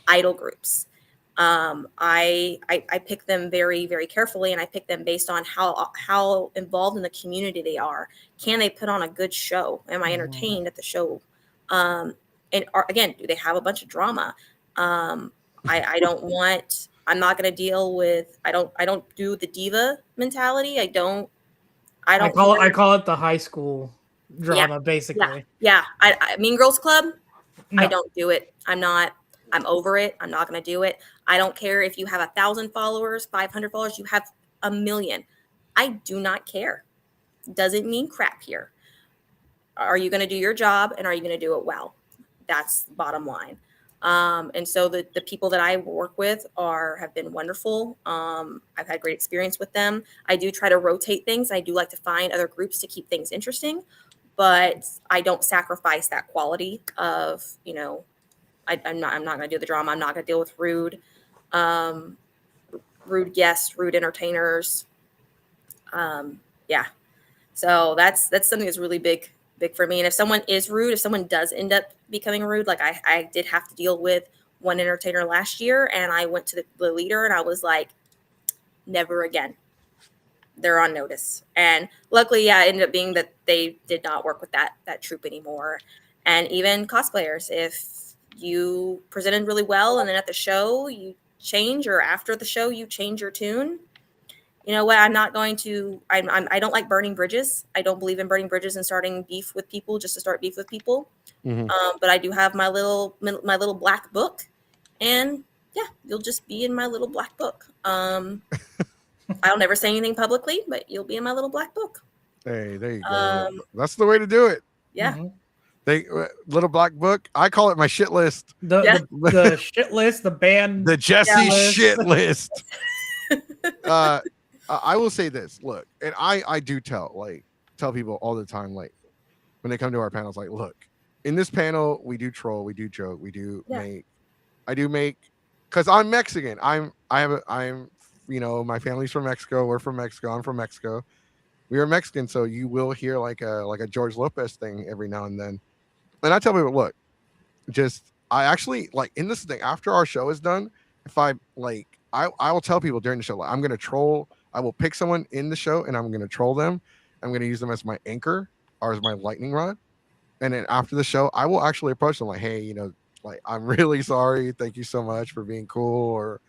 idol groups, I pick them very, very carefully, and I pick them based on how involved in the community they are. Can they put on a good show? Am I entertained at the show? Again, do they have a bunch of drama? I don't want. I'm not going to deal with. I don't do the diva mentality. I don't. I call it the high school drama, basically. Yeah. Mean Girls Club. No. I don't do it. I'm over it. I'm not going to do it. I don't care if you have 1,000 followers, 500 followers, you have 1 million. I do not care. Doesn't mean crap here. Are you going to do your job, and are you going to do it well? That's the bottom line. And so the people that I work with have been wonderful. I've had great experience with them. I do try to rotate things. I do like to find other groups to keep things interesting, but I don't sacrifice that quality of, I'm not going to do the drama. I'm not going to deal with rude guests, rude entertainers. Yeah. So that's something that's really big for me. And if someone is rude, if someone does end up becoming rude, like I did have to deal with one entertainer last year, and I went to the leader and I was like, never again. They're on notice. And luckily, it ended up being that they did not work with that troupe anymore. And even cosplayers, if you presented really well and then at the show you change, or after the show you change your tune, you know what? I'm not going to. I don't like burning bridges. I don't believe in burning bridges and starting beef with people just to start beef with people. But I do have my little black book, and you'll just be in my little black book. I'll never say anything publicly, but you'll be in my little black book. Hey, there you go. That's the way to do it. Yeah. Little black book. I call it my shit list. The shit list, the band, the Jesse shit list. I will say this, look, and I do tell people all the time, like when they come to our panels, like, look, in this panel we do troll, we do joke, we do make, because I'm Mexican. I'm my family's from Mexico. We're from Mexico. I'm from Mexico. We are Mexican, so you will hear like a George Lopez thing every now and then. And I tell people, look, I actually like in this thing after our show is done, if I will tell people during the show, like, I'm going to troll. I will pick someone in the show and I'm going to troll them. I'm going to use them as my anchor or as my lightning rod. And then after the show, I will actually approach them like, hey, like, I'm really sorry. Thank you so much for being cool. Or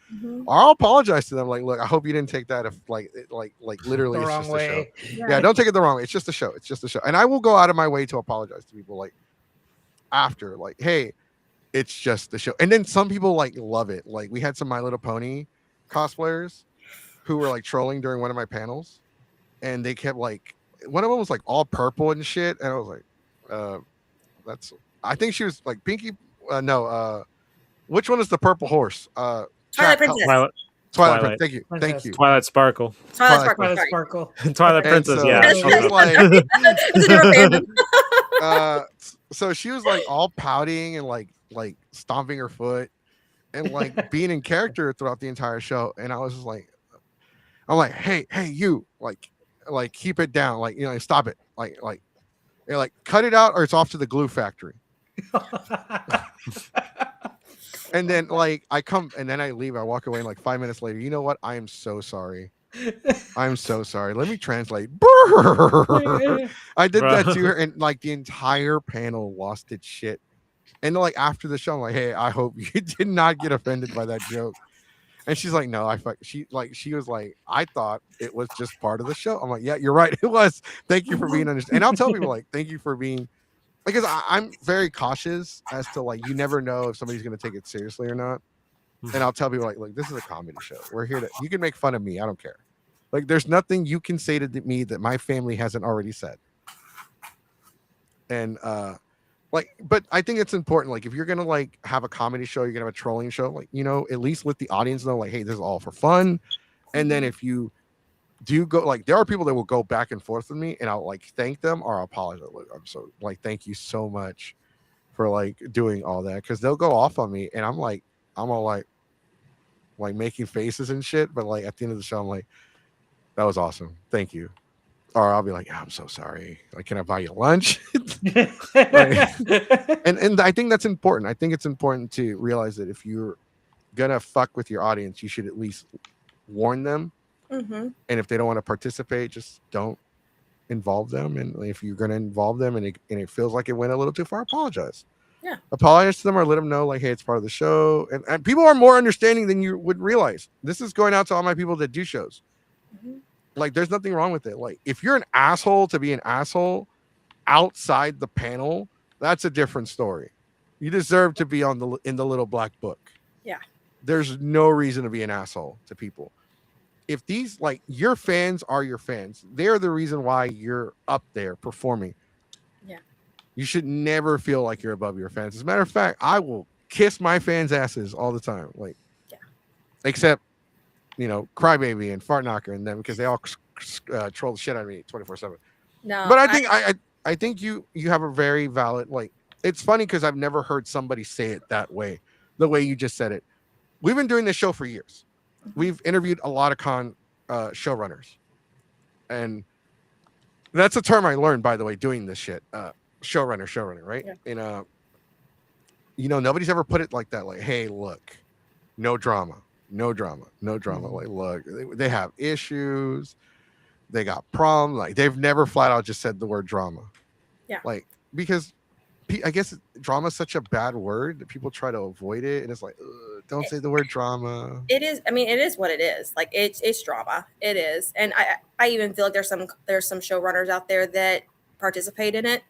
I'll apologize to them. Like, look, I hope you didn't take that if like literally the it's wrong just way. a show. Yeah, don't take it the wrong way. It's just a show. It's just a show. And I will go out of my way to apologize to people like after, like, hey, it's just the show. And then some people like love it. Like we had some My Little Pony cosplayers who were like trolling during one of my panels, and they kept like, one of them was like all purple and shit, and I was like, I think she was like Pinky. Which one is the purple horse? Twilight Princess. Twilight Princess. Thank you. Thank you. Twilight Sparkle. Twilight Sparkle. Twilight Princess. So, Yeah. she was like, It's a different fandom. so she was like all pouting and like stomping her foot and like being in character throughout the entire show. And I was just like, I'm like, hey, you, like keep it down, like, stop it, like cut it out, or it's off to the glue factory. And then like I come and then I leave. I walk away, and like 5 minutes later, you know what? I am so sorry. I'm so sorry. Let me translate. I did that to her, and like the entire panel lost its shit. And like after the show, I'm like, hey, I hope you did not get offended by that joke. And she's like, no, she was like, I thought it was just part of the show. I'm like, yeah, you're right. It was. Thank you for being understanding. And I'll tell people like, thank you for being because I'm very cautious as to like, you never know if somebody's going to take it seriously or not. And I'll tell people like, look, this is a comedy show. We're here to, you can make fun of me. I don't care. Like, there's nothing you can say to me that my family hasn't already said. And like, but I think it's important. Like, if you're gonna like have a comedy show, you're gonna have a trolling show. Like, you know, at least let the audience know, like, hey, this is all for fun. And then if you do go, like, there are people that will go back and forth with me, and I'll like thank them or I'll apologize. Like, I'm so like, thank you so much for like doing all that, because they'll go off on me, and I'm all like making faces and shit. But like at the end of the show, I'm like, that was awesome, thank you. Or I'll be like, I'm so sorry. Like, can I buy you lunch? And I think that's important. I think it's important to realize that if you're gonna fuck with your audience, you should at least warn them. Mm-hmm. And if they don't want to participate, just don't involve them. And if you're gonna involve them and it feels like it went a little too far, apologize. Yeah. Apologize to them or let them know, like, hey, it's part of the show. And people are more understanding than you would realize. This is going out to all my people that do shows. Mm-hmm. Like, there's nothing wrong with it. Like, if you're an asshole to be an asshole outside the panel, that's a different story. You deserve to be in the little black book. Yeah. There's no reason to be an asshole to people. If these, like, your fans are your fans, they're the reason why you're up there performing. Yeah. You should never feel like you're above your fans. As a matter of fact, I will kiss my fans' asses all the time. Like, yeah. Except, you know, Crybaby and Fart Knocker and them, because they all troll the shit out of me 24/7. No. But I think you have a very valid, like, it's funny because I've never heard somebody say it that way, the way you just said it. We've been doing this show for years. We've interviewed a lot of showrunners. And that's a term I learned, by the way, doing this shit. Showrunner, right? Yeah. And you know, nobody's ever put it like that. Like, hey, look, no drama. Like, look, they have issues. They got problems. Like, they've never flat out just said the word drama. Yeah. Like, because I guess drama is such a bad word that people try to avoid it. And it's like, don't say the word drama. It is. I mean, it is what it is. Like, it's drama. It is. And I even feel like there's some showrunners out there that participate in it.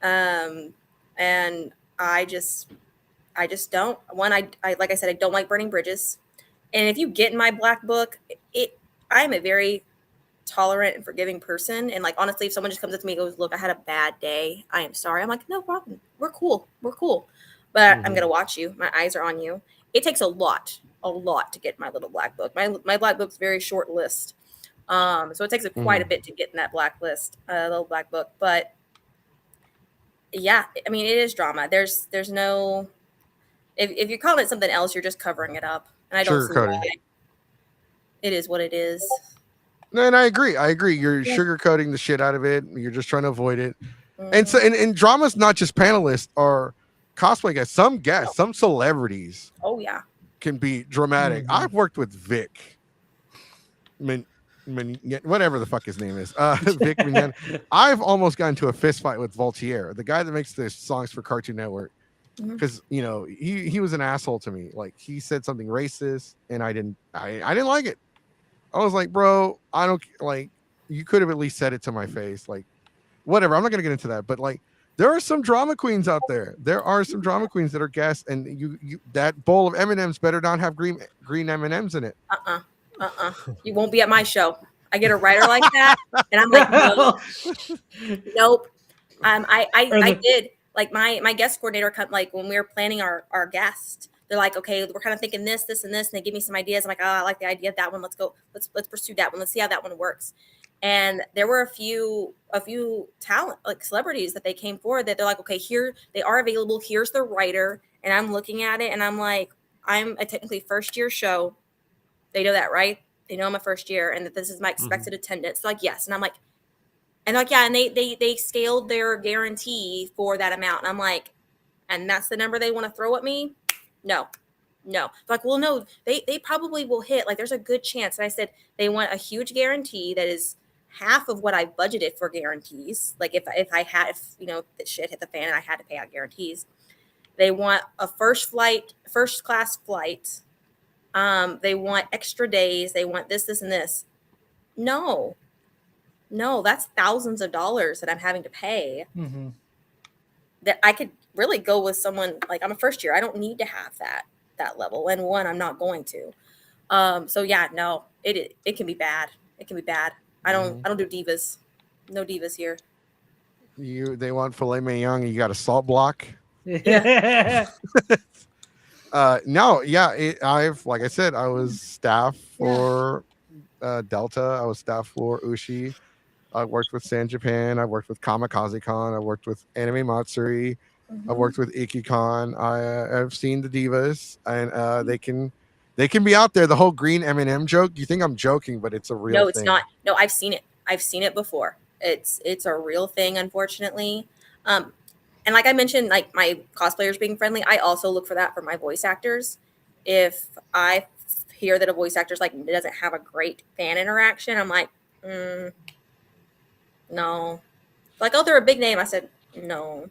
And I just don't. One, I like I said, I don't like burning bridges. And if you get in my black book, I'm a very tolerant and forgiving person. And like, honestly, if someone just comes up to me and goes, look, I had a bad day, I am sorry. I'm like, no problem. We're cool. But I'm going to watch you. My eyes are on you. It takes a lot to get my little black book. My black book's very short list. So it takes quite a bit to get in that black list, little black book. But yeah, I mean, it is drama. There's no, if you're calling it something else, you're just covering it up. And I don't see why. It is what it is. No, and I agree. You're sugarcoating the shit out of it. You're just trying to avoid it. And so, and drama's not just panelists or cosplay guests. Some celebrities. Oh yeah, can be dramatic. I've worked with Vic, whatever the fuck his name is. Vic Mignon. I've almost gotten into a fist fight with Voltaire, the guy that makes the songs for Cartoon Network. Because you know, he was an asshole to me. Like, he said something racist, and I didn't like it. I was like, bro, I don't like. You could have at least said it to my face. Like, whatever. I'm not gonna get into that. But like, there are some drama queens out there. There are some drama queens that are guests, and you that bowl of M&Ms better not have green M&Ms in it. You won't be at my show. I get a writer like that, and I'm like, no. Nope. I did. Like, my guest coordinator, like, when we were planning our guest, they're like, okay, we're kind of thinking this, and this, and they give me some ideas. I'm like, oh, I like the idea of that one. Let's go. Let's pursue that one. Let's see how that one works. And there were a few talent, like celebrities, that they came forward that they're like, okay, here they are available. Here's the writer. And I'm looking at it and I'm like, I'm a technically first year show. They know that, right? They know I'm a first year and that this is my expected attendance. They're like, yes. And I'm like, yeah. And they scaled their guarantee for that amount. And I'm like, and that's the number they want to throw at me? No. They're like, well, no, they probably will hit. Like, there's a good chance. And I said, they want a huge guarantee that is half of what I budgeted for guarantees. Like, if you know, the shit hit the fan and I had to pay out guarantees. They want a first class flight. They want extra days. They want this, and this. No, that's thousands of dollars that I'm having to pay. that I could really go with someone like I'm a first year. I don't need to have that level, and one, I'm not going to. So yeah, no, it can be bad. It can be bad. I don't do divas. No divas here. They want filet mignon. You got a salt block. Yeah. No, yeah. Like I said, I was staff for Delta. I was staff for Ushi. I worked with San Japan. I worked with Kamikaze Con. I worked with Anime Matsuri. I Mhm. worked with Ikicon. I've seen the divas, and they can be out there. The whole green M&M joke. You think I'm joking, but it's a real No, it's thing. not. No, I've seen it. I've seen it before. It's a real thing, unfortunately. And like I mentioned, like my cosplayers being friendly, I also look for that for my voice actors. If I hear that a voice actor's like doesn't have a great fan interaction, I'm like, no. Like, oh, they're a big name. I said, no,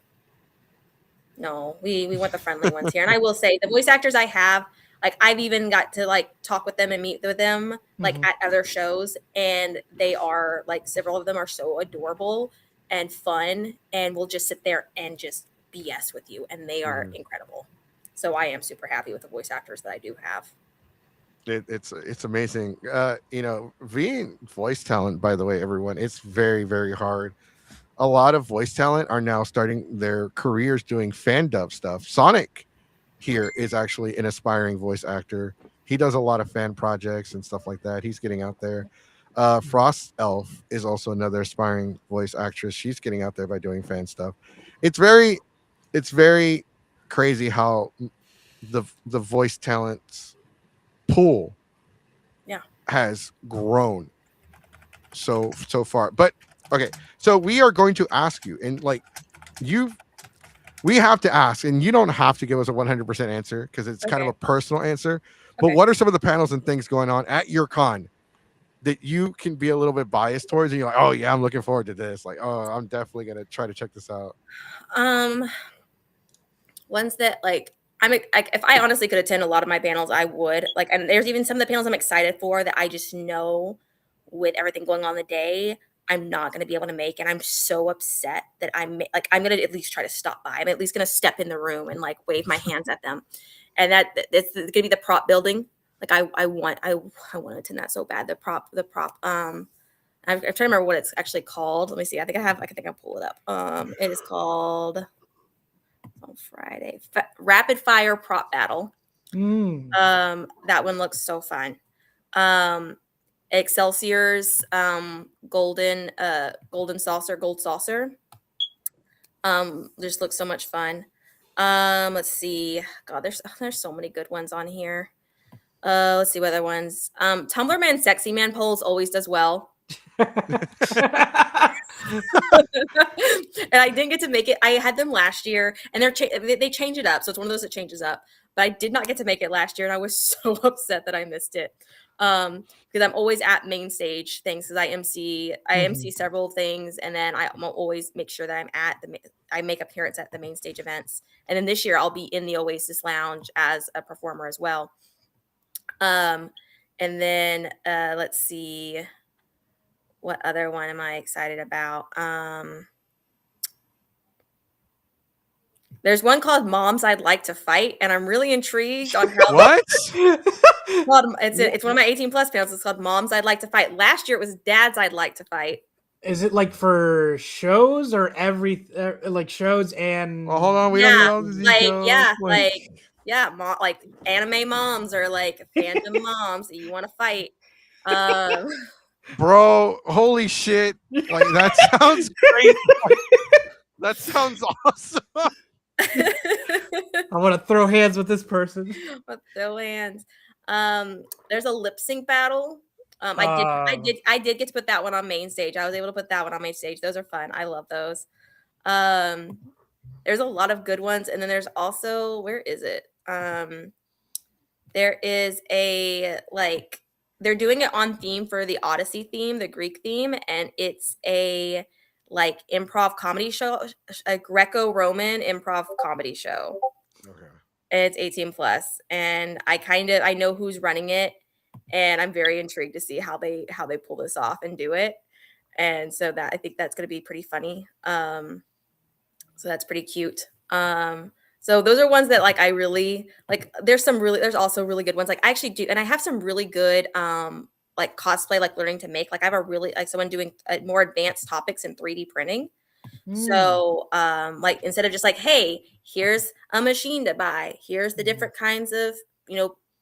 we want the friendly ones here. And I will say the voice actors I have, like I've even got to like talk with them and meet with them like at other shows, and they are like several of them are so adorable and fun and will just sit there and just BS with you, and they are incredible. So I am super happy with the voice actors that I do have. It's amazing. Being voice talent, by the way, everyone, it's very, very hard. A lot of voice talent are now starting their careers doing fan dub stuff. Sonic here is actually an aspiring voice actor. He does a lot of fan projects and stuff like that. He's getting out there. Frost Elf is also another aspiring voice actress. She's getting out there by doing fan stuff. It's very, it's very crazy how the voice talents pool Yeah. has grown so far. But okay, so we are going to ask you, and like you we have to ask, and you don't have to give us a 100% answer because it's kind of a personal answer. But Okay. what are some of the panels and things going on at your con that you can be a little bit biased towards, and you're like, oh yeah, I'm looking forward to this. Like, oh, I'm definitely gonna try to check this out. Ones that like if I honestly could attend a lot of my panels, I would. Like, and there's even some of the panels I'm excited for that I just know with everything going on the day, I'm not going to be able to make, and I'm so upset that I'm going to at least try to stop by. I'm at least going to step in the room and like wave my hands at them, and it's going to be the prop building. Like I want to attend that so bad. The prop. I'm trying to remember what it's actually called. Let me see. I think I'll pull it up. It is called on Friday. Rapid Fire Prop Battle. That one looks so fun. Excelsior's Gold Saucer. Just looks so much fun. Let's see. God, there's so many good ones on here. Let's see what other ones. Tumblr Man Sexy Man polls always does well. And I didn't get to make it. I had them last year, and they change it up, so it's one of those that changes up. But I did not get to make it last year, and I was so upset that I missed it. Because I'm always at main stage things, because I MC several things, and then I always make sure that I make appearance at the main stage events. And then this year I'll be in the Oasis Lounge as a performer as well. And then let's see. What other one am I excited about? There's one called Moms I'd Like to Fight, and I'm really intrigued on how What? it's one of my 18 plus panels. It's called Moms I'd Like to Fight. Last year it was Dads I'd Like to Fight. Is it like for shows or like shows and? Well, hold on, we don't get all the details. Like anime moms or like fandom moms that you want to fight. Bro, holy shit! Like that sounds great. That sounds awesome. I want to throw hands with this person. Throw hands. There's a lip sync battle. I did get to put that one on main stage. I was able to put that one on main stage. Those are fun. I love those. There's a lot of good ones, and then there's also, where is it? There is a like, they're doing it on theme for the Odyssey theme, the Greek theme, and it's a like improv comedy show, a Greco-Roman improv comedy show. Okay. And it's 18 plus, and I know who's running it, and I'm very intrigued to see how they pull this off and do it. And so that I think that's going to be pretty funny. So that's pretty cute. So those are ones that like I really like. There's also really good ones. Like I actually do, and I have some really good like cosplay, like learning to make. Like I have a really like someone doing more advanced topics in 3D printing. So like instead of just like, hey, here's a machine to buy, here's the different kinds of,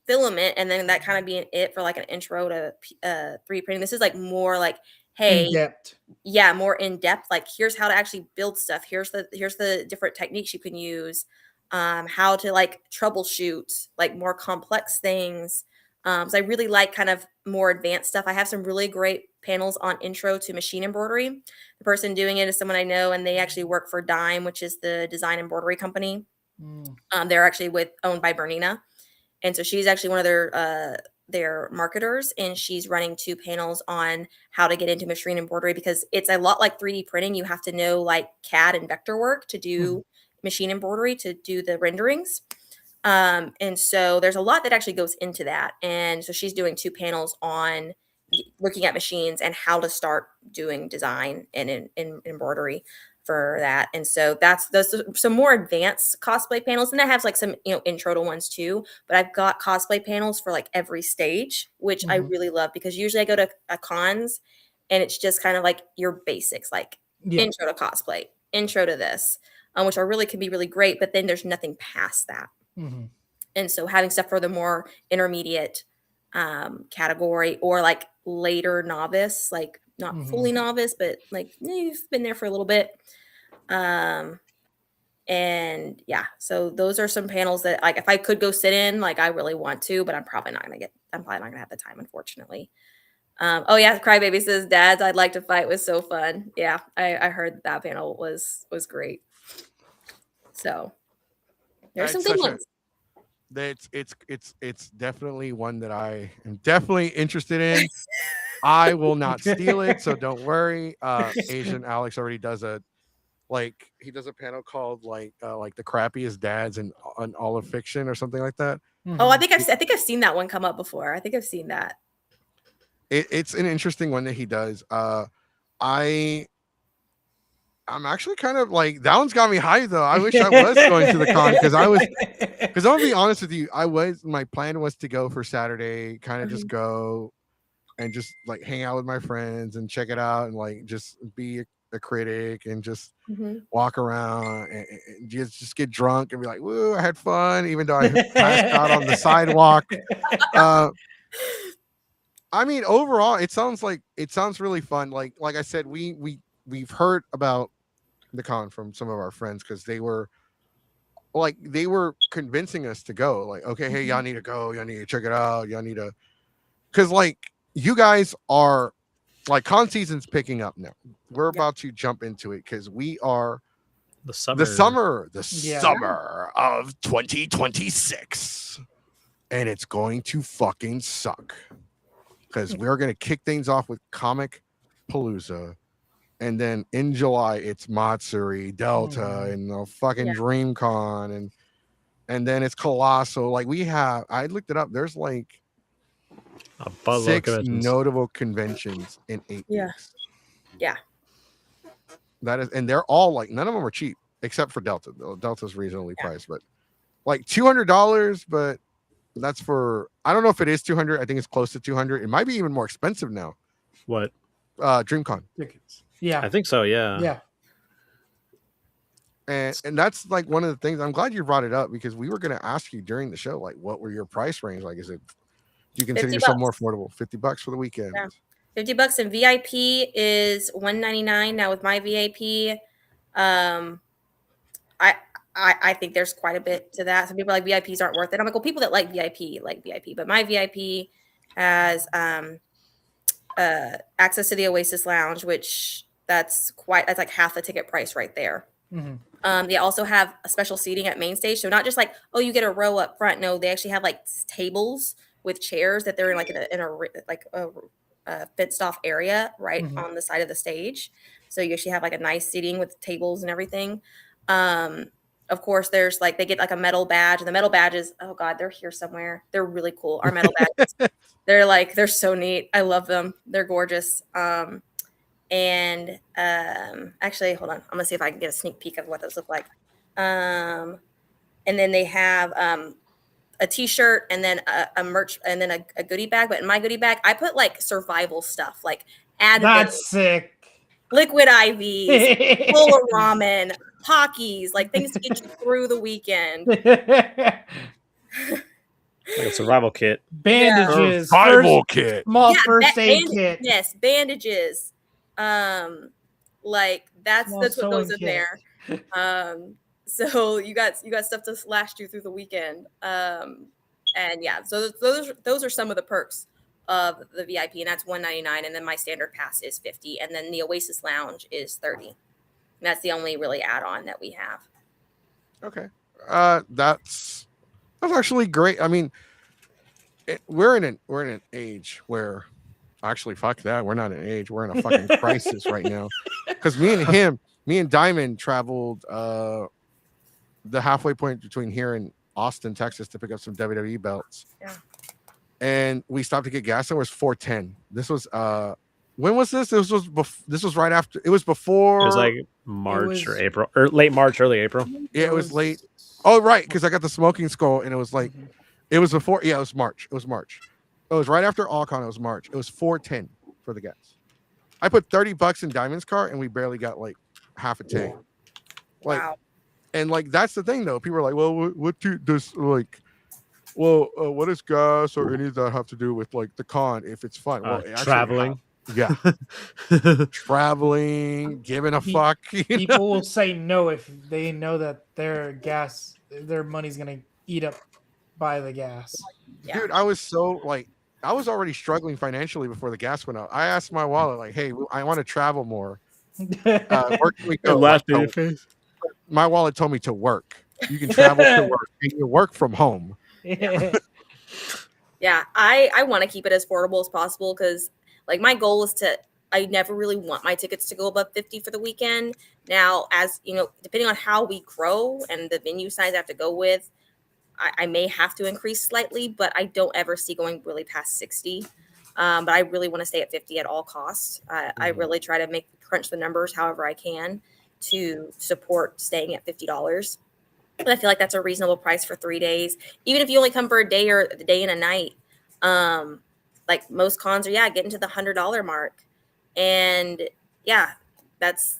filament, and then that kind of being it for like an intro to 3D printing. This is like more like, hey, in depth. yeah, more in depth. Like here's how to actually build stuff. Here's the different techniques you can use. How to like troubleshoot like more complex things. So I really like kind of more advanced stuff. I have some really great panels on intro to machine embroidery. The person doing it is someone I know, and they actually work for Dime, which is the design embroidery company. They're actually owned by Bernina, and so she's actually one of their marketers, and she's running 2 panels on how to get into machine embroidery, because it's a lot like 3D printing. You have to know like CAD and vector work to do machine embroidery, to do the renderings. And so there's a lot that actually goes into that. And so she's doing 2 panels on looking at machines and how to start doing design and in embroidery for that. And so those some more advanced cosplay panels, and I have like some intro to ones too, but I've got cosplay panels for like every stage, which I really love, because usually I go to cons and it's just kind of like your basics, like intro to cosplay, intro to this, which can be really great, but then there's nothing past that. And so having stuff for the more intermediate category, or like later novice, like not fully novice, but like you've been there for a little bit. And yeah, so those are some panels that like if I could go sit in, like I really want to, but I'm probably not gonna have the time, unfortunately. Oh yeah, Crybaby says, "Dads, I'd like to fight" was so fun. Yeah, I heard that panel was great. So there's some good ones. It's definitely one that I am definitely interested in. I will not steal it, so don't worry. Asian Alex already does a panel called like the crappiest dads in on all of fiction or something like that. Oh, I think I've seen that one come up before. I think I've seen that. It's an interesting one that he does. I'm actually kind of like, that one's got me hyped though. I wish I was going to the con, because I'm gonna be honest with you. My plan was to go for Saturday, kind of just go and just like hang out with my friends and check it out, and like just be a critic and just walk around and just get drunk and be like, woo, I had fun, even though I passed out on the sidewalk. I mean, overall, it sounds really fun. Like I said, we've heard about the con from some of our friends, because they were convincing us to go. Like, okay, hey, y'all need to go. Y'all need to check it out. Y'all need to, because like you guys are like, con season's picking up now. We're about to jump into it, because we are the summer of 2026, and it's going to fucking suck, because we're gonna kick things off with Comic Palooza. And then in July, it's Matsuri, Delta, and the fucking DreamCon, and then it's Colossal. Like I looked it up. There's like 6 notable conventions in 8 weeks. Yeah. That is, and they're all like, none of them are cheap except for Delta. Delta's reasonably priced, but like $200. But that's for, I don't know if it is 200. I think it's close to 200. It might be even more expensive now. What? DreamCon tickets. Yeah, I think so. Yeah. And that's like one of the things. I'm glad you brought it up, because we were going to ask you during the show, like, what were your price range? Like, do you consider yourself more affordable? $50 for the weekend. Yeah. $50, and VIP is $199 now. With my VIP, I think there's quite a bit to that. Some people are like, VIPs aren't worth it. I'm like, well, people that like VIP, but my VIP has access to the Oasis Lounge, which that's like half the ticket price right there. They also have a special seating at main stage, so not just like, oh, you get a row up front. No, they actually have like tables with chairs that they're in like in a fenced off area right on the side of the stage. So you actually have like a nice seating with tables and everything. Of course, there's like, they get like a metal badge, and the metal badges, oh god, they're here somewhere. They're really cool. Our metal badges, they're so neat. I love them. They're gorgeous. And actually, hold on. I'm gonna see if I can get a sneak peek of what those look like. And then they have a t-shirt and then a merch and then a goodie bag. But in my goodie bag, I put like survival stuff, like Advil, That's sick. liquid IVs, bowl of ramen, Pockies, like things to get you through the weekend. Like a survival kit. Bandages, Survival kit. small first aid kit. Yes, bandages. Like that's Small what goes sewing in kit. there. So you got stuff to last you through the weekend. And yeah, so those are some of the perks of the VIP, and that's $199, and then my standard pass is $50, and then the Oasis Lounge is $30. And that's the only really add-on that we have. Okay. That's actually great. I mean, we're in an age where actually fuck that. We're not in an age. We're in a fucking crisis right now. Because me and Diamond traveled the halfway point between here and Austin, Texas to pick up some WWE belts. Yeah. And we stopped to get gas. It was $4.10. This was when was this? This was right after. It was before. It was like March or April, or late March, early April. Yeah, it was late. Oh, right, because I got the smoking skull, and it was like, it was before. Yeah, it was March. It was March. It was right after Alcon. It was March. It was $4.10 for the gas. I put $30 in Diamond's car, and we barely got like half a tank. Like, Wow. and like that's the thing though. People are like, well, what does like, well, what does gas or any of that have to do with like the con if it's fun? Well, it Traveling. yeah, traveling, giving a fuck. People will say no if they know that their money's gonna eat up by the gas. Yeah. Dude, I was already struggling financially before the gas went up. I asked my wallet, like, hey, I want to travel more. Where can we go? My wallet told me to work. You can travel to work. And you work from home. Yeah, I want to keep it as affordable as possible because, like, my goal is I never really want my tickets to go above 50 for the weekend. Now, as you know, depending on how we grow and the venue size I have to go with, I may have to increase slightly, but I don't ever see going really past 60. But I really want to stay at 50 at all costs. I really try to crunch the numbers however I can to support staying at $50. But I feel like that's a reasonable price for 3 days. Even if you only come for a day or a day and a night, like most cons are, getting to the $100 mark. And yeah, that's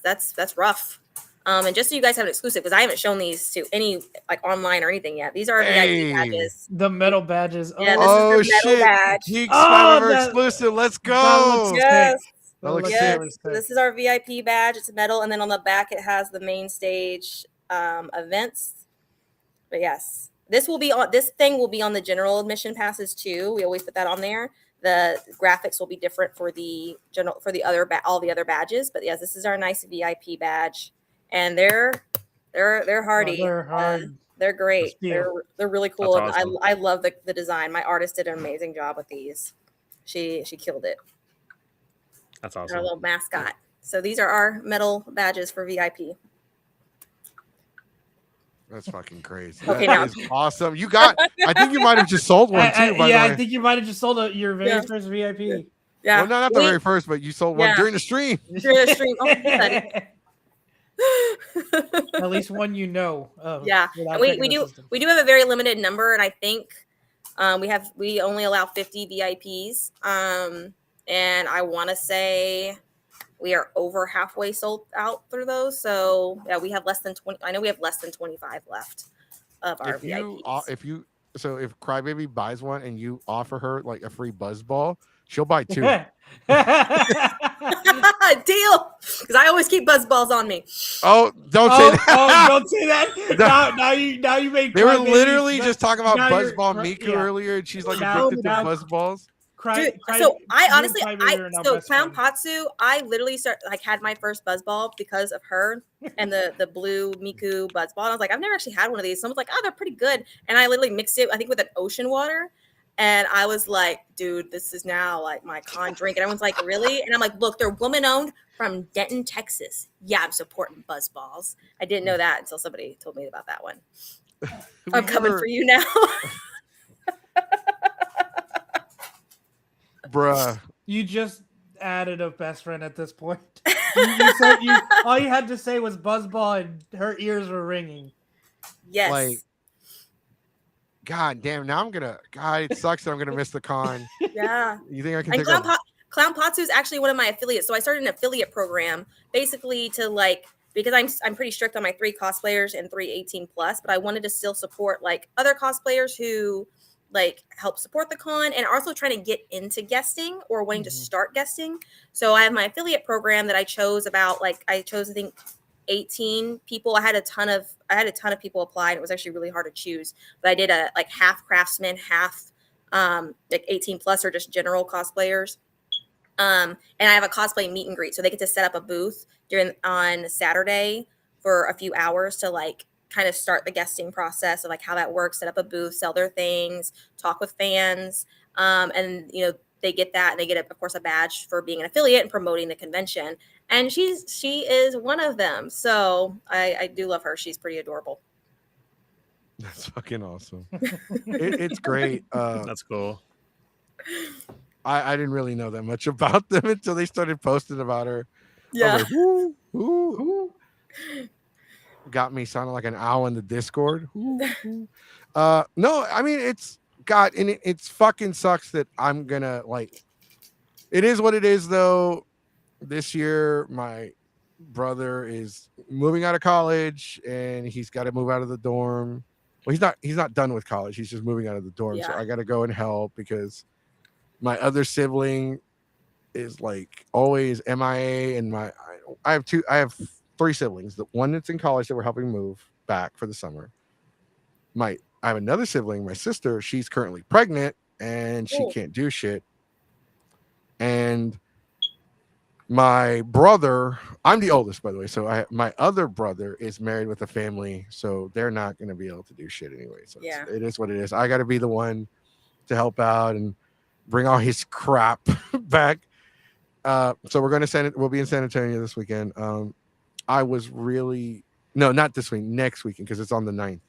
rough. And just so you guys have an exclusive, because I haven't shown these to any like online or anything yet. These are VIP badges. The metal badges. Yeah, this is the metal badge. Geeks forever exclusive. Let's go. Yes. Yes. So this is our VIP badge. It's metal, and then on the back it has the main stage events. But yes, this thing will be on the general admission passes too. We always put that on there. The graphics will be different for the general all the other badges. But yes, this is our nice VIP badge, and they're hardy. Oh, they're hard. They're great. They're really cool. Awesome. I love the design. My artist did an amazing job with these. She killed it. That's awesome. Our little mascot. So these are our metal badges for VIP. That's fucking crazy. Okay, that is awesome. You got. I think you might have just sold one too. I think you might have just sold your very first VIP. Yeah. Well, not the very first, but you sold one during the stream. During the stream. Oh, At least one you know. Yeah. And we do have a very limited number, and I think we only allow 50 VIPs. And I want to say we are over halfway sold out through those. So yeah, we have less than 20. I know we have less than 25 left of our VIPs. If Crybaby buys one and you offer her like a free buzz ball, she'll buy two. Deal, because I always keep buzz balls on me. Oh, don't say that! Oh, don't say that! Now you made. They were literally just talking about buzz ball Miku earlier, and she's like addicted to buzz balls. So I honestly, Clown Patsu, I literally had my first buzz ball because of her and the blue Miku buzz ball. And I was like, I've never actually had one of these. Someone's like, oh, they're pretty good. And I literally mixed it, I think, with an ocean water. And I was like, dude, this is now like my con drink. And everyone's like, really? And I'm like, look, they're woman owned from Denton, Texas. Yeah, I'm supporting buzz balls. I didn't know that until somebody told me about that one. I'm coming for you now. Bruh. You just additive best friend at this point. You said all you had to say was buzzball and her ears were ringing. Yes. Like, God damn! Now I'm gonna. God, it sucks that I'm gonna miss the con. Yeah. You think I can And take a? Clown Potsu is actually one of my affiliates. So I started an affiliate program basically to like, because I'm pretty strict on my 3 cosplayers and 3 18 plus, but I wanted to still support like other cosplayers who like help support the con and also trying to get into guesting or wanting to start guesting. So I have my affiliate program that I chose I think 18 people. I had a ton of people apply, and it was actually really hard to choose. But I did a like half craftsman, half like 18 plus or just general cosplayers. And I have a cosplay meet and greet, so they get to set up a booth on Saturday for a few hours to like kind of start the guesting process of like how that works, set up a booth, sell their things, talk with fans, and they get that, and they get of course a badge for being an affiliate and promoting the convention. And she is one of them, so I do love her. She's pretty adorable. That's fucking awesome. It's great. That's cool. I didn't really know that much about them until they started posting about her. Yeah. Like, woo, woo, woo. Got me sounding like an owl in the Discord. Woo, woo. No, I mean it's and it's fucking sucks that I'm gonna like. It is what it is though. This year, my brother is moving out of college, and he's got to move out of the dorm. Well, he's not done with college. He's just moving out of the dorm. Yeah. So I got to go and help because my other sibling is like always MIA, and I have 3 siblings. The one that's in college that we're helping move back for the summer. I have another sibling, my sister. She's currently pregnant and she can't do shit. And my brother, I'm the oldest, by the way. So my other brother is married with a family, so they're not going to be able to do shit anyway. So it is what it is. I got to be the one to help out and bring all his crap back. So we're going to we'll be in San Antonio this weekend. I was really, no, not this week, next weekend, because it's on the 9th.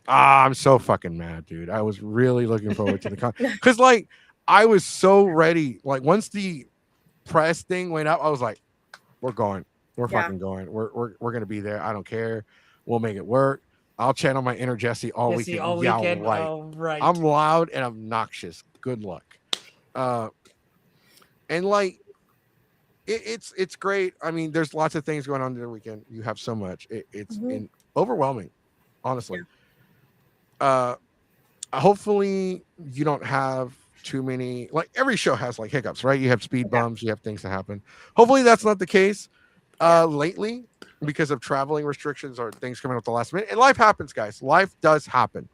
I'm so fucking mad, dude. I was really looking forward to the con because like I was so ready. Like once the press thing went up, I was like, we're going. We're fucking going. We're gonna be there. I don't care. We'll make it work. I'll channel my inner Jesse all weekend. All weekend. Right. Oh, right. I'm loud and obnoxious. Good luck. And like it's great. I mean, there's lots of things going on the weekend. You have so much. It's overwhelming, honestly. Hopefully you don't have too many, like every show has like hiccups, right? You have speed bumps, you have things that happen. Hopefully that's not the case lately because of traveling restrictions or things coming up at the last minute. And life happens, guys. Life does happen.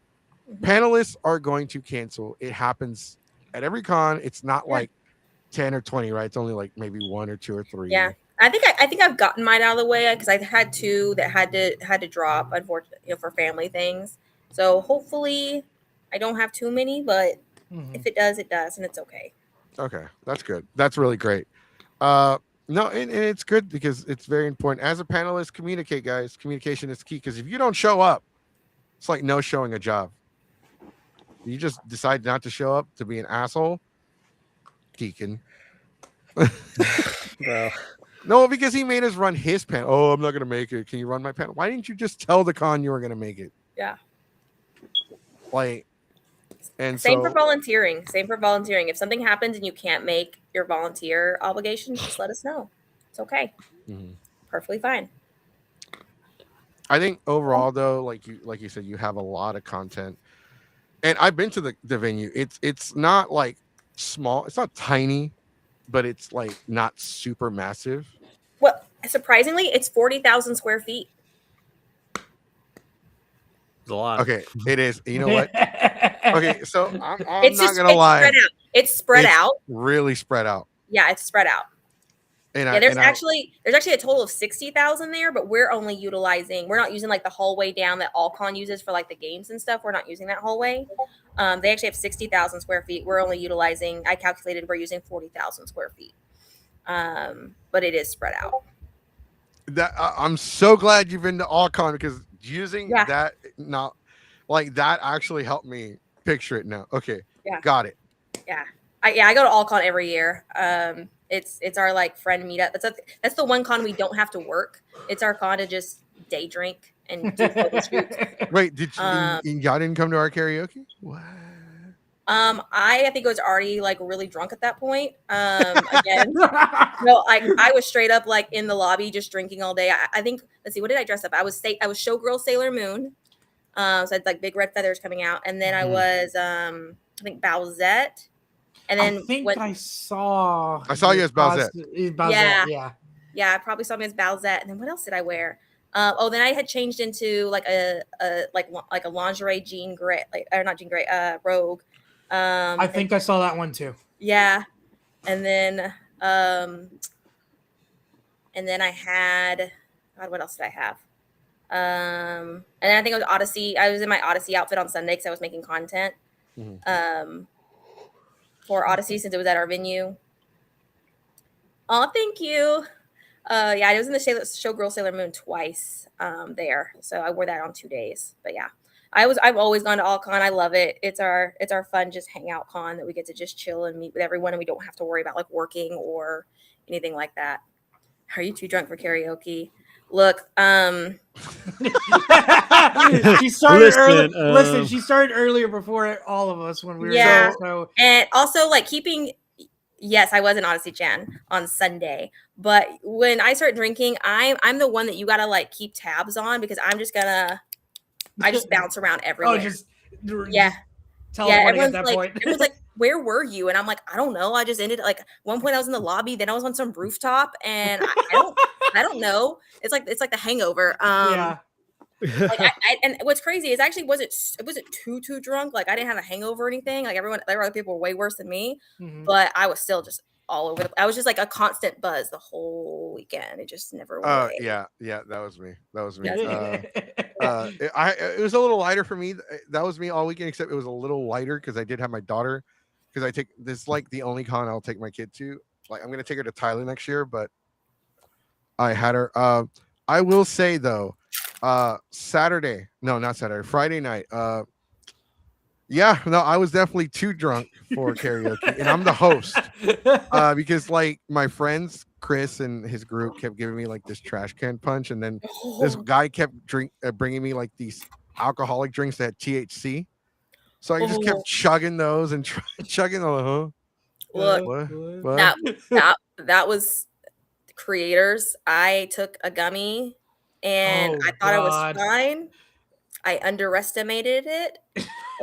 Panelists are going to cancel. It happens at every con. It's not like 10 or 20, right? It's only like maybe 1 or 2 or 3. Yeah. I think I've gotten mine out of the way because I had 2 that had to drop, unfortunately, for family things. So hopefully I don't have too many, but if it does, it does, and it's okay. Okay, that's good. That's really great. No, and it's good because it's very important. As a panelist, communicate, guys. Communication is key because if you don't show up, it's like no showing a job. You just decide not to show up to be an asshole. Deacon. No, because he made us run his panel. Oh, I'm not going to make it. Can you run my panel? Why didn't you just tell the con you were going to make it? Yeah. Like, and Same for volunteering. If something happens and you can't make your volunteer obligation, just let us know. It's okay. Perfectly fine. I think overall, though, like you said, you have a lot of content, and I've been to the venue. It's not like small. It's not tiny, but it's like not super massive. Well, surprisingly, it's 40,000 square feet. It's a lot. Okay, it is. You know what? Okay, so I'm not gonna lie. It's spread out. Really spread out. Yeah, it's spread out. And there's actually a total of 60,000 there, but we're not using like the hallway down that Allcon uses for like the games and stuff. We're not using that hallway. They actually have 60,000 square feet. We're only utilizing, I calculated we're using 40,000 square feet. But it is spread out. I'm so glad you've been to Allcon because using that not like that actually helped me picture it now. Okay. Yeah. Got it. Yeah. I go to AllCon every year. It's our like friend meetup. That's the one con we don't have to work. It's our con to just day drink and do photo shoots. Wait, did you, Um, y'all didn't come to our karaoke? What? I think I was already like really drunk at that point. Again, no, I was straight up like in the lobby just drinking all day. I think, let's see, what did I dress up? I was showgirl Sailor Moon. So I had like big red feathers coming out, and then I was I think Bowsette, and then I think I saw you as Bowsette. Yeah, I probably saw me as Bowsette, and then what else did I wear? Then I had changed into like a lingerie jean gray, or not jean gray, Rogue. I think I saw that one too. Yeah, and then I had, God, what else did I have? And then I think it was Odyssey. I was in my Odyssey outfit on Sunday because I was making content for Odyssey since it was at our venue. Oh, thank you. Yeah, I was in the showgirl Sailor Moon twice there, so I wore that on 2 days. But yeah, I've always gone to AllCon. I love it. It's our fun just hangout con that we get to just chill and meet with everyone, and we don't have to worry about like working or anything like that. Are you too drunk for karaoke? Look, she started early. Listen, Listen, she started earlier before all of us when we were Yeah. there. So and also like keeping. Yes, I was an Odyssey Chan on Sunday, but when I start drinking, I'm the one that you gotta like keep tabs on because I just bounce around everywhere. yeah. Everyone's like, where were you? And I'm like, I don't know. I just ended like one point I was in the lobby, then I was on some rooftop, and I don't know. It's like the Hangover. Yeah. And what's crazy is I actually wasn't too drunk. Like I didn't have a hangover or anything. Like other people were way worse than me, but I was still just all over. I was just like a constant buzz the whole weekend. It just never went away. Yeah, that was me. Yeah. It was a little lighter for me. That was me all weekend, except it was a little lighter because I did have my daughter. Because I take this like the only con I'll take my kid to. Like I'm gonna take her to Thailand next year, but I had her. I will say though, Friday night. I was definitely too drunk for karaoke, and I'm the host because like my friends Chris and his group kept giving me like this trash can punch, and then this guy kept bringing me like these alcoholic drinks that had THC, so I just kept chugging those and chugging all. Look, What? that was Creators. I took a gummy and I thought I was fine. I underestimated it.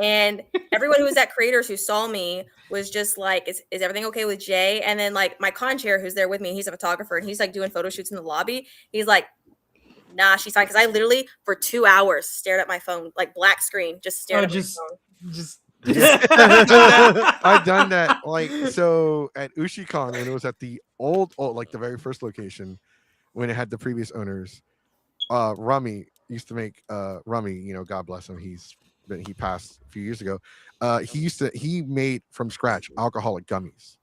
And everyone who was at Creators who saw me was just like, is everything okay with Jay? And then like my con chair who's there with me, he's a photographer and he's like doing photo shoots in the lobby. He's like, nah, she's fine. Because I literally for 2 hours stared at my phone, like black screen, just stared at my phone. I've done that. Like so at UshiCon when it was at the old like the very first location when it had the previous owners. Rummy used to make Rummy, God bless him. He passed a few years ago. He made from scratch alcoholic gummies.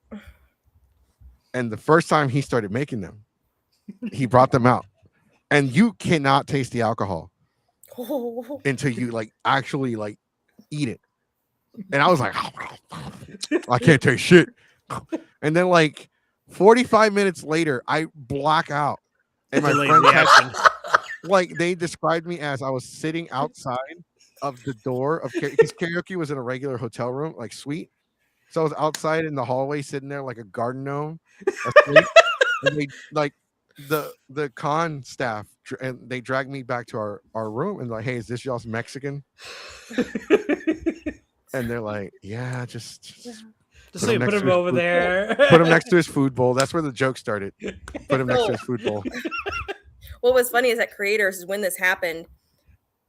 And the first time he started making them, he brought them out. And you cannot taste the alcohol until you like actually like eat it. And I was like, I can't taste shit. And then like 45 minutes later, I black out. And my friend like they described me as I was sitting outside of the door of because karaoke was in a regular hotel room, like suite. So I was outside in the hallway sitting there like a garden gnome. And they like the con staff and they dragged me back to our room and like, hey, is this y'all's Mexican? And they're like, yeah, just put him over there. Put him next to his food bowl. That's where the joke started. Put him next to his food bowl. What was funny is that Creators is when this happened.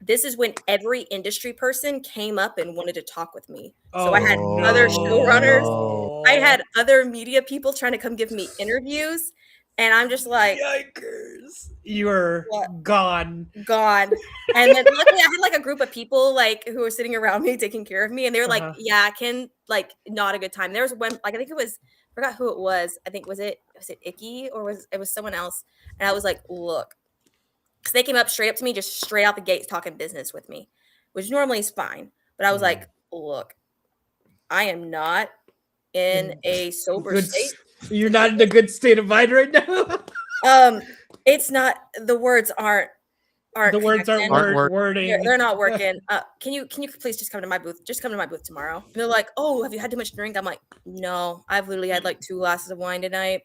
This is when every industry person came up and wanted to talk with me. So I had other showrunners. I had other media people trying to come give me interviews. And I'm just like, yikers. You're gone. And then luckily I had like a group of people like who were sitting around me taking care of me. And they were like, yeah, Ken, like not a good time. There was one, like, I think it was, I forgot who it was. I think, was it Icky or was it someone else? And I was like, look, because they came up straight up to me, just straight out the gates talking business with me, which normally is fine. But I was like, look, I am not in a sober Good. state. You're not in a good state of mind right now. It's not. The words aren't. The words aren't Aren't wording. They're not working. Can you please just come to my booth? Just come to my booth tomorrow. And they're like, oh, have you had too much drink? I'm like, no, I've literally had like 2 glasses of wine tonight.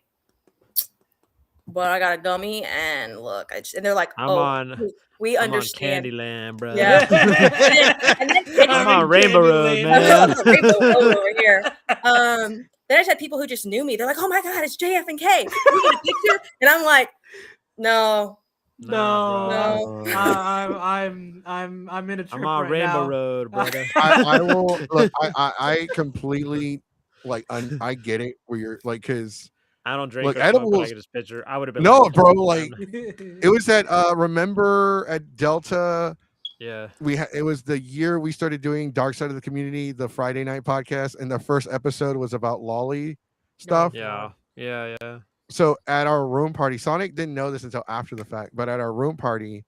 But I got a gummy, and look, and they're like, I'm oh, on. we I'm on understand. Candyland, bro. Yeah. And then I'm I'm on in Rainbow Road, Candyland. man. Rainbow Road over here. Then I just had people who just knew me. They're like, oh my God, it's JF and K. We get a picture. And I'm like, no. No. No. I'm in a trip I'm on right Rainbow now. Road, brother. I will look. I completely like. I get it. Where you're like, because I don't drink Look, or smoke, but I edibles- get this picture. I would have been no, like, bro. "Man." Like it was at remember at Delta. Yeah. It was the year we started doing Dark Side of the Community, the Friday night podcast, and the first episode was about lolly stuff. Yeah. Yeah. Yeah. So at our room party, Sonic didn't know this until after the fact, but at our room party,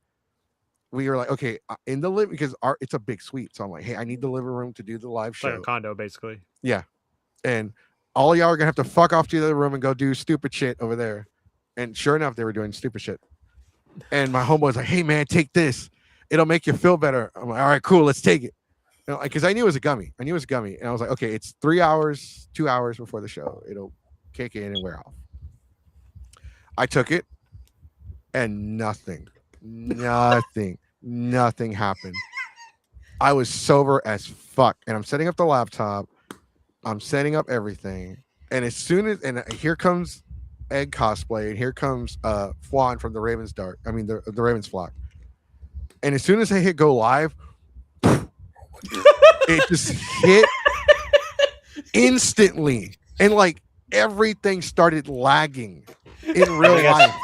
we were like, okay, in the living, because it's a big suite. So I'm like, hey, I need the living room to do the live It's like show. a condo, basically. Yeah. And all y'all are gonna have to fuck off to the other room and go do stupid shit over there. And sure enough, they were doing stupid shit. And my homeboy was like, hey man, take this. It'll make you feel better. I'm like, all right, cool, let's take it. Because I knew it was a gummy. And I was like, okay, it's 3 hours, 2 hours before the show. It'll kick in and wear off. I took it and nothing happened. I was sober as fuck. And I'm setting up the laptop. I'm setting up everything. And as soon as, and here comes Egg cosplay, and here comes Fwan from the Ravens Dark. I mean, the Ravens flock. And as soon as I hit go live, it just hit instantly. And like everything started lagging in real life.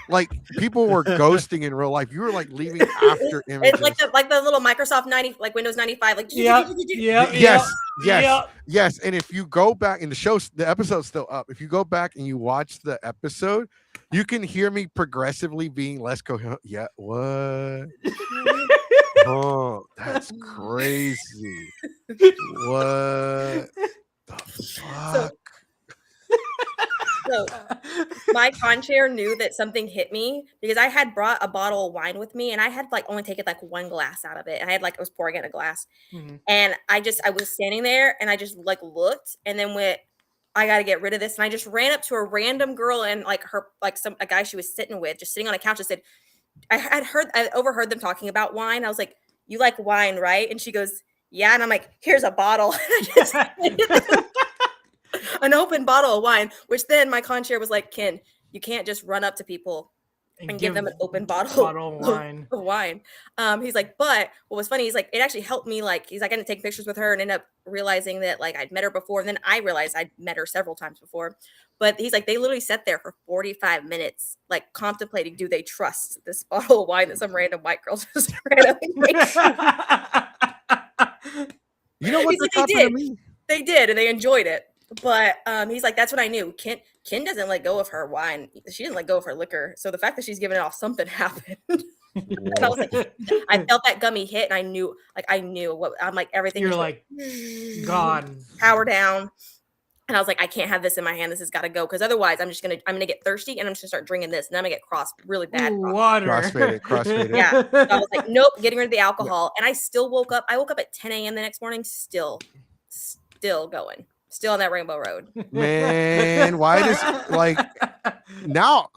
Like people were ghosting in real life. You were like leaving after images. It's like the little Microsoft 90, like Windows 95, like Yes. And if you go back in the episode's still up. If you go back and you watch the episode, you can hear me progressively being less coherent. Yeah, what? Oh, that's crazy. What the fuck? So my con chair knew that something hit me because I had brought a bottle of wine with me and I had like only taken like 1 glass out of it. And I was pouring it in a glass. Mm-hmm. And I was standing there and I just like looked and then went, I got to get rid of this. And I just ran up to a random girl and like a guy she was sitting with, just sitting on a couch. I said, I overheard them talking about wine. I was like, you like wine, right? And she goes, yeah. And I'm like, here's a bottle. An open bottle of wine, which then my concierge was like, Ken, you can't just run up to people and give them an open bottle of wine. He's like, but what was funny, he's like, it actually helped me. Like, he's like, I didn't take pictures with her and end up realizing that like I'd met her before. And then I realized I'd met her several times before. But he's like, they literally sat there for 45 minutes, like contemplating, do they trust this bottle of wine that some random white girl just randomly makes? You know what they did. They did, and they enjoyed it. But he's like, that's what I knew. Ken doesn't let go of her wine. She didn't let go of her liquor. So the fact that she's giving it off, something happened. And I was like, I felt that gummy hit, and I knew what I'm like. Everything. You're like gone, power down. And I was like, I can't have this in my hand. This has got to go because otherwise, I'm gonna get thirsty, and I'm just gonna start drinking this, and I'm gonna get really bad. Water. Crossfaded. Yeah. So I was like, nope, getting rid of the alcohol, and I still woke up. I woke up at 10 a.m. the next morning, still going. Still on that Rainbow Road. Man, why does like now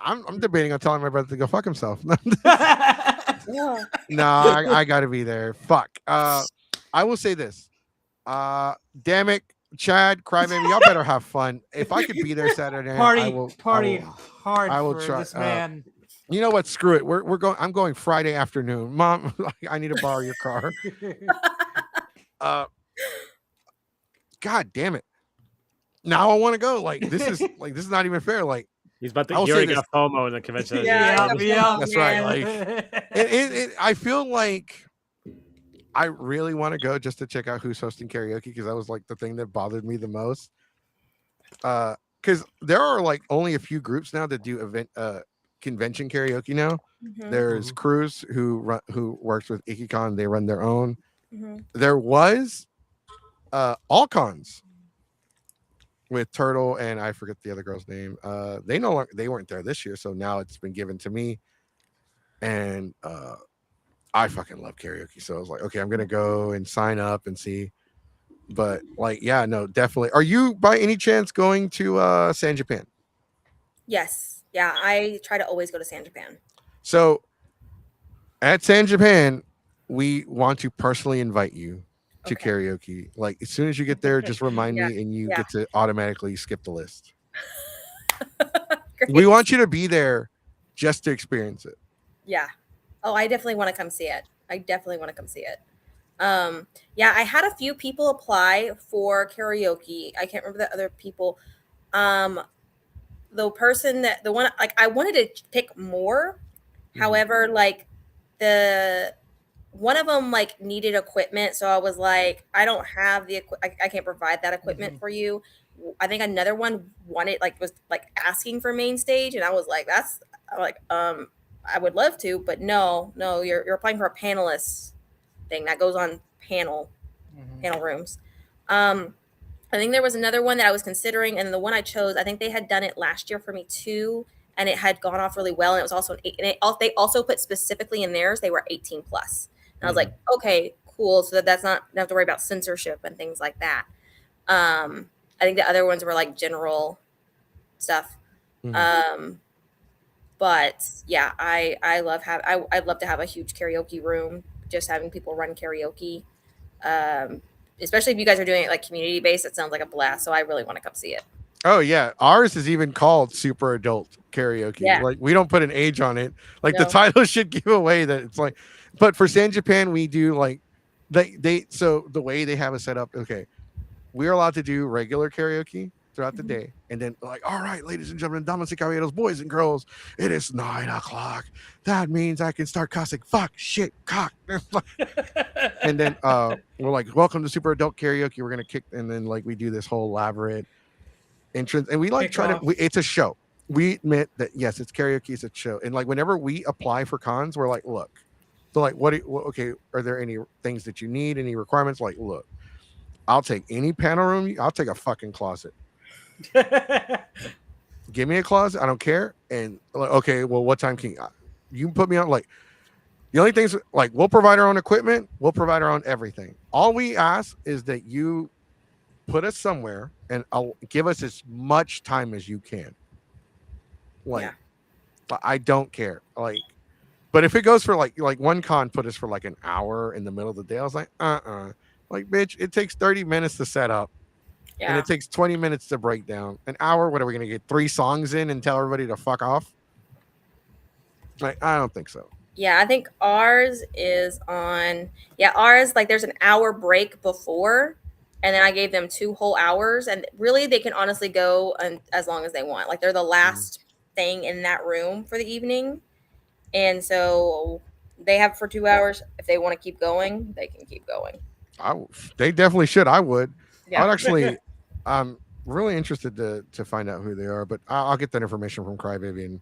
I'm debating on telling my brother to go fuck himself. No, I gotta be there. Fuck. I will say this. Damn it, Chad, Crybaby, y'all better have fun. If I could be there Saturday, party hard. I will for try. This man. You know what? Screw it. We're going. I'm going Friday afternoon. Mom, I need to borrow your car. God damn it! Now I want to go. Like this is not even fair. Like he's about to. He already got FOMO in the convention. Yeah, that's right. Like I feel like I really want to go just to check out who's hosting karaoke because that was like the thing that bothered me the most. Because there are like only a few groups now that do convention karaoke now. Mm-hmm. There's Cruz who works with IkiCon. They run their own. Mm-hmm. There was all cons with Turtle and I forget the other girl's name. They no longer, they weren't there this year, so now it's been given to me, and I fucking love karaoke. So I was like, okay, I'm gonna go and sign up and see. But like, yeah, no, definitely. Are you by any chance going to San Japan? Yes. Yeah, I try to always go to San Japan. So at San Japan, we want to personally invite you to Okay. karaoke. Like as soon as you get there, just remind Yeah. me, and you Yeah. get to automatically skip the list. Great. We want you to be there just to experience it. Yeah. Oh, I definitely want to come see it. I definitely want to come see it. Yeah, I had a few people apply for karaoke. I can't remember the other people. Um, the one, like, I wanted to pick more. Mhm. However, like, the one of them like needed equipment, so I was like, I don't have I can't provide that equipment for you. I think another one wanted, like, was like asking for main stage, and I was like, that's, I'm like, I would love to, but no, you're applying for a panelist thing that goes on panel rooms. I think there was another one that I was considering, and the one I chose, I think they had done it last year for me too, and it had gone off really well, and it was also they also put specifically in theirs they were 18 plus. And I was like, okay, cool, so that's not, don't have to worry about censorship and things like that. I think the other ones were like general stuff. But yeah, I'd love to have a huge karaoke room, just having people run karaoke. Especially if you guys are doing it like community based, it sounds like a blast. So I really want to come see it. Oh yeah, ours is even called super adult karaoke. Yeah. Like we don't put an age on it. Like the No. title should give away that it's like. But for San Japan, we do like they so the way they have it set up. Okay, we're allowed to do regular karaoke throughout the day, and then like, all right, ladies and gentlemen, damas y caballeros, boys and girls, it is 9 o'clock. That means I can start cussing. Fuck, shit, cock. And then we're like, welcome to super adult karaoke. We're gonna kick, and then like we do this whole elaborate entrance, and we like try to. It's a show. We admit that yes, it's karaoke, it's a show, and like whenever we apply for cons, we're like, look, so like, okay, are there any things that you need, any requirements? Like, look, I'll take any panel room. I'll take a fucking closet. Give me a closet. I don't care. And like, okay, well, what time can you put me on? Like, the only things like we'll provide our own equipment. We'll provide our own everything. All we ask is that you put us somewhere and I'll give us as much time as you can. Like, I don't care. Like, but if it goes for like one con put us for like an hour in the middle of the day, I was like, like, bitch, it takes 30 minutes to set up. Yeah. And it takes 20 minutes to break down. An hour, what are we going to get 3 songs in and tell everybody to fuck off? Like, I don't think so. Yeah, I think ours is on, ours, like there's an hour break before, and then I gave them 2 whole hours, and really they can honestly go as long as they want. Like they're the last thing in that room for the evening. And so they have for 2 hours. If they want to keep going, they can keep going. They definitely should. I would. Yeah. I'd actually, I'm really interested to find out who they are, but I'll get that information from Crybaby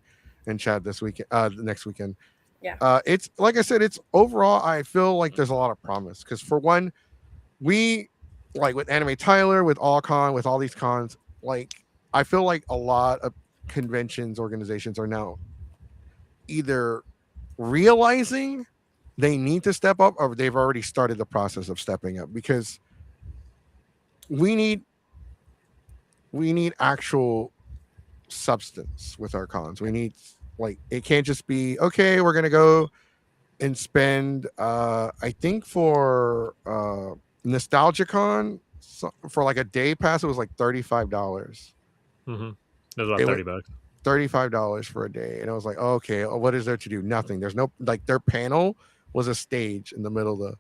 and Chad this weekend, next weekend. Yeah. It's like I said, it's overall, I feel like there's a lot of promise because for one, we like with Anime Tyler, with AllCon, with all these cons, like I feel like a lot of conventions organizations are now either realizing they need to step up or they've already started the process of stepping up because we need actual substance with our cons. We need like it can't just be okay, we're gonna go and spend I think for NostalgiaCon for like a day pass it was like $35. Mm-hmm. It was about $30. $35 for a day, and I was like, oh, okay, what is there to do? Nothing. There's no like their panel was a stage in the middle of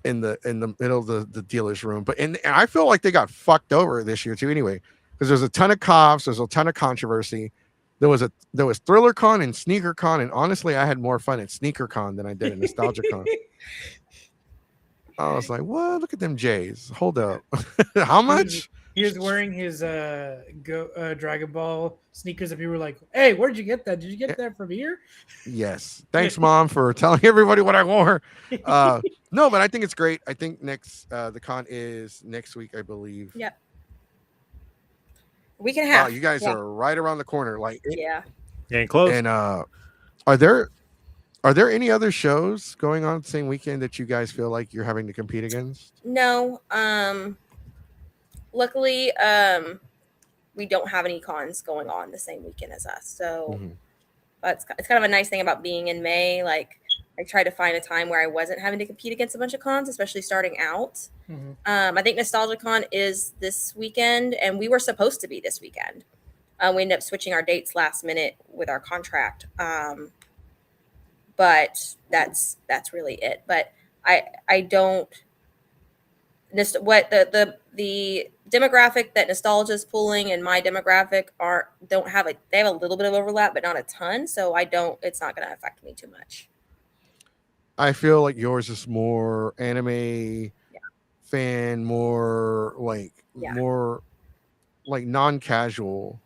the dealer's room, but and I feel like they got fucked over this year too. Anyway, because there's a ton of coughs, there's a ton of controversy. There was ThrillerCon and SneakerCon, and honestly, I had more fun at SneakerCon than I did at NostalgiaCon. I was like, what? Look at them Jays. Hold up. How much? He was wearing his Dragon Ball sneakers, and people were like, "Hey, where'd you get that? Did you get that from here?" Yes. Thanks, Mom, for telling everybody what I wore. No, but I think it's great. I think next the con is next week, I believe. Yep. week and a Wow, half. you guys Yeah. are right around the corner. Yeah. Getting close. And are there any other shows going on the same weekend that you guys feel like you're having to compete against? No. Luckily, we don't have any cons going on the same weekend as us. So Mhm. but it's kind of a nice thing about being in May. Like I tried to find a time where I wasn't having to compete against a bunch of cons, especially starting out. I think NostalgiaCon is this weekend, and we were supposed to be this weekend. We ended up switching our dates last minute with our contract, but that's really it. But I don't what the demographic that Nostalgia is pulling and my demographic don't have they have a little bit of overlap, but not a ton. So I don't. It's not going to affect me too much. I feel like yours is more anime Yeah. fan, more Yeah. non-casual.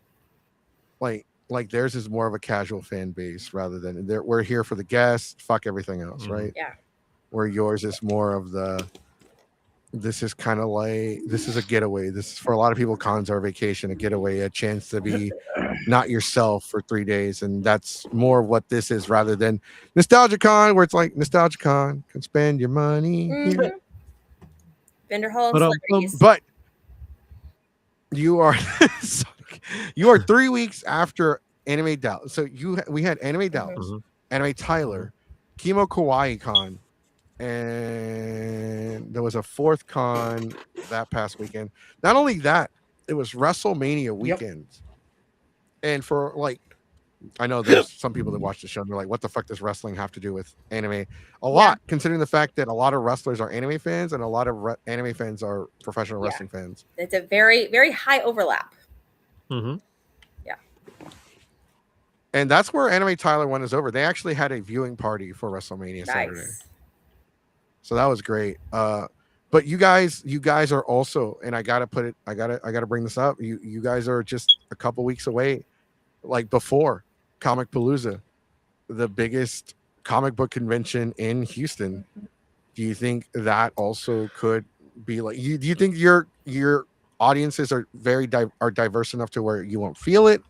Like theirs is more of a casual fan base rather than we're here for the guests, fuck everything else, right? Yeah. Where yours is more of this is kind of like this is a getaway. This is for a lot of people, cons are a vacation, a getaway, a chance to be not yourself for 3 days. And that's more what this is rather than NostalgiaCon, where it's like NostalgiaCon can spend your money here. Vendor hall and But, celebrities. But you are you are 3 weeks after Anime Dallas. So we had Anime Dallas, Anime Tyler, Kimo Kawaii Con, and there was a fourth con that past weekend. Not only that, it was WrestleMania weekend. And for I know there's some people that watch the show and they're like, what the fuck does wrestling have to do with anime? A lot, considering the fact that a lot of wrestlers are anime fans and a lot of anime fans are professional wrestling fans. It's a very, very high overlap. Mm-hmm. Yeah. And that's where Anime Tyler one is over. They actually had a viewing party for WrestleMania Saturday. So that was great. But you guys are also, and I gotta bring this up. You guys are just a couple weeks away, like before Comic Palooza, the biggest comic book convention in Houston. Do you think that also could be like do you think your audiences are are diverse enough to where you won't feel it,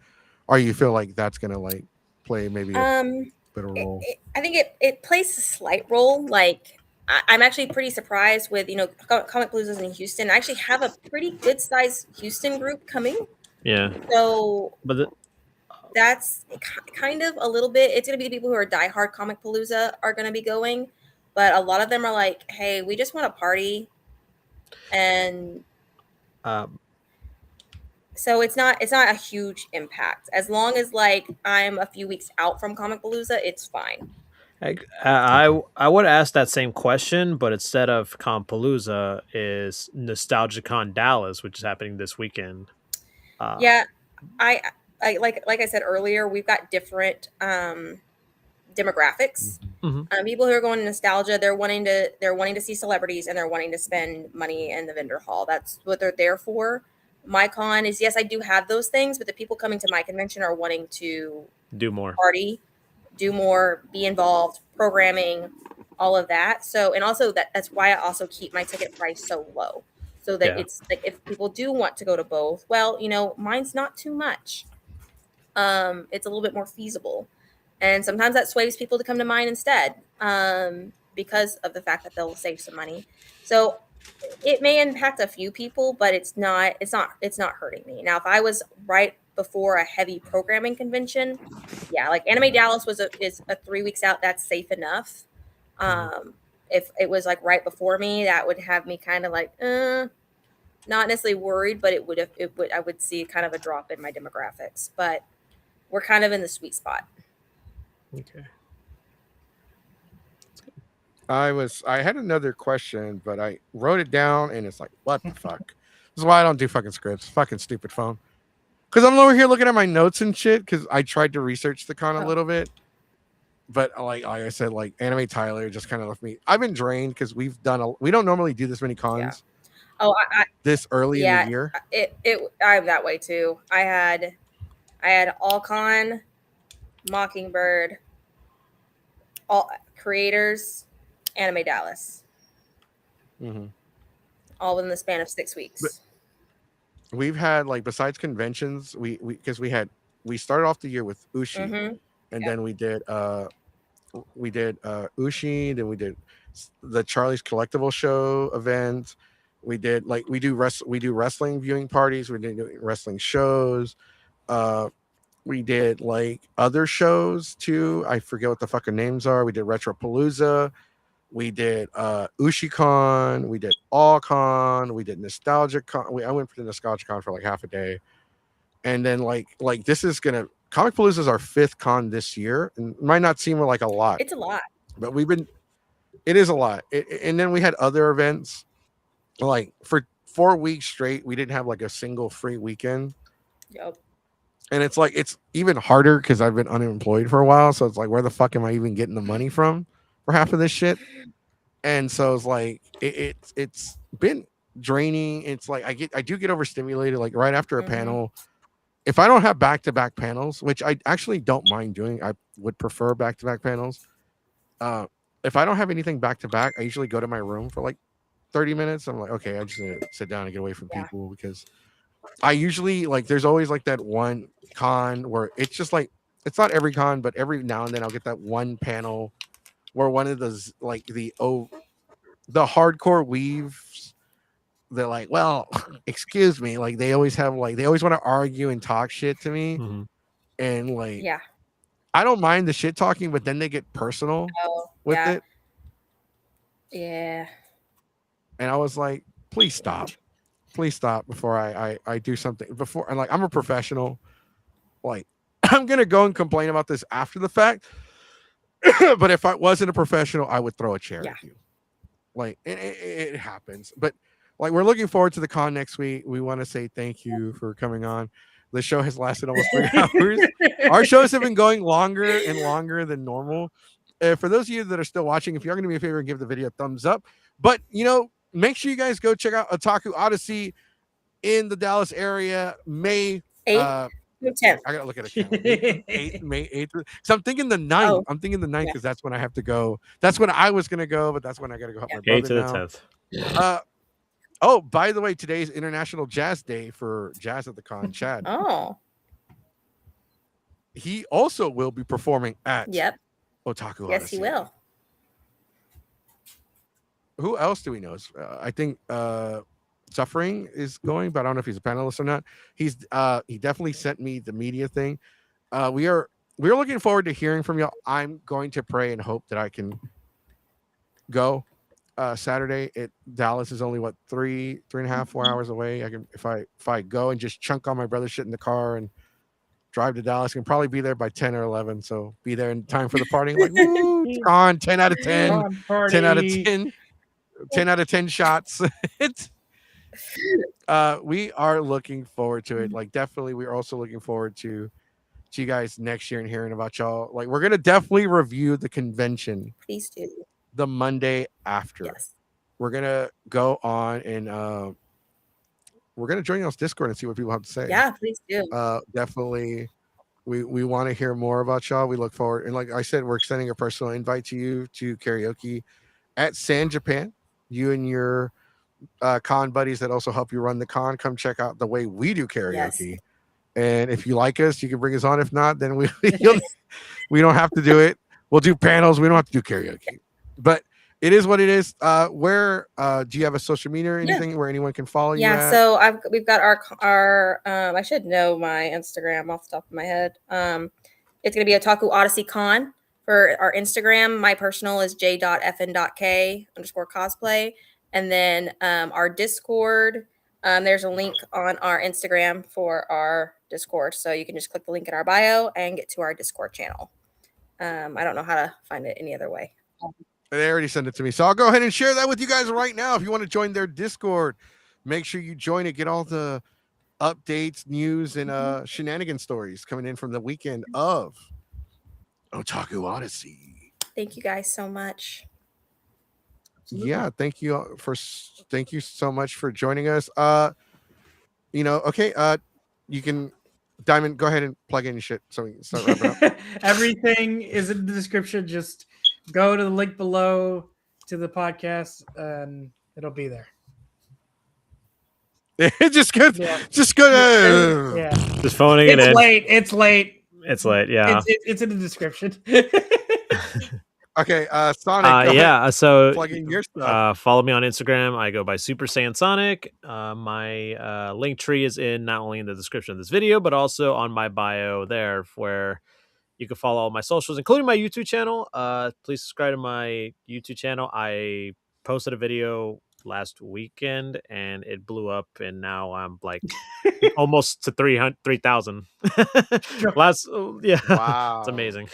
or you feel like that's gonna play maybe a bit of a role? I think it plays a slight role. Like I'm actually pretty surprised with Comic Blues in Houston. I actually have a pretty good sized Houston group coming. Yeah. So But that's kind of a little bit. It's going to be the people who are diehard Comic Palooza are going to be going, but a lot of them are like, "Hey, we just want to party," and so it's not a huge impact. As long as I'm a few weeks out from Comic Palooza, it's fine. I would ask that same question, but instead of Compalooza is NostalgiaCon Dallas, which is happening this weekend. Yeah, I like I said earlier, we've got different demographics. People who are going to nostalgia, they're wanting to see celebrities and they're wanting to spend money in the vendor hall. That's what they're there for. My con is, yes, I do have those things, but the people coming to my convention are wanting to do more, party, do more, be involved, programming, all of that. So, and also that's why I also keep my ticket price so low, so that it's like if people do want to go to both, well, mine's not too much. It's a little bit more feasible, and sometimes that sways people to come to mine instead, because of the fact that they'll save some money. So it may impact a few people, but it's not hurting me. Now, if I was right before a heavy programming convention, yeah, like Anime Dallas is a 3 weeks out, that's safe enough. If it was like right before me, that would have me kind of like not necessarily worried, but I would see kind of a drop in my demographics. But we're kind of in the sweet spot. Okay. I had another question, but I wrote it down and it's like, what the fuck? This is why I don't do fucking scripts. Fucking stupid phone. Because I'm over here looking at my notes and shit, because I tried to research the con a little bit. But like I said, like Anime Tyler just kind of left me. I've been drained because we don't normally do this many cons. Yeah. Oh, this early in the year. I'm that way too. I had Allcon, Mockingbird, all creators, Anime Dallas, all within the span of 6 weeks. we've had like besides conventions, we because we started off the year with Ushi, Mm-hmm. and Yep. then we did Ushi, then we did the Charlie's Collectible Show event. We did like we do wrestling viewing parties. We did wrestling shows. Uh, we did like other shows too. I forget what the fucking names are. We did Retropalooza. We did UshiCon. We did AllCon. We did Nostalgia Con. I went for the Nostalgia Con for like half a day, and then like this is gonna Comic Palooza is our fifth con this year, and it might not seem like a lot, It's a lot. but it is a lot. And then we had other events like for 4 weeks straight. We didn't have like a single free weekend, Yep. and it's like it's even harder because I've been unemployed for a while. So it's like where the fuck am I even getting the money from for half of this shit? And so it's like it's been draining. It's like I do get overstimulated like right after a Mhm. panel. If I don't have back to back panels, which I actually don't mind doing, I would prefer back to back panels. Uh, if I don't have anything back to back, I usually go to my room for like 30 minutes. I'm like, okay, I just need to sit down and get away from Yeah. people because I usually like there's always like that one con where it's just like it's not every con, but every now and then I'll get that one panel where one of those like the hardcore weaves they're like, well, excuse me, like they always have like they always want to argue and talk shit to me, Mhm. and like Yeah. I don't mind the shit talking, but then they get personal Oh, with yeah. it, Yeah. and I was like, please stop before I do something before. And like I'm a professional, like I'm gonna go and complain about this after the fact, but if I wasn't a professional, I would throw a chair Yeah. at you. Like it happens, but like we're looking forward to the con next week. We want to say thank you for coming on. The show has lasted almost 3 hours. Our shows have been going longer and longer than normal. For those of you that are still watching, if you're going to be a favor and give the video a thumbs up, but make sure you guys go check out Otaku Odyssey in the Dallas area. May 8th to 10th. I gotta look at a calendar. May 8th. So I'm thinking the 9th. Oh, I'm thinking the 9th yeah. because that's when I have to go. That's when I was gonna go, but that's when I gotta go help my 8 brother to the now. 10th. Oh, by the way, today's International Jazz Day for Jazz at the Con. Chad. Oh. He also will be performing at Yep. Otaku Yes, Odyssey. he will. Who else do we know? I think Suffering is going, but I don't know if he's a panelist or not. He definitely sent me the media thing. We're looking forward to hearing from y'all. I'm going to pray and hope that I can go Saturday. Dallas is only what 3.5, 4 hours away. I can if I go and just chunk all my brother's shit in the car and drive to Dallas, I can probably be there by 10 or 11. So be there in time for the party. Like, woo, it's on 10 out of 10, Con 10 out of party. 10, 10 out of 10 shots. It's we are looking forward to it. Like definitely we're also looking forward to you guys next year and hearing about y'all. Like we're gonna definitely review the convention Please do. the Monday after. Yes. We're gonna go on and we're gonna join y'all's Discord and see what people have to say. Yeah, please do. Definitely we want to hear more about y'all. We look forward, and like I said, we're extending a personal invite to you to karaoke at San Japan. You and your con buddies that also help you run the con, come check out the way we do karaoke. Yes. And if you like us, you can bring us on. If not, then we don't have to do it. We'll do panels. We don't have to do karaoke. But it is what it is. Where do you have a social media or anything where anyone can follow you? Yeah, at? so we've got our I should know my Instagram off the top of my head. It's gonna be Otaku Odyssey Con for our Instagram. My personal is j.fn.k_cosplay. And then our Discord, there's a link on our Instagram for our Discord. So you can just click the link in our bio and get to our Discord channel. I don't know how to find it any other way. They already sent it to me. So I'll go ahead and share that with you guys right now. If you want to join their Discord, make sure you join it. Get all the updates, news, and shenanigan stories coming in from the weekend of Otaku Odyssey. Thank you guys so much. Yeah, thank you so much for joining us. Okay, you can Diamond, go ahead and plug in your shit so we can start wrapping up. Everything is in the description. Just go to the link below to the podcast and it'll be there. just good. Yeah. Just good. Yeah. Just phoning it It's in. late. It's late. It's late. Yeah. It's in the description. Okay, Sonic. Go ahead. Yeah. So Plug in your stuff. follow me on Instagram. I go by Super Saiyan Sonic. My link tree is in not only in the description of this video, but also on my bio there, where you can follow all my socials, including my YouTube channel. Please subscribe to my YouTube channel. I posted a video last weekend and it blew up, and now I'm like almost to 3,000. Yeah, Wow. it's amazing.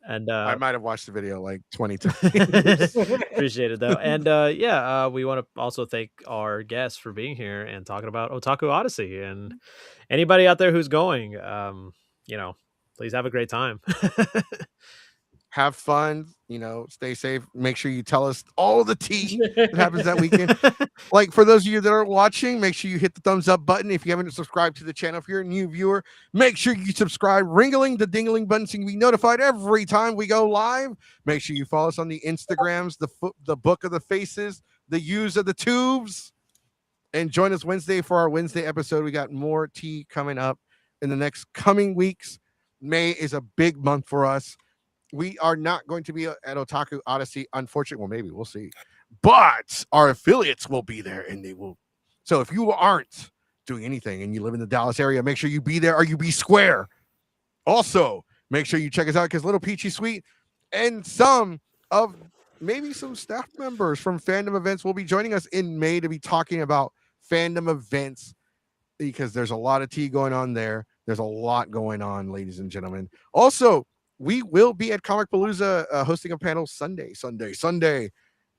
And I might have watched the video like 20 times. appreciate it though. And we want to also thank our guests for being here and talking about Otaku Odyssey. And anybody out there who's going, please have a great time. Have fun, stay safe. Make sure you tell us all the tea that happens that weekend. Like, for those of you that are watching, make sure you hit the thumbs up button. If you haven't subscribed to the channel, if you're a new viewer, make sure you subscribe, ringling the dingling button so you can be notified every time we go live. Make sure you follow us on the Instagrams, the Book of the Faces, the Use of the Tubes, and join us Wednesday for our Wednesday episode. We got more tea coming up in the next coming weeks. May is a big month for us. We are not going to be at Otaku Odyssey, unfortunately. Well, maybe we'll see. But our affiliates will be there, and they will. So if you aren't doing anything and you live in the Dallas area, make sure you be there or you be square. Also, make sure you check us out because Little Peachy Sweet and some staff members from fandom events will be joining us in May to be talking about fandom events, because there's a lot of tea going on there. There's a lot going on, ladies and gentlemen. Also, we will be at Comic Palooza hosting a panel Sunday.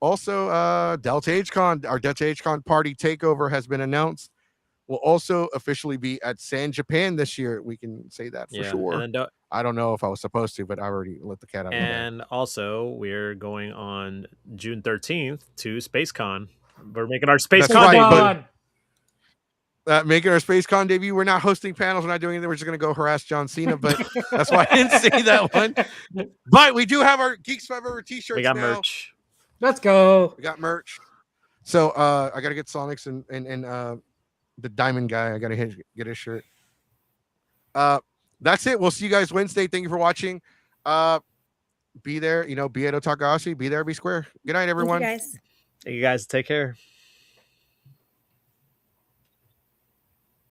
Also, Delta H-Con, our Delta H-Con party takeover has been announced. We'll also officially be at San Japan this year. We can say that for sure. And I don't know if I was supposed to, but I already let the cat out of the bag. And also, we're going on June 13th to SpaceCon. We're making our SpaceCon debut. Making our SpaceCon debut. We're not hosting panels. We're not doing anything. We're just going to go harass John Cena, but that's why I didn't say that one. But we do have our Geeks Forever t-shirts. We got now. merch. Let's go. We got merch. So I got to get Sonic's and the Diamond guy. I got to get his shirt. That's it. We'll see you guys Wednesday. Thank you for watching. Be there. Be at Otaku Odyssey. Be there. Be square. Good night, everyone. Thank you guys. Thank you guys. Take care.